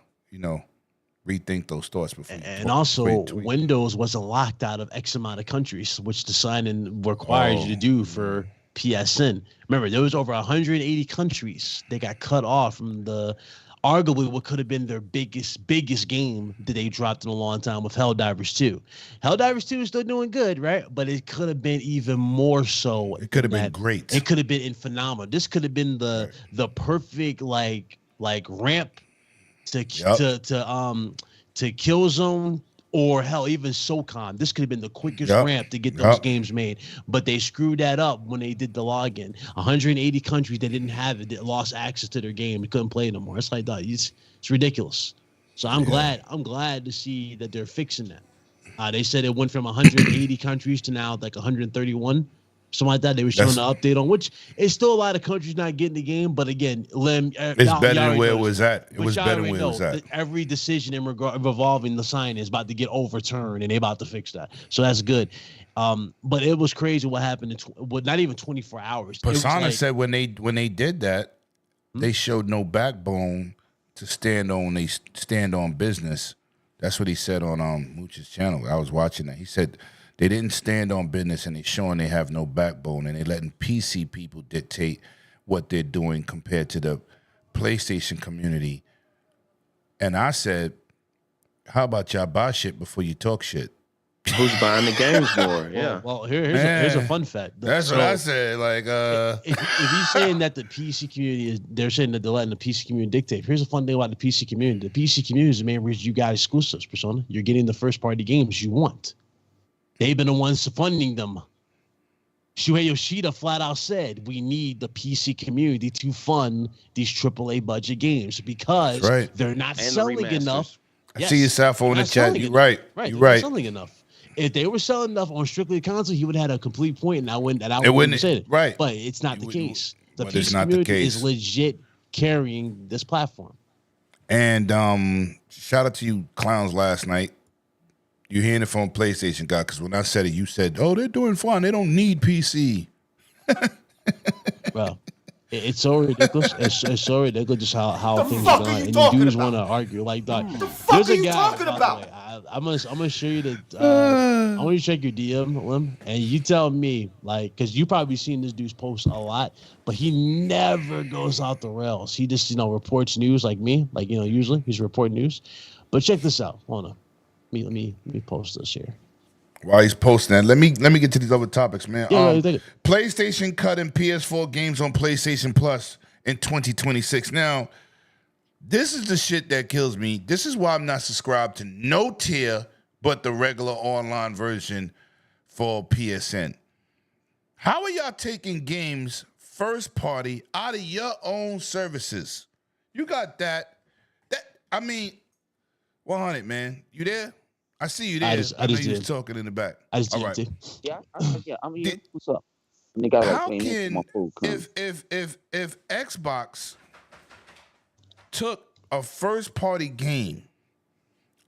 rethink those thoughts before. And also, Windows wasn't locked out of X amount of countries, which the sign-in requires you to do for PSN. Remember, there was over 180 countries they got cut off from the arguably what could have been their biggest game that they dropped in a long time with Helldivers 2. Helldivers 2 is still doing good, right? But it could have been even more so. It could have been great. It could have been phenomenal. This could have been the perfect like ramp to Killzone or hell, even SOCOM. This could have been the quickest ramp to get those games made, but they screwed that up when they did the login. 180 countries that didn't have it that lost access to their game and couldn't play no more. It's like that. It's ridiculous. So I'm glad to see that they're fixing that. They said it went from 180 countries to now like 131. Something like that. They were showing the update on, which is still a lot of countries not getting the game. But again, it's better than where it was at. It was better than where it was at. Every decision revolving the sign is about to get overturned, and they're about to fix that. So that's good. But it was crazy what happened in not even 24 hours. Persona said when they did that, they showed no backbone to stand on business. That's what he said on Mooch's channel. I was watching that. He said they didn't stand on business, and they're showing they have no backbone, and they're letting PC people dictate what they're doing compared to the PlayStation community. And I said, how about y'all buy shit before you talk shit? Who's buying the games more? Yeah. Well, here's a fun fact. That's what I said. Like, if he's saying that the PC community they're saying that they're letting the PC community dictate. Here's a fun thing about the PC community. The PC community is the main reason you got exclusives, Persona. You're getting the first party games you want. They've been the ones funding them. Shuhei Yoshida flat out said, we need the PC community to fund these AAA budget games because they're not selling enough. I see yourself on the chat. You're right. You're right. Selling enough. If they were selling enough on strictly console, he would have had a complete point, and I wouldn't have said it. Right. But it's not the case. The PC community is legit carrying this platform. And shout out to you clowns last night. You're hearing it from PlayStation guy, because when I said it, you said, "Oh, they're doing fine. They don't need PC." Well, it's so ridiculous. It's so ridiculous just how things are going. And you dudes want to argue like that. The fuck are you talking about? I'm gonna show you the. I want you to check your DM, Lim, and you tell me, like, because you probably seen this dude's post a lot, but he never goes off the rails. He just reports news like me, like usually he's reporting news. But check this out. Hold on. Let me post this here. While he's posting that, let me get to these other topics, man. Yeah, PlayStation cutting PS4 games on PlayStation Plus in 2026. Now, this is the shit that kills me. This is why I'm not subscribed to no tier but the regular online version for PSN. How are y'all taking games first party out of your own services? You got that. I mean, 100, man. You there? I see you there. I know you was talking in the back. I just all right. Yeah, I'm here. What's up? How can if Xbox took a first party game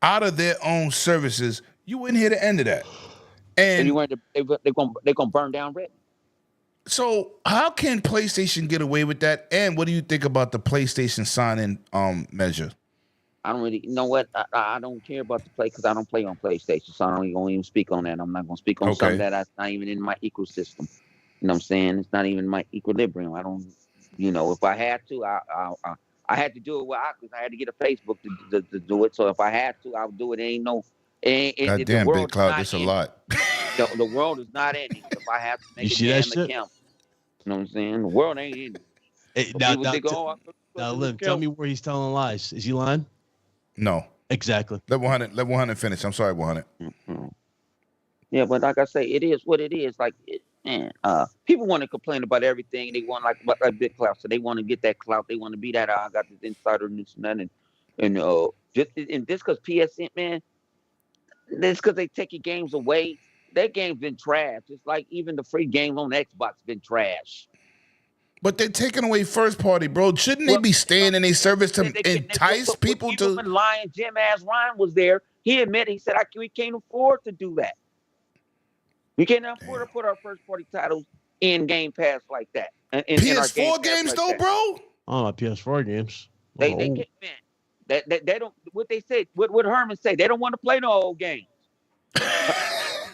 out of their own services, you wouldn't hear the end of that. And you weren't. They're gonna burn down Red. So how can PlayStation get away with that? And what do you think about the PlayStation sign-in measure? I don't really know what I don't care about the play because I don't play on PlayStation, so I don't even speak on that. I'm not gonna speak on something that's not even in my ecosystem. You know what I'm saying? It's not even my equilibrium. I don't, if I had to, I had to do it because I had to get a Facebook to do it. So if I had to, I would do it. Goddamn, Big Cloud, this a lot. The world is not ending. If I have to make a damn account, you know what I'm saying? The world ain't ending. Hey, now, Lim, tell me where he's telling lies. Is he lying? No. Exactly. Let 100 finish. I'm sorry, 100. Mm-hmm. Yeah, but like I say, it is what it is. Like, people want to complain about everything. They want like big clout, so they want to get that clout. They want to be that. I got this insider news and just because PSN, man, this because they take your games away. Their game's been trash. It's like even the free games on Xbox been trash. But they're taking away first party, bro. Shouldn't they be staying in a service to entice people to? When Lion Jim Ass Ryan was there, he admitted, he said, we can't afford to do that. We can't afford to put our first party titles in Game Pass like that. In PS4 games, though, bro? Oh, my PS4 games. They can't, man. They don't, what they say, what Herman say, they don't want to play no old games.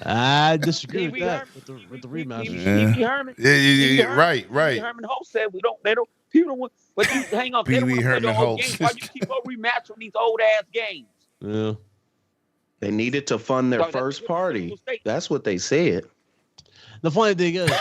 I disagree with that. With the remaster. Herman. Yeah, right. Herman Holt said people don't want, but you hang on, they don't want to play the old games. Why you keep on remastering these old ass games? Yeah. They needed to fund their first party. That's what they said. The funny thing is,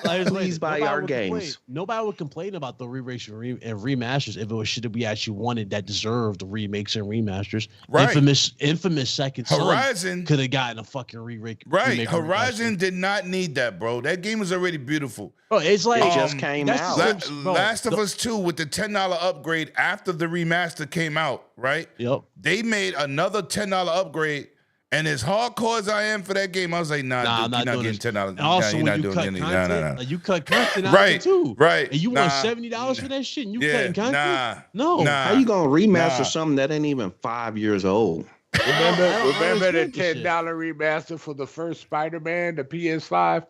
Please buy our games. Nobody would complain about the re-makes and remasters if it was shit that we actually wanted that deserved remakes and remasters. Right. Infamous Second Son could have gotten a fucking remake. Right. Horizon did not need that, bro. That game was already beautiful. Bro, it's like it just came out. Last of Us 2 with the $10 upgrade after the remaster came out, right? Yep. They made another $10 upgrade. And as hardcore as I am for that game, I was like, dude, you're not getting $10. And also, you're when not you doing cut anything. content, you cut content out right, too. Right. And you want $70 for that shit and you cutting content? No. How you gonna remaster something that ain't even 5 years old? Remember the $10 remaster for the first Spider-Man, the PS5?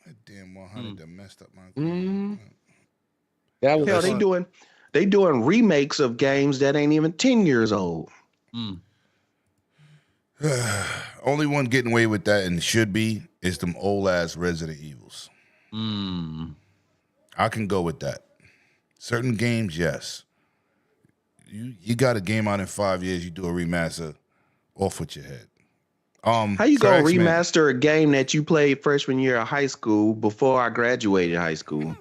That damn 100 that messed up my That was Hell, they doing remakes of games that ain't even 10 years old. Only one getting away with that and should be is them old ass Resident Evils. I can go with that. Certain games, yes. You got a game out in 5 years, you do a remaster, off with your head. How you gonna remaster a game that you played freshman year of high school before I graduated high school?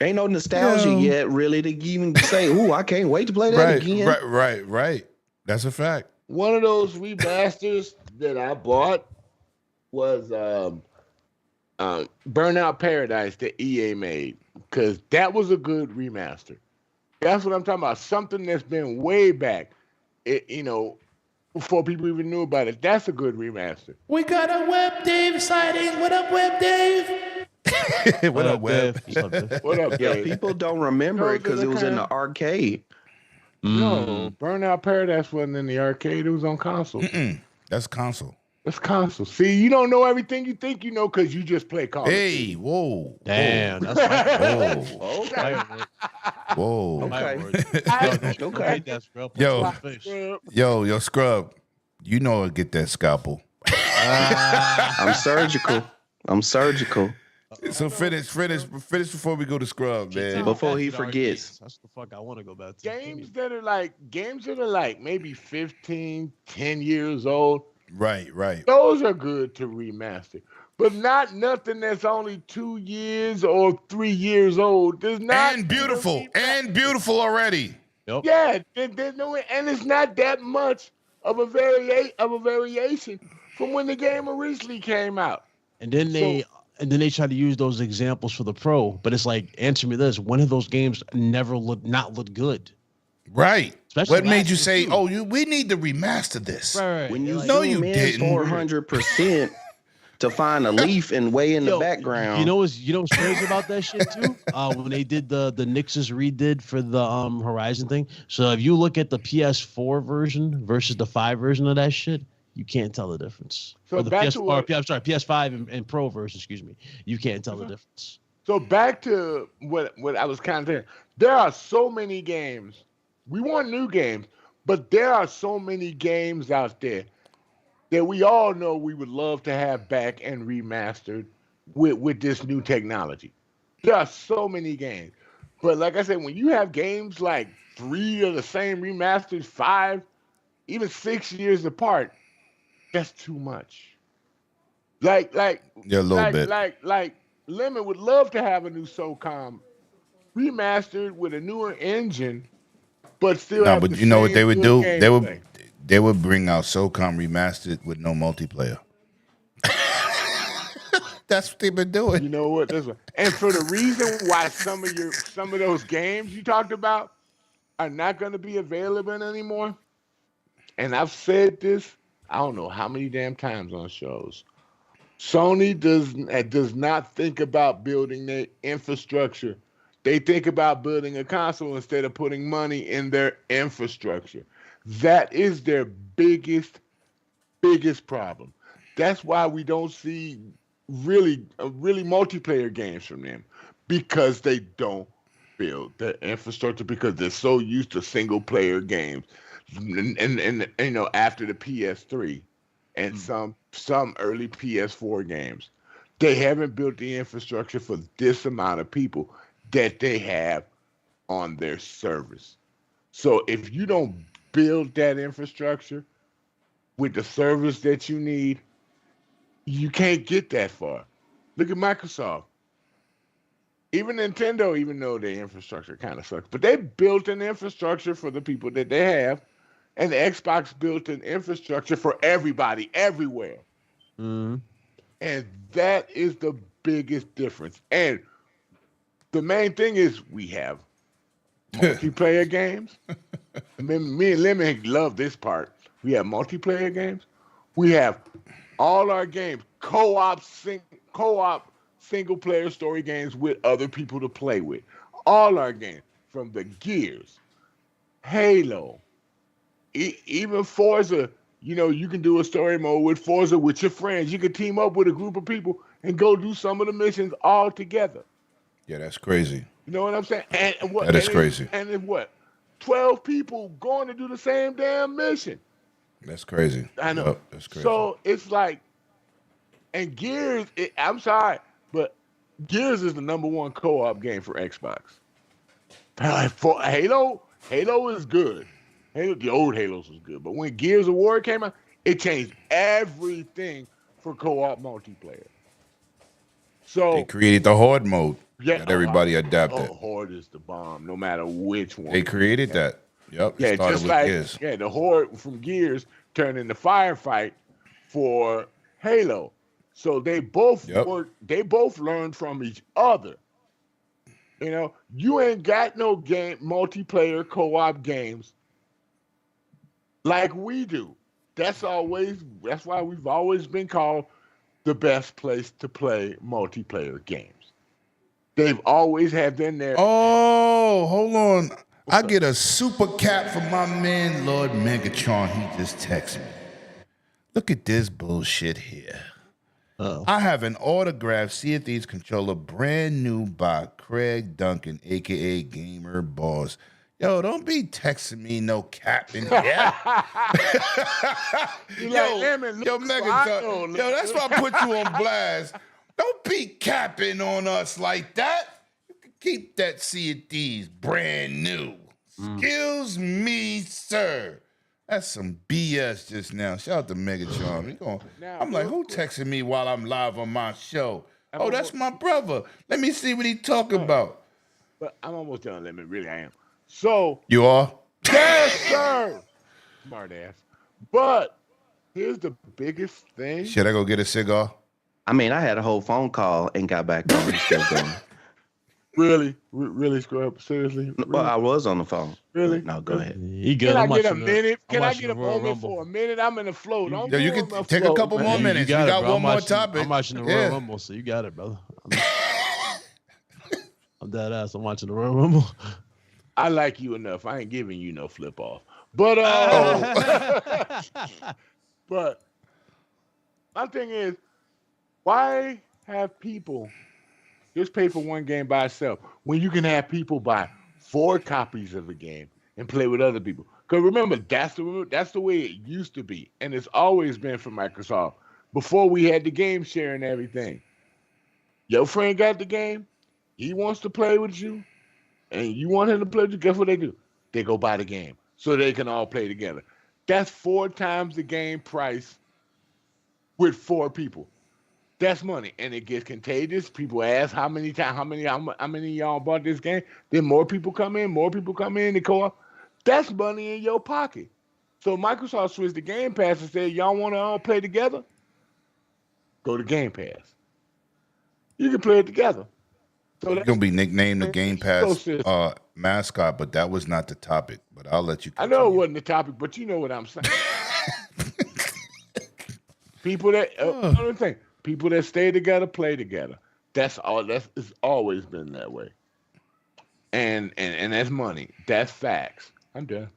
Ain't no nostalgia yet, really, to even say, "Ooh, I can't wait to play that again." Right. That's a fact. One of those remasters that I bought was Burnout Paradise that EA made, because that was a good remaster. That's what I'm talking about. Something that's been way back, before people even knew about it. That's a good remaster. We got a Web Dave sighting. What up, Web Dave? What up, Web? What up, Yeah, Dave? people don't remember it because it was in the arcade. No, Burnout Paradise wasn't in the arcade. It was on console. That's console. That's console. See, you don't know everything you think you know because you just play Call of Duty. Hey, whoa. Damn, whoa. that's Whoa. Okay. Yo, Scrub. You know I'll get that scalpel. I'm surgical. So finish before we go to Scrub, man. Before he forgets. That's the fuck I want to go back to. Games that are like maybe 15, 10 years old. Right. Those are good to remaster. But not nothing that's only 2 years or 3 years old. There's not and beautiful already. Yep. Yeah, there's no, and it's not that much of a variation from when the game originally came out. And then they try to use those examples for the pro, but it's like, answer me this: one of those games never looked good. Right. Especially what made you say, we need to remaster this? Right. When you no, you didn't. 400% to find a leaf and way in the background. You know what's crazy about that shit too? When they did the Nix's redid for the Horizon thing. So if you look at the PS4 version versus the 5 version of that shit, you can't tell the difference. So or the back PS5 and Pro version, excuse me. You can't tell the difference. So back to what I was kind of saying. There are so many games. We want new games, but there are so many games out there that we all know we would love to have back and remastered with this new technology. There are so many games. But like I said, when you have games like 3 of the same remasters, 5, even 6 years apart, that's too much. Like Lemon would love to have a new SOCOM remastered with a newer engine, but still. No, but you know what they would do? They would bring out SOCOM remastered with no multiplayer. That's what they've been doing. You know what? And for the reason why some of those games you talked about are not going to be available anymore, and I've said this, I don't know how many damn times on shows. Sony does not think about building their infrastructure. They think about building a console instead of putting money in their infrastructure. That is their biggest problem. That's why we don't see really multiplayer games from them, because they don't build their infrastructure, because they're so used to single player games. And after the PS3 and some early PS4 games, they haven't built the infrastructure for this amount of people that they have on their service. So if you don't build that infrastructure with the service that you need, You can't get that far. Look at Microsoft. Even Nintendo, even though their infrastructure kind of sucks, but they built an infrastructure for the people that they have, and the Xbox built an infrastructure for everybody, everywhere. Mm-hmm. And that is the biggest difference. And the main thing is we have multiplayer games. Me and Lemon love this part. We have multiplayer games. We have all our games, co-op single-player story games with other people to play with. All our games, from the Gears, Halo, even Forza. You know, you can do a story mode with Forza with your friends. You can team up with a group of people and go do some of the missions all together. Yeah, that's crazy. You know what I'm saying? And what, That is crazy. And then what? 12 people going to do the same damn mission. That's crazy. I know. Yep, that's crazy. So it's like, and Gears, I'm sorry, but Gears is the #1 co-op game for Xbox. For Halo is good. The old Halos was good, but when Gears of War came out, it changed everything for co-op multiplayer. So they created the Horde mode that everybody Oh, adapted. Horde is the bomb, no matter which one. They created that. Yep. Yeah, It started just with like Gears. the Horde from Gears turned into Firefight for Halo. So they both they both learned from each other. You know, you ain't got no multiplayer co-op games like we do. That's why we've always been called the best place to play multiplayer games. They've always had been there. Oh, hold on. I get a super cap from my man, Lord Megatron. He just texted me. Look at this bullshit here. I have an autographed Sea of Thieves controller, brand new by Craig Duncan, a.k.a. Gamer Boss. Yo, don't be texting me no cap in here. Yo, Megatron. Yo, that's why I put you on blast. Don't be capping on us like that. You can keep that Sea of Thieves brand new. Excuse me, sir. That's some BS just now. Shout out to Megatron. I'm like, who texting me while I'm live on my show? Oh, that's my brother. Let me see what he talking about. But I'm almost done, Lemon. Really, I am. So you are? Yes, sir. Smart ass. But here's the biggest thing. Should I go get a cigar? I mean, I had a whole phone call and got back on. Still going. Really, Scrub? Seriously? Really? Well, I was on the phone. Really? No, go ahead. He good. Can I I'm get a watching minute? I'm Can I watching get a the Royal moment Rumble. for a minute? I'm in the flow. Don't Yo, you go can on my take flow, a couple man. more minutes. You We got bro. one more topic. I'm watching the Royal Rumble, so you got it, brother. I'm dead ass. I'm watching the Royal Rumble. I like you enough. I ain't giving you no flip off. But but my thing is, why have people just pay for one game by itself when you can have people buy 4 copies of a game and play with other people? Because remember, that's the way it used to be, and it's always been for Microsoft. Before we had the game share and everything, your friend got the game, he wants to play with you, and you want him to play with you. Guess what they do? They go buy the game so they can all play together. That's 4 times the game price with 4 people. That's money, and it gets contagious. People ask how many of y'all bought this game. Then more people come in. The co-op. That's money in your pocket. So Microsoft switched the Game Pass and said, y'all want to all play together? Go to Game Pass. You can play it together. So You're gonna be nicknamed the Game Pass mascot, but that was not the topic. But I'll let you continue. I know it wasn't the topic, but you know what I'm saying. People that another thing. People that stay together, play together. That's all. It's always been that way. And that's money. That's facts. I'm done.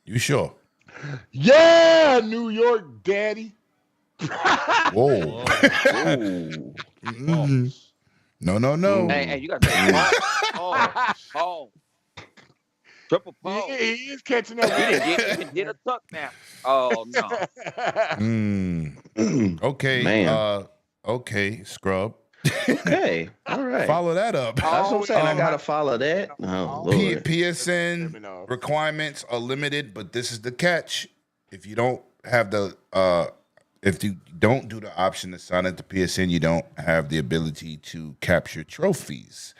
You sure? Yeah, New York, daddy. Whoa. No. Hey, you got that. Oh. Triple pole. He is catching up. You didn't get a tuck now. Oh no. Okay. Man. Okay, Scrub. Okay. All right. Follow that up. That's what I'm saying. I gotta follow that. Oh, Lord. PSN requirements are limited, but this is the catch. If you don't have the if you don't do the option to sign up to PSN, you don't have the ability to capture trophies.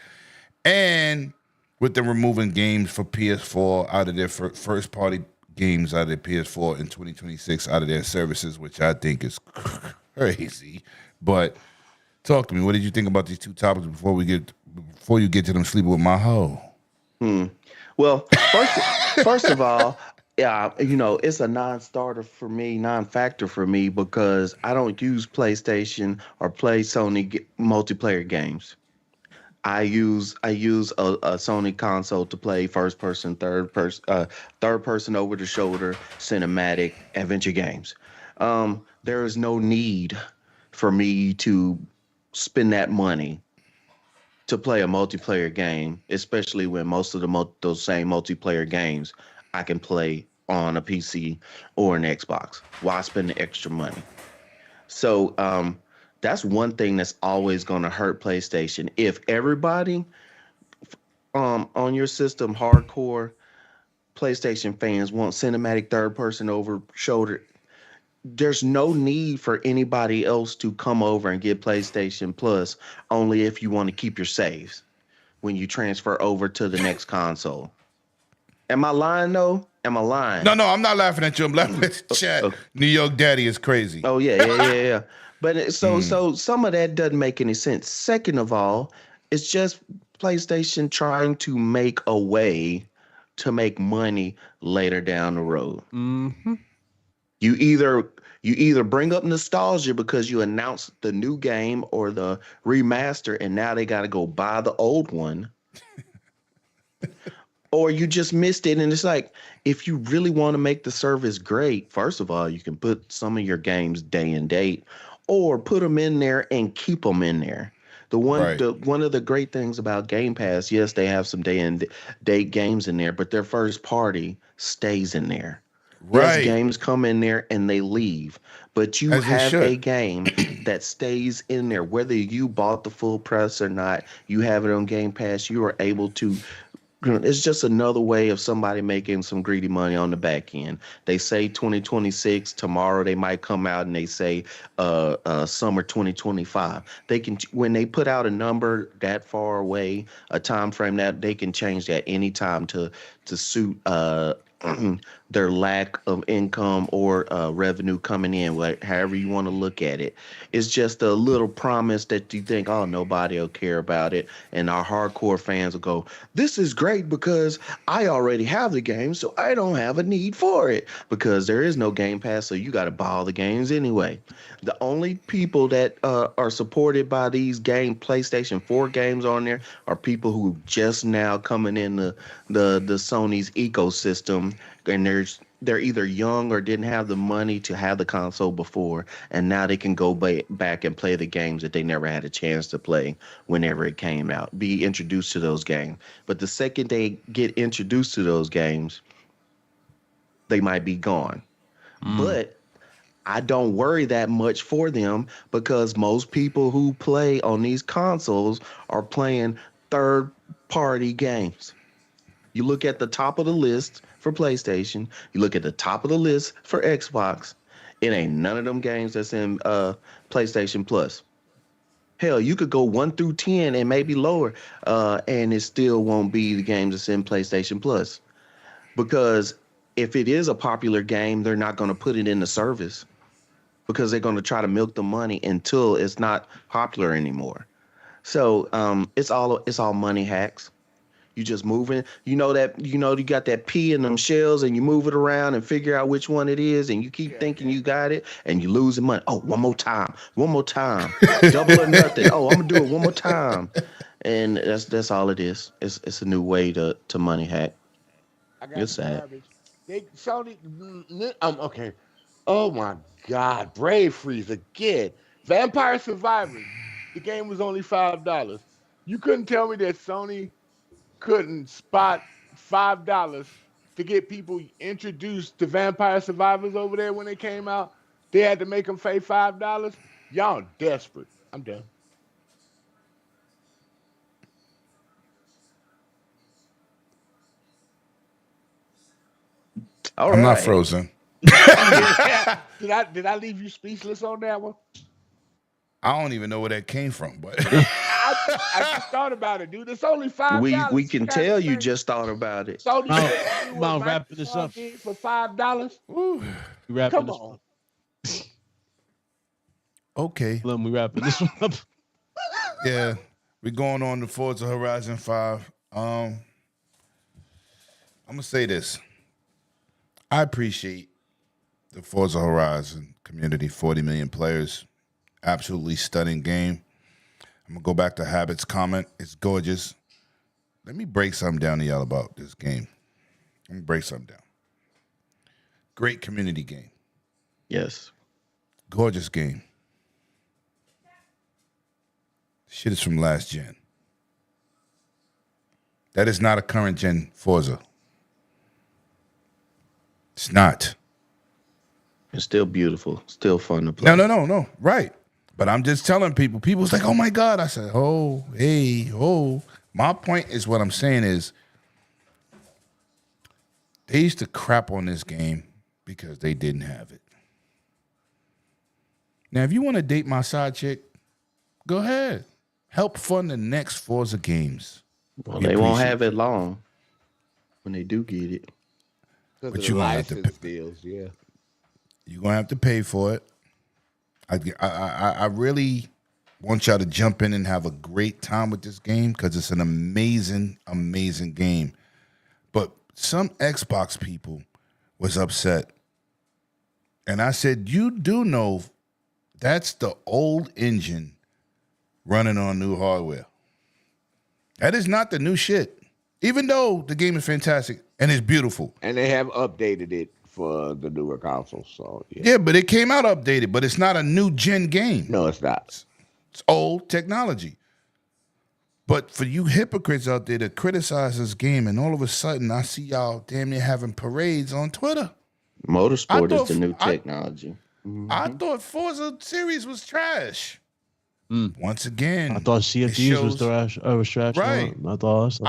And with them removing games for PS4 out of their first party games out of their PS4 in 2026 out of their services, which I think is crazy. But talk to me. What did you think about these two topics before you get to them sleeping with my hoe? Well, first of all, yeah, it's a non-factor for me because I don't use PlayStation or play Sony multiplayer games. I use a Sony console to play first person, third person over the shoulder cinematic adventure games. There is no need for me to spend that money to play a multiplayer game, especially when most of those same multiplayer games I can play on a PC or an Xbox. Why spend the extra money? So that's one thing that's always going to hurt PlayStation. If everybody on your system, hardcore PlayStation fans, want cinematic third person over shoulder, there's no need for anybody else to come over and get PlayStation Plus only if you want to keep your saves when you transfer over to the next console. Am I lying though? Am I lying? No, I'm not laughing at you. I'm laughing at the chat. New York Daddy is crazy. Oh yeah. But so some of that doesn't make any sense. Second of all, it's just PlayStation trying to make a way to make money later down the road. Mm-hmm. You either bring up nostalgia because you announced the new game or the remaster, and now they got to go buy the old one. Or you just missed it, and it's like, if you really want to make the service great, first of all, you can put some of your games day and date, or put them in there and keep them in there. One of the great things about Game Pass, yes, they have some day and date games in there, but their first party stays in there. Right. Yes, games come in there and they leave, but you have a game that stays in there. Whether you bought the full price or not, you have it on Game Pass. You are able to. It's just another way of somebody making some greedy money on the back end. They say 2026. Tomorrow they might come out and they say summer 2025. They can, when they put out a number that far away, a time frame, that they can change that anytime to suit their lack of income or revenue coming in, however you want to look at it. It's just a little promise that you think, oh, nobody will care about it. And our hardcore fans will go, this is great because I already have the game, so I don't have a need for it because there is no Game Pass, so you got to buy all the games anyway. The only people that are supported by these PlayStation 4 games on there are people who just now coming in the Sony's ecosystem, and they're either young or didn't have the money to have the console before, and now they can go back and play the games that they never had a chance to play whenever it came out, be introduced to those games. But the second they get introduced to those games, they might be gone. But I don't worry that much for them because most people who play on these consoles are playing third-party games. You look at the top of the list for PlayStation, you look at the top of the list for Xbox, it ain't none of them games that's in PlayStation Plus. Hell, you could go 1 through 10 and maybe lower, and it still won't be the games that's in PlayStation Plus. Because if it is a popular game, they're not going to put it in the service because they're going to try to milk the money until it's not popular anymore. So it's all money hacks. You just moving, you got that pea in them shells and you move it around and figure out which one it is and you keep thinking you got it and you losing money. Oh, one more time, double or nothing. Oh, I'm gonna do it one more time, and that's all it is. It's a new way to money hack. It's sad. Sony, okay. Oh my God, Brave Freeze again. Vampire Survivors. The game was only $5. You couldn't tell me that Sony couldn't spot $5 to get people introduced to Vampire Survivors over there when they came out. They had to make them pay $5. Y'all desperate. I'm done. I'm not frozen. Did I leave you speechless on that one? I don't even know where that came from, but I just thought about it, dude. It's only $5. We can tell you just thought about it. Sony wrapping this up for $5. Wrapping Come this on. up. Okay. Let me wrapping this one up. Yeah, we're going on to Forza Horizon 5. I'm gonna say this. I appreciate the Forza Horizon community, 40 million players. Absolutely stunning game. I'm gonna go back to Habit's comment. It's gorgeous. Let me break something down to y'all about this game. Let me break something down. Great community game. Yes. Gorgeous game. Shit is from last gen. That is not a current gen Forza. It's not. It's still beautiful. Still fun to play. No. Right. But I'm just telling people. People's like, oh my God. I said, oh, hey, oh. My point is what I'm saying is they used to crap on this game because they didn't have it. Now, if you want to date my side chick, go ahead. Help fund the next Forza games. Well, they won't have it long when they do get it. But you're going to have to deals, yeah. You're going to have to pay for it. I really want y'all to jump in and have a great time with this game because it's an amazing, amazing game. But some Xbox people was upset. And I said, you do know that's the old engine running on new hardware. That is not the new shit. Even though the game is fantastic and it's beautiful. And they have updated it for the newer consoles. So yeah, but it came out updated, but it's not a new gen game. No, it's not. It's old technology. But for you hypocrites out there that criticize this game, and all of a sudden I see y'all damn near having parades on Twitter. Motorsport is the new technology. I thought Forza series was trash. Once again, I thought CFDs was trash. Was trash. Right. I thought.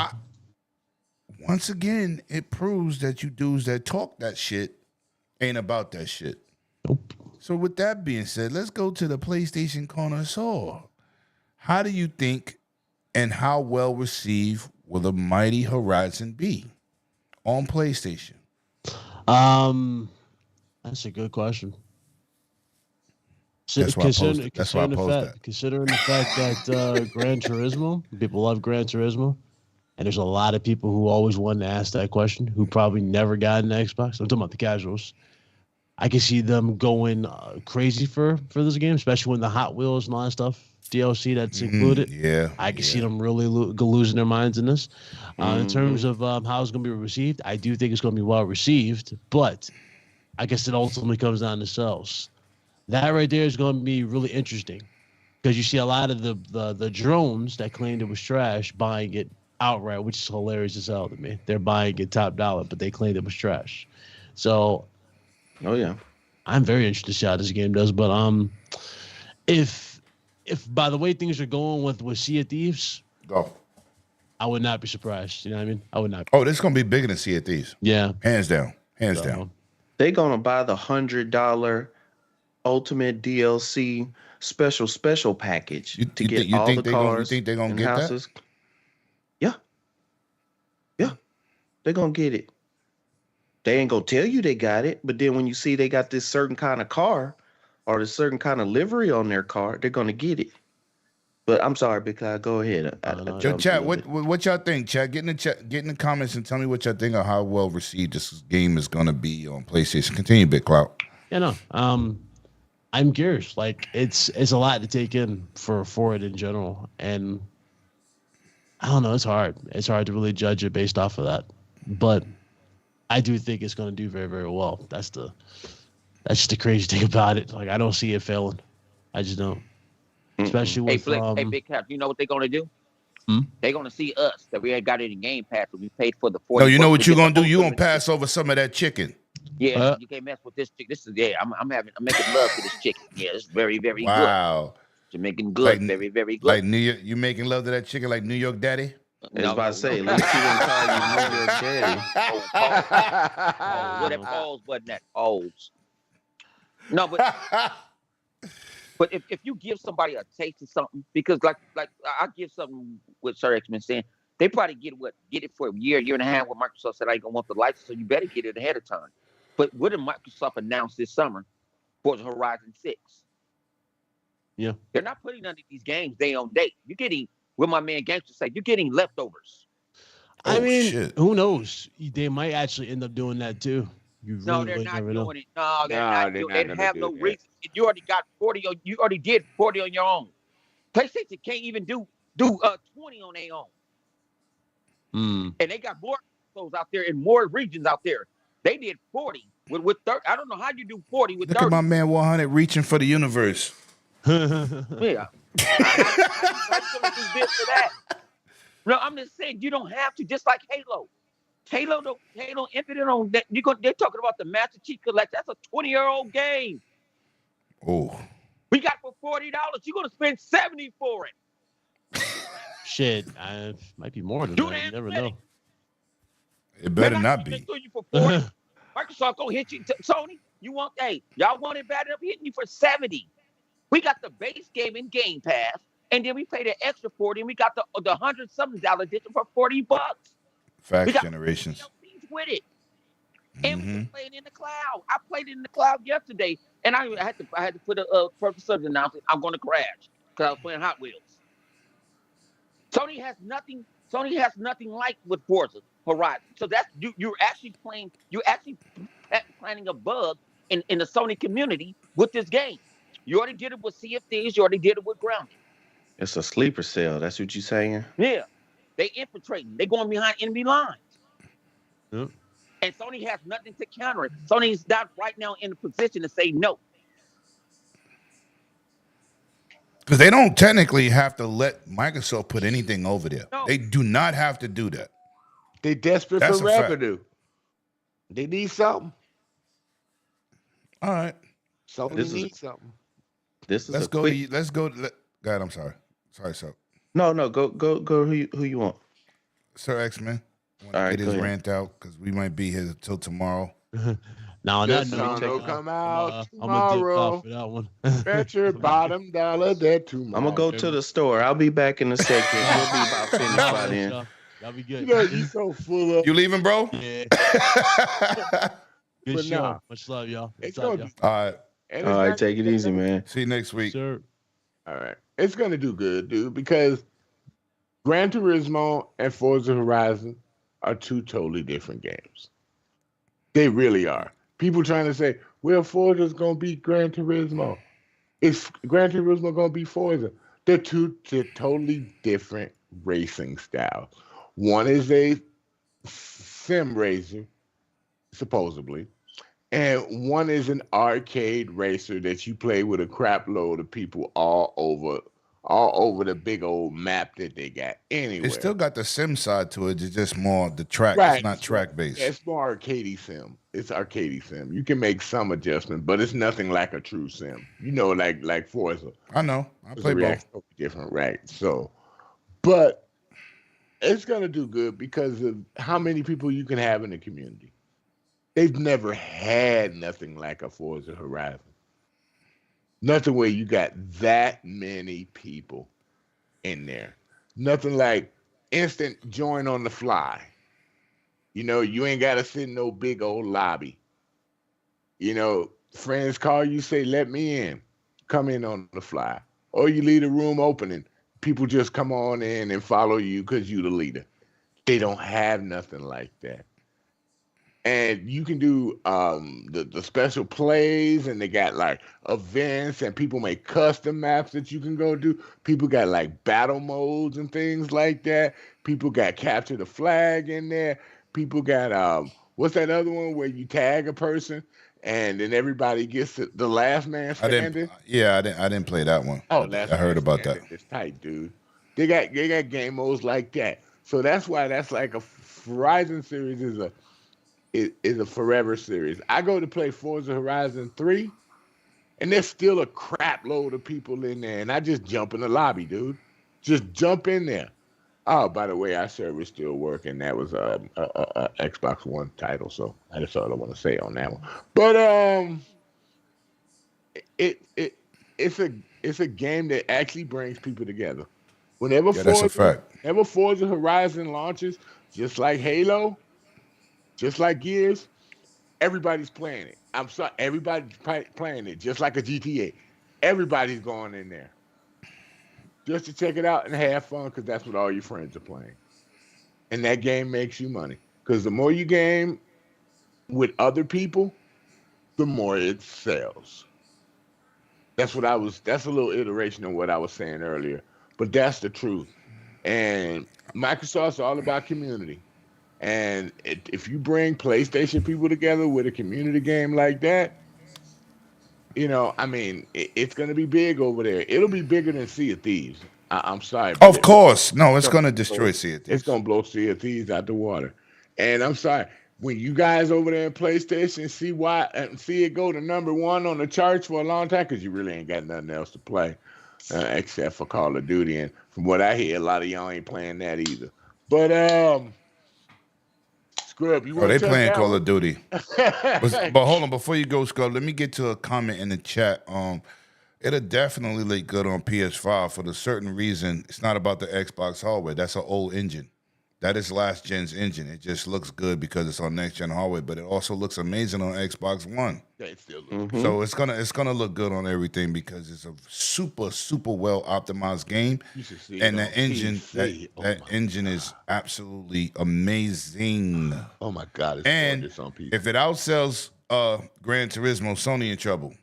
Once again, it proves that you dudes that talk that shit ain't about that shit. Nope. So with that being said, let's go to the PlayStation connoisseur. How do you think and how well received will the Mighty Horizon be on PlayStation? That's a good question. That's why I posted that. Considering the fact that Gran Turismo, people love Gran Turismo, and there's a lot of people who always wanted to ask that question who probably never got an Xbox. I'm talking about the casuals. I can see them going crazy for this game, especially when the Hot Wheels and all that stuff, DLC that's included. Yeah, I can see them really losing their minds in this. In terms of how it's going to be received, I do think it's going to be well received, but I guess it ultimately comes down to sales. That right there is going to be really interesting because you see a lot of the drones that claimed it was trash buying it outright, which is hilarious as hell to me. They're buying it top dollar, but they claimed it was trash. So, oh yeah, I'm very interested to see how this game does. But if by the way things are going with Sea of Thieves, I would not be surprised. You know what I mean? I would not. Oh, this is gonna be bigger than Sea of Thieves. Yeah, hands down, down. They're gonna buy the $100 Ultimate DLC special package to get all the cars. You think they're gonna get houses. that? Yeah, they're gonna get it. They ain't gonna tell you they got it, but then when you see they got this certain kind of car or this certain kind of livery on their car, they're gonna get it. But I'm sorry, because go ahead. Yo, chat, what y'all think? Chat, get in the comments and tell me what y'all think of how well received this game is gonna be on PlayStation. Continue, Big Clout. Yeah, no. I'm curious. Like it's a lot to take in for it in general, and I don't know. It's hard. It's hard to really judge it based off of that, but I do think it's going to do very, very well. That's just the crazy thing about it. Like I don't see it failing. I just don't. Especially with hey, Big Cap, you know what they're going to do? They're going to see us that we ain't got it in Game Pass, but we paid for the 40. No, you know what you're going to do? You're going to pass over some of that chicken. Yeah, you can't mess with this chicken. This is I'm making love to this chicken. Yeah, it's very, very good. Wow. You're making good, very, very good. Like New York, you making love to that chicken like New York Daddy? I was about to say, at least he didn't call you New York Daddy. Oh, where that pause button at? Pause. No, but if you give somebody a taste of something, because like I give something what Sir X been saying, they probably get it for a year and a half. What Microsoft said I ain't gonna want the license, so you better get it ahead of time. But what did Microsoft announce this summer? Forza Horizon 6. Yeah, they're not putting none of these games day on date. You're getting what my man Gangster say. You're getting leftovers. I mean, who knows? They might actually end up doing that too. You really, No, they're not never doing know. it. No, they're not doing it. They have no reason. You already got 40. You already did 40 on your own. PlayStation can't even do 20 on their own. And they got more those out there in more regions out there. They did 40 with 30. I don't know how you do 40 with 30. Look at my man 100 reaching for the universe. Yeah. How you gonna do this for that? No, I'm just saying you don't have to. Just like Halo. Halo Infinite on that. They're talking about the Master Chief Collection. That's a 20-year-old game. Oh. We got it for $40. You're gonna spend $70 for it. Shit, might be more than that. You never know. It better not be. You for 40. Microsoft gonna hit you. Sony, y'all want it bad enough hitting you for 70. We got the base game in Game Pass, and then we paid an extra 40, and we got the $100-something edition for $40. Facts generations. With it. And we can play it in the cloud. I played it in the cloud yesterday, and I had to put a purpose of announcement. I'm going to crash because I was playing Hot Wheels. Sony has nothing like with Forza Horizon. So that's you're actually planning a bug in the Sony community with this game. You already did it with Sea of Thieves. You already did it with Grounded. It's a sleeper cell. That's what you're saying? Yeah. They infiltrating. They going behind enemy lines. Yep. And Sony has nothing to counter it. Sony's not right now in a position to say no. Because they don't technically have to let Microsoft put anything over there. No. They do not have to do that. They desperate That's for a fact. revenue. They need something. All right. Sony needs something. Let's go. Let's go. God, I'm sorry. Sorry, sir. No. Go. Who you want? Sir X-Men. All right, get his go ahead. rant out because we might be here till tomorrow. Now This song will come out tomorrow. For that one. Bet your bottom dollar that tomorrow. I'm gonna go to the store. I'll be back in a second. We'll be about finished by then. Y'all be good. You know, you so full of. You leaving, bro? Yeah. Good But show. nah. Much love, y'all. It's What's up, gonna y'all? All right. And All it's right, not- take it easy, man. See you next week. Sure. All right. It's going to do good, dude, because Gran Turismo and Forza Horizon are two totally different games. They really are. People trying to say, well, Forza's going to beat Gran Turismo. Is Gran Turismo going to beat Forza? They're totally different racing styles. One is a sim racer, supposedly. And one is an arcade racer that you play with a crap load of people all over the big old map that they got anywhere. It still got the sim side to it. It's just more the track. Right. It's not track based. Yeah, it's more arcade sim. It's arcade sim. You can make some adjustments, but it's nothing like a true sim. You know, like Forza. I know. I play both. Totally different, right? So, but it's gonna do good because of how many people you can have in the community. They've never had nothing like a Forza Horizon. Nothing where you got that many people in there. Nothing like instant join on the fly. You know, you ain't got to sit in no big old lobby. You know, friends call you, say, let me in. Come in on the fly. Or you leave the room opening. People just come on in and follow you because you the leader. They don't have nothing like that. And you can do the special plays, and they got like events, and people make custom maps that you can go do. People got like battle modes and things like that. People got capture the flag in there. People got what's that other one where you tag a person and then everybody gets the last man standing? I didn't play that one. Oh, I heard about that. It's tight, dude. They got game modes like that. So that's why that's like a Horizon series is a forever series. I go to play Forza Horizon 3, and there's still a crap load of people in there, and I just jump in the lobby, dude. Just jump in there. Oh, by the way, our server's still working. That was a Xbox One title, so that's all I want to say on that one. But it it's a game that actually brings people together. Whenever Yeah, that's a Forza, fact. whenever Forza Horizon launches, just like Halo, just like Gears, everybody's playing it. I'm sorry, everybody's playing it, just like a GTA. Everybody's going in there just to check it out and have fun because that's what all your friends are playing. And that game makes you money because the more you game with other people, the more it sells. That's a little iteration of what I was saying earlier, but that's the truth. And Microsoft's all about community. And if you bring PlayStation people together with a community game like that, I mean, it's going to be big over there. It'll be bigger than Sea of Thieves. I'm sorry, but Of course. No, it's gonna destroy Sea of it's Thieves. going to blow Sea of Thieves out the water. And I'm sorry, when you guys over there in PlayStation see it go to number one on the charts for a long time, because you really ain't got nothing else to play except for Call of Duty. And from what I hear, a lot of y'all ain't playing that either. But Scrub, you Oh, want they to touch playing that Call one? of Duty. But hold on, before you go, Scrub, let me get to a comment in the chat. It'll definitely look good on PS5 for the certain reason. It's not about the Xbox hardware. That's an old engine. That is last gen's engine. It just looks good because it's on next gen hardware, but it also looks amazing on Xbox One. Yeah, it still looks So it's gonna look good on everything because it's a super well optimized game, You should see and it that on engine PC. that engine is absolutely amazing. Oh my God, it's And gorgeous on PC. if it outsells Gran Turismo, Sony in trouble.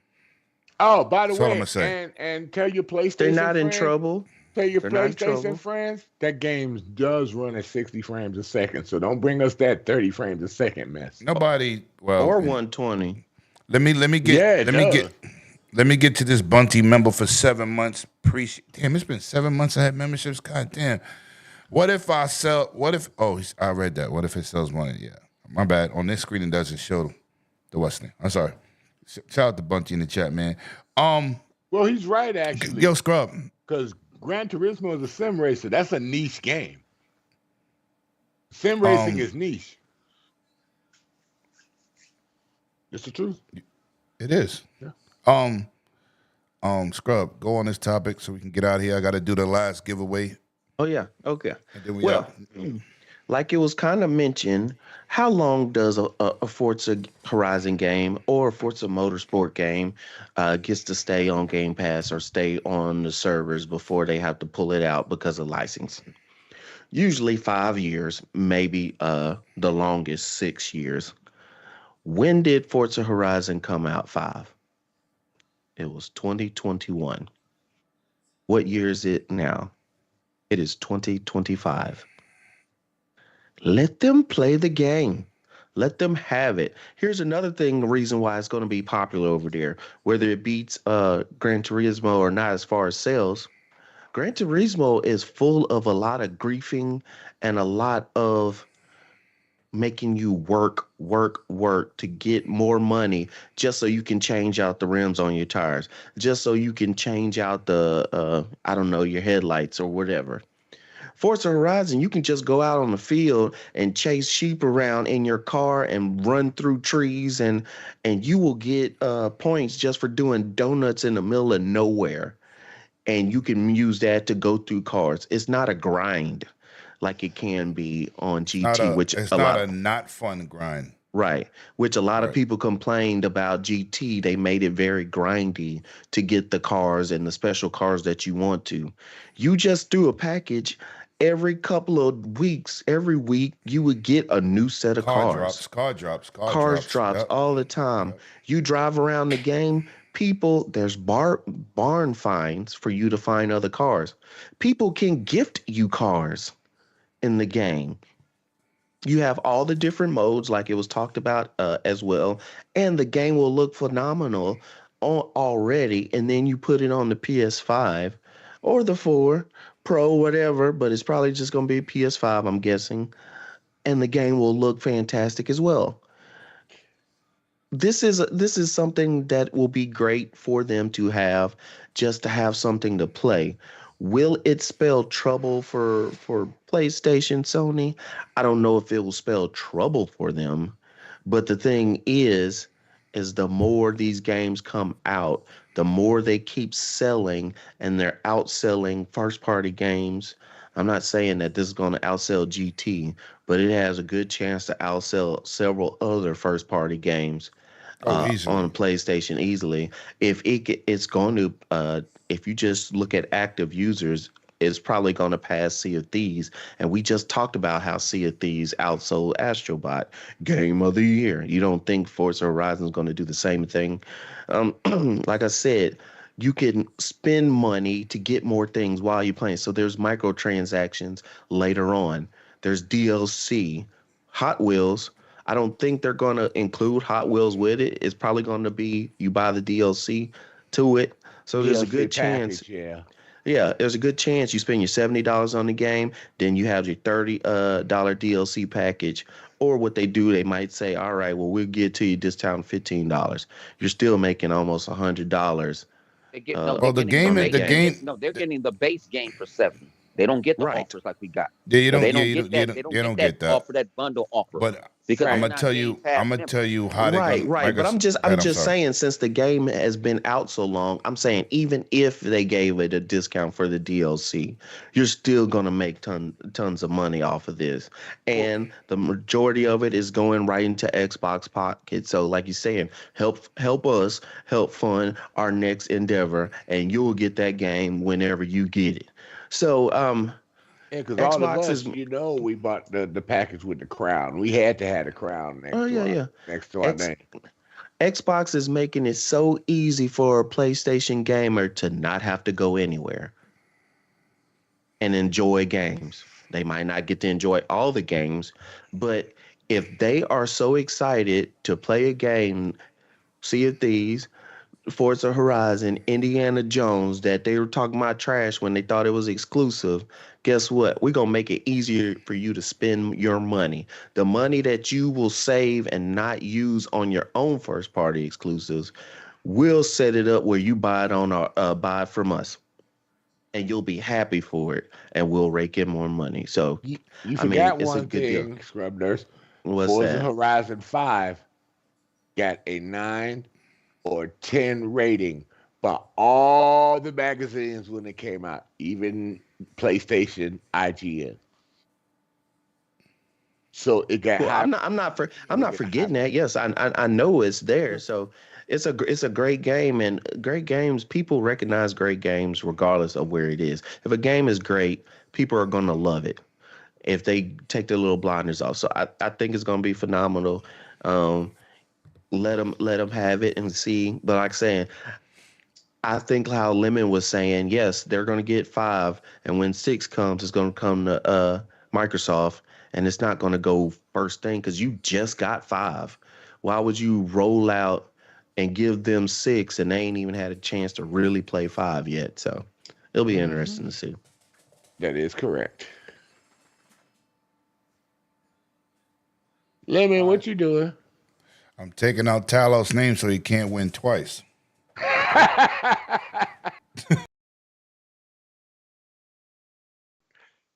Oh, by the That's all I'm way, gonna say. and tell your PlayStation They're not in friends, trouble. tell your They're not in PlayStation trouble. friends that game does run at 60 frames a second. So don't bring us that 30 frames a second mess. Nobody. Well, Or 120. let me Yeah, it let me does. get to this Bunty member for 7 months. Damn, it's been 7 months I had memberships. God damn. What if I sell? What if? Oh, I read that. What if it sells money? Yeah, my bad. On this screen, it doesn't show the what's name. I'm sorry. Shout out to Bunty in the chat, man. Well, he's right actually. Yo, Scrub. Because Gran Turismo is a sim racer. That's a niche game. Sim racing is niche. It's the truth. It is. Yeah. Scrub, go on this topic so we can get out of here. I got to do the last giveaway. Oh, yeah. Okay. And then we Well, out. like it was kind of mentioned, how long does a Forza Horizon game or a Forza Motorsport game gets to stay on Game Pass or stay on the servers before they have to pull it out because of licensing? Usually 5 years, maybe the longest 6 years. When did Forza Horizon come out? 5. It was 2021. What year is it now? It is 2025. Let them play the game. Let them have it. Here's another thing, the reason why it's going to be popular over there, whether it beats Gran Turismo or not as far as sales. Gran Turismo is full of a lot of griefing and a lot of making you work to get more money just so you can change out the rims on your tires, just so you can change out the, your headlights or whatever. Forza Horizon, you can just go out on the field and chase sheep around in your car and run through trees, and you will get points just for doing donuts in the middle of nowhere. And you can use that to go through cars. It's not a grind like it can be on GT, which it's a not lot a not fun grind. right, which a lot of people complained about GT. They made it very grindy to get the cars and the special cars that you want to. You just do a package every couple of weeks. Every week you would get a new set of cars. Car drops. Drops all the time. Yep. You drive around the game, there's barn finds for you to find other cars. People can gift you cars in the game. You have all the different modes like it was talked about as well, and the game will look phenomenal already, and then you put it on the PS5 or the 4 Pro, whatever, but it's probably just going to be PS5, I'm guessing, and the game will look fantastic as well. This is something that will be great for them to have, just to have something to play. Will it spell trouble for PlayStation, Sony? I don't know if it will spell trouble for them, but the thing is the more these games come out, the more they keep selling, and they're outselling first party games. I'm not saying that this is going to outsell GT, but it has a good chance to outsell several other first party games on PlayStation easily. It's going to, if you just look at active users, it's probably going to pass Sea of Thieves. And we just talked about how Sea of Thieves outsold Astrobot Game of the Year. You don't think Forza Horizon is going to do the same thing? Like I said, you can spend money to get more things while you're playing. So there's microtransactions later on. There's DLC, Hot Wheels. I don't think they're going to include Hot Wheels with it. It's probably going to be you buy the DLC to it. So there's a good chance. Yeah, there's a good chance you spend your $70 on the game, then you have your $30 DLC package. Or what they do, they might say, all right, well, we'll get to you discount $15. You're still making almost $100. They get, they're getting the base game for $70. They don't get the offers like we got. Yeah, you don't. They don't get that offer, that bundle offer. But because I'm gonna tell you how they right. But I'm just saying, since the game has been out so long, I'm saying even if they gave it a discount for the DLC, you're still gonna make tons of money off of this, and the majority of it is going right into Xbox pocket. So, like you're saying, help us help fund our next endeavor, and you'll get that game whenever you get it. So, because all of us, we bought the package with the crown. We had to have the crown next to our name. Xbox is making it so easy for a PlayStation gamer to not have to go anywhere and enjoy games. They might not get to enjoy all the games, but if they are so excited to play a game, Sea of Thieves, Forza Horizon, Indiana Jones, that they were talking about trash when they thought it was exclusive, guess what? We're going to make it easier for you to spend your money. The money that you will save and not use on your own first-party exclusives, we'll set it up where you buy it buy it from us. And you'll be happy for it, and we'll rake in more money. So, you forgot one thing, Scrub Nurse. What's Forza that? Horizon 5 got a 9 or 10 rating by all the magazines when it came out, even PlayStation, IGN. So it got. Well, I'm not forgetting that. Yes, I know it's there. So it's a great game, and great games. People recognize great games regardless of where it is. If a game is great, people are gonna love it if they take their little blinders off. So I think it's gonna be phenomenal. Let them have it and see. But like saying, I think how Lemon was saying, yes, they're going to get 5, and when 6 comes, it's going to come to Microsoft, and it's not going to go first thing because you just got 5. Why would you roll out and give them 6, and they ain't even had a chance to really play 5 yet? So it'll be interesting to see. That is correct. Lemon, what you doing? I'm taking out Talos' name so he can't win twice.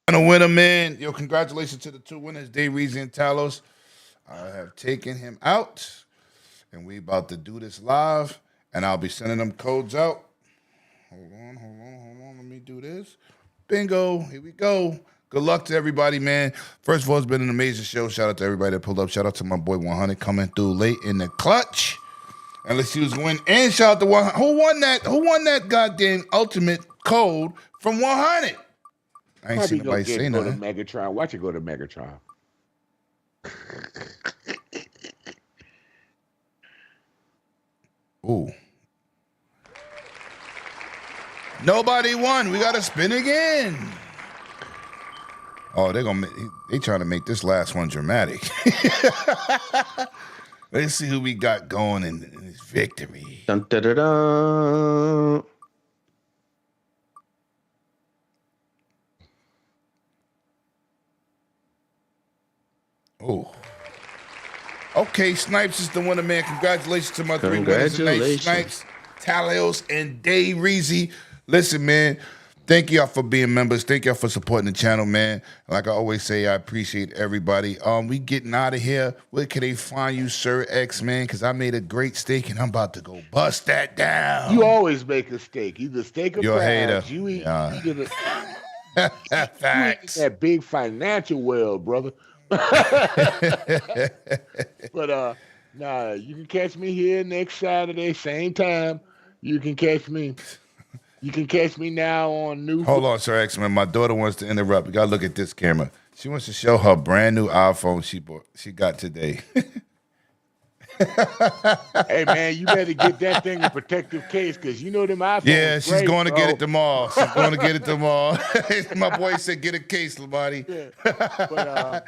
Gonna win a man. Yo, congratulations to the 2 winners, Dave Reezy and Talos. I have taken him out, and we about to do this live, and I'll be sending them codes out. Hold on. Let me do this. Bingo. Here we go. Good luck to everybody, man. First of all, it's been an amazing show. Shout out to everybody that pulled up. Shout out to my boy 100 coming through late in the clutch. And let's see who's winning. And shout out to 100. Who won that goddamn ultimate code from 100? I ain't seen nobody say nothing. Megatron. Watch it go to Megatron. Ooh. Nobody won. We got to spin again. Oh, they trying to make this last one dramatic. Let's see who we got going in this victory. Dun, da, da, da. Oh. Okay, Snipes is the winner, man. Congratulations to my 3 winners tonight. Snipes, Talos, and Dave Reezy. Listen, man, Thank y'all for being members. Thank y'all for supporting the channel, man. Like I always say, I appreciate everybody. We getting out of here. Where can they find you, Sir X, man? Because I made a great steak and I'm about to go bust that down. You always make a steak. Either steak or You're a hater. fries. You eat, Yeah. you eat Facts. that big financial well, brother. But nah, you can catch me here next Saturday, same time. You can catch me. You can catch me now on new. Hold on, Sir X, man. My daughter wants to interrupt. You gotta look at this camera. She wants to show her brand new iPhone she got today. Hey man, you better get that thing a protective case because you know them iPhones. Yeah, she's great, going to bro. get it tomorrow. She's going to get it tomorrow. My boy said, "Get a case, Lamati." Yeah. But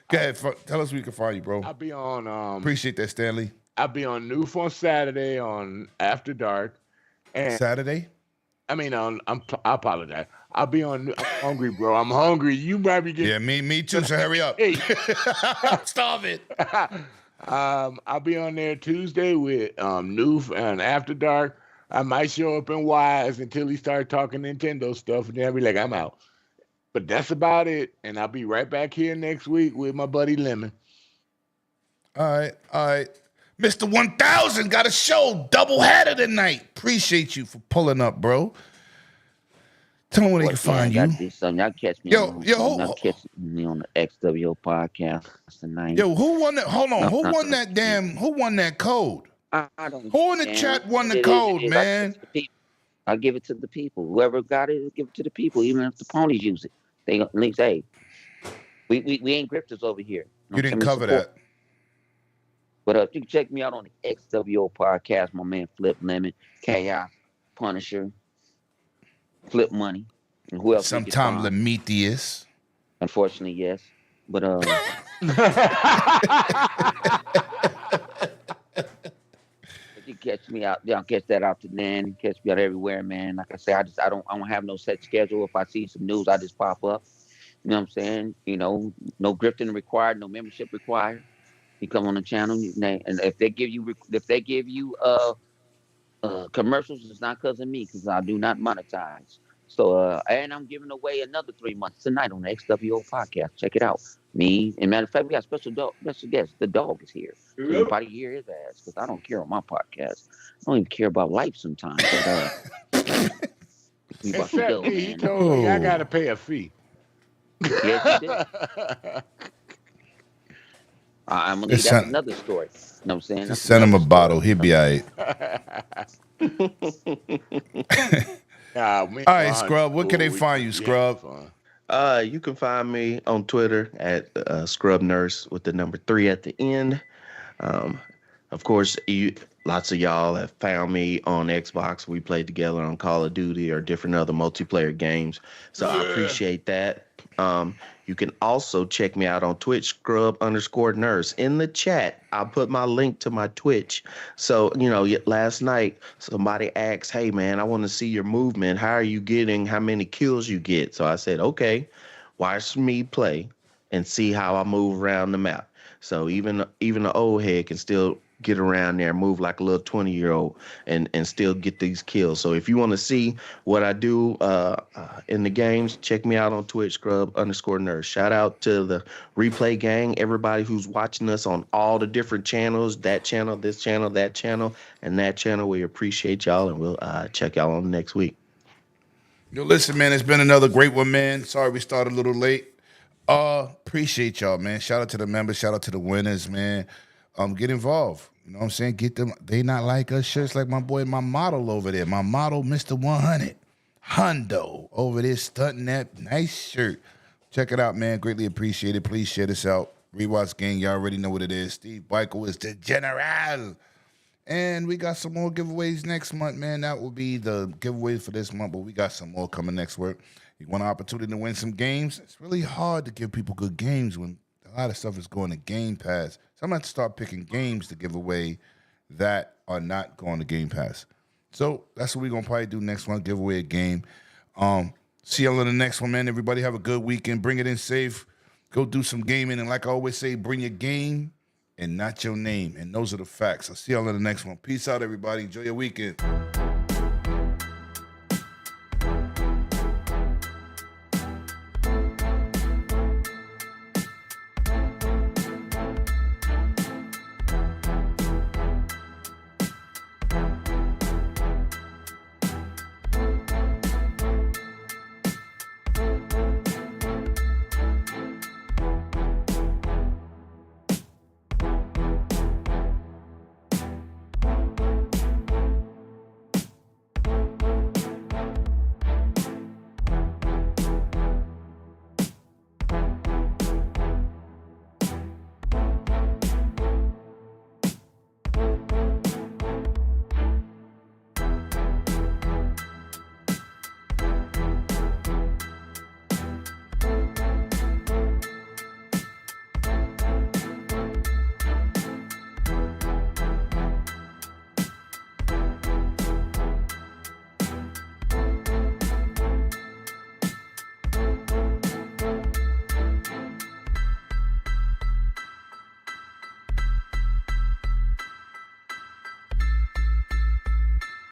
go ahead. Tell us where we can find you, bro. I'll be on. Appreciate that, Stanley. I'll be on Noof on Saturday on After Dark. And Saturday? I mean, I apologize. I'll be on. I'm hungry, bro. I'm hungry. You might be getting. Yeah, me too. So hurry up. Hey. I'm starving. I'll be on there Tuesday with Noof and After Dark. I might show up in Wise until he starts talking Nintendo stuff, and then I'll be like, I'm out. But that's about it. And I'll be right back here next week with my buddy Lemon. All right. Mr. 1000 got a show, doubleheader tonight. Appreciate you for pulling up, bro. Tell them where they can find you. Y'all catch me. Y'all catch me on the XWO podcast tonight. Yo, who won that? Hold on. Who won that code? I don't. Who in the chat won the code, man? I'll give it to the people. Whoever got it, give it to the people. Even if the ponies use it, they at least say, we ain't grifters over here. You didn't cover that. But you can check me out on the XWO podcast. My man Flip Lemon, Chaos, Punisher, Flip Money, and who else? Sometime Lemetius. Unfortunately, yes. But you catch me out. Y'all catch that out to Dan. Catch me out everywhere, man. Like I say, I don't have no set schedule. If I see some news, I just pop up. You know what I'm saying? You know, no grifting required, no membership required. You come on the channel, and if they give you commercials, it's not because of me, because I do not monetize. So, and I'm giving away another 3 months tonight on the XWO podcast. Check it out. Me, and matter of fact, we got special guest. The dog is here. So everybody hear his ass, because I don't care on my podcast. I don't even care about life sometimes. But, Except he told me I got to pay a fee. Yes, you did. I'm gonna leave that another story. You know what I'm saying? Just send him a bottle. He'll be all right. All right, Scrub. Where can they find you, Scrub? You can find me on Twitter at Scrub Nurse with the number 3 at the end. Of course, lots of y'all have found me on Xbox. We played together on Call of Duty or different other multiplayer games. So I appreciate that. You can also check me out on Twitch, Scrub_Nurse. In the chat, I'll put my link to my Twitch. So, last night, somebody asked, hey, man, I want to see your movement. How are you getting, how many kills you get? So I said, okay, watch me play and see how I move around the map. So even the old head can still get around there, move like a little 20-year-old and still get these kills. So if you want to see what I do in the games, check me out on Twitch, Scrub_Nurse. Shout out to the replay gang, everybody who's watching us on all the different channels, that channel, this channel, that channel, and that channel. We appreciate y'all, and we'll check y'all on next week. Yo, listen, man, it's been another great one, man. Sorry we started a little late. Appreciate y'all, man. Shout out to the members, shout out to the winners, man. Get involved. You know what I'm saying? Get them. They not like us shirts like my boy, my model over there. My model, Mr. 100. Hundo over there stunting that nice shirt. Check it out, man. Greatly appreciate it. Please share this out. Rewatch gang, y'all already know what it is. Steve Michael is the general. And we got some more giveaways next month, man. That will be the giveaway for this month, but we got some more coming next week. You want an opportunity to win some games? It's really hard to give people good games when a lot of stuff is going to Game Pass. So I'm going to have to start picking games to give away that are not going to Game Pass. So that's what we're going to probably do next one, give away a game. See y'all in the next one, man. Everybody have a good weekend. Bring it in safe. Go do some gaming. And like I always say, bring your game and not your name. And those are the facts. I'll see y'all in the next one. Peace out, everybody. Enjoy your weekend.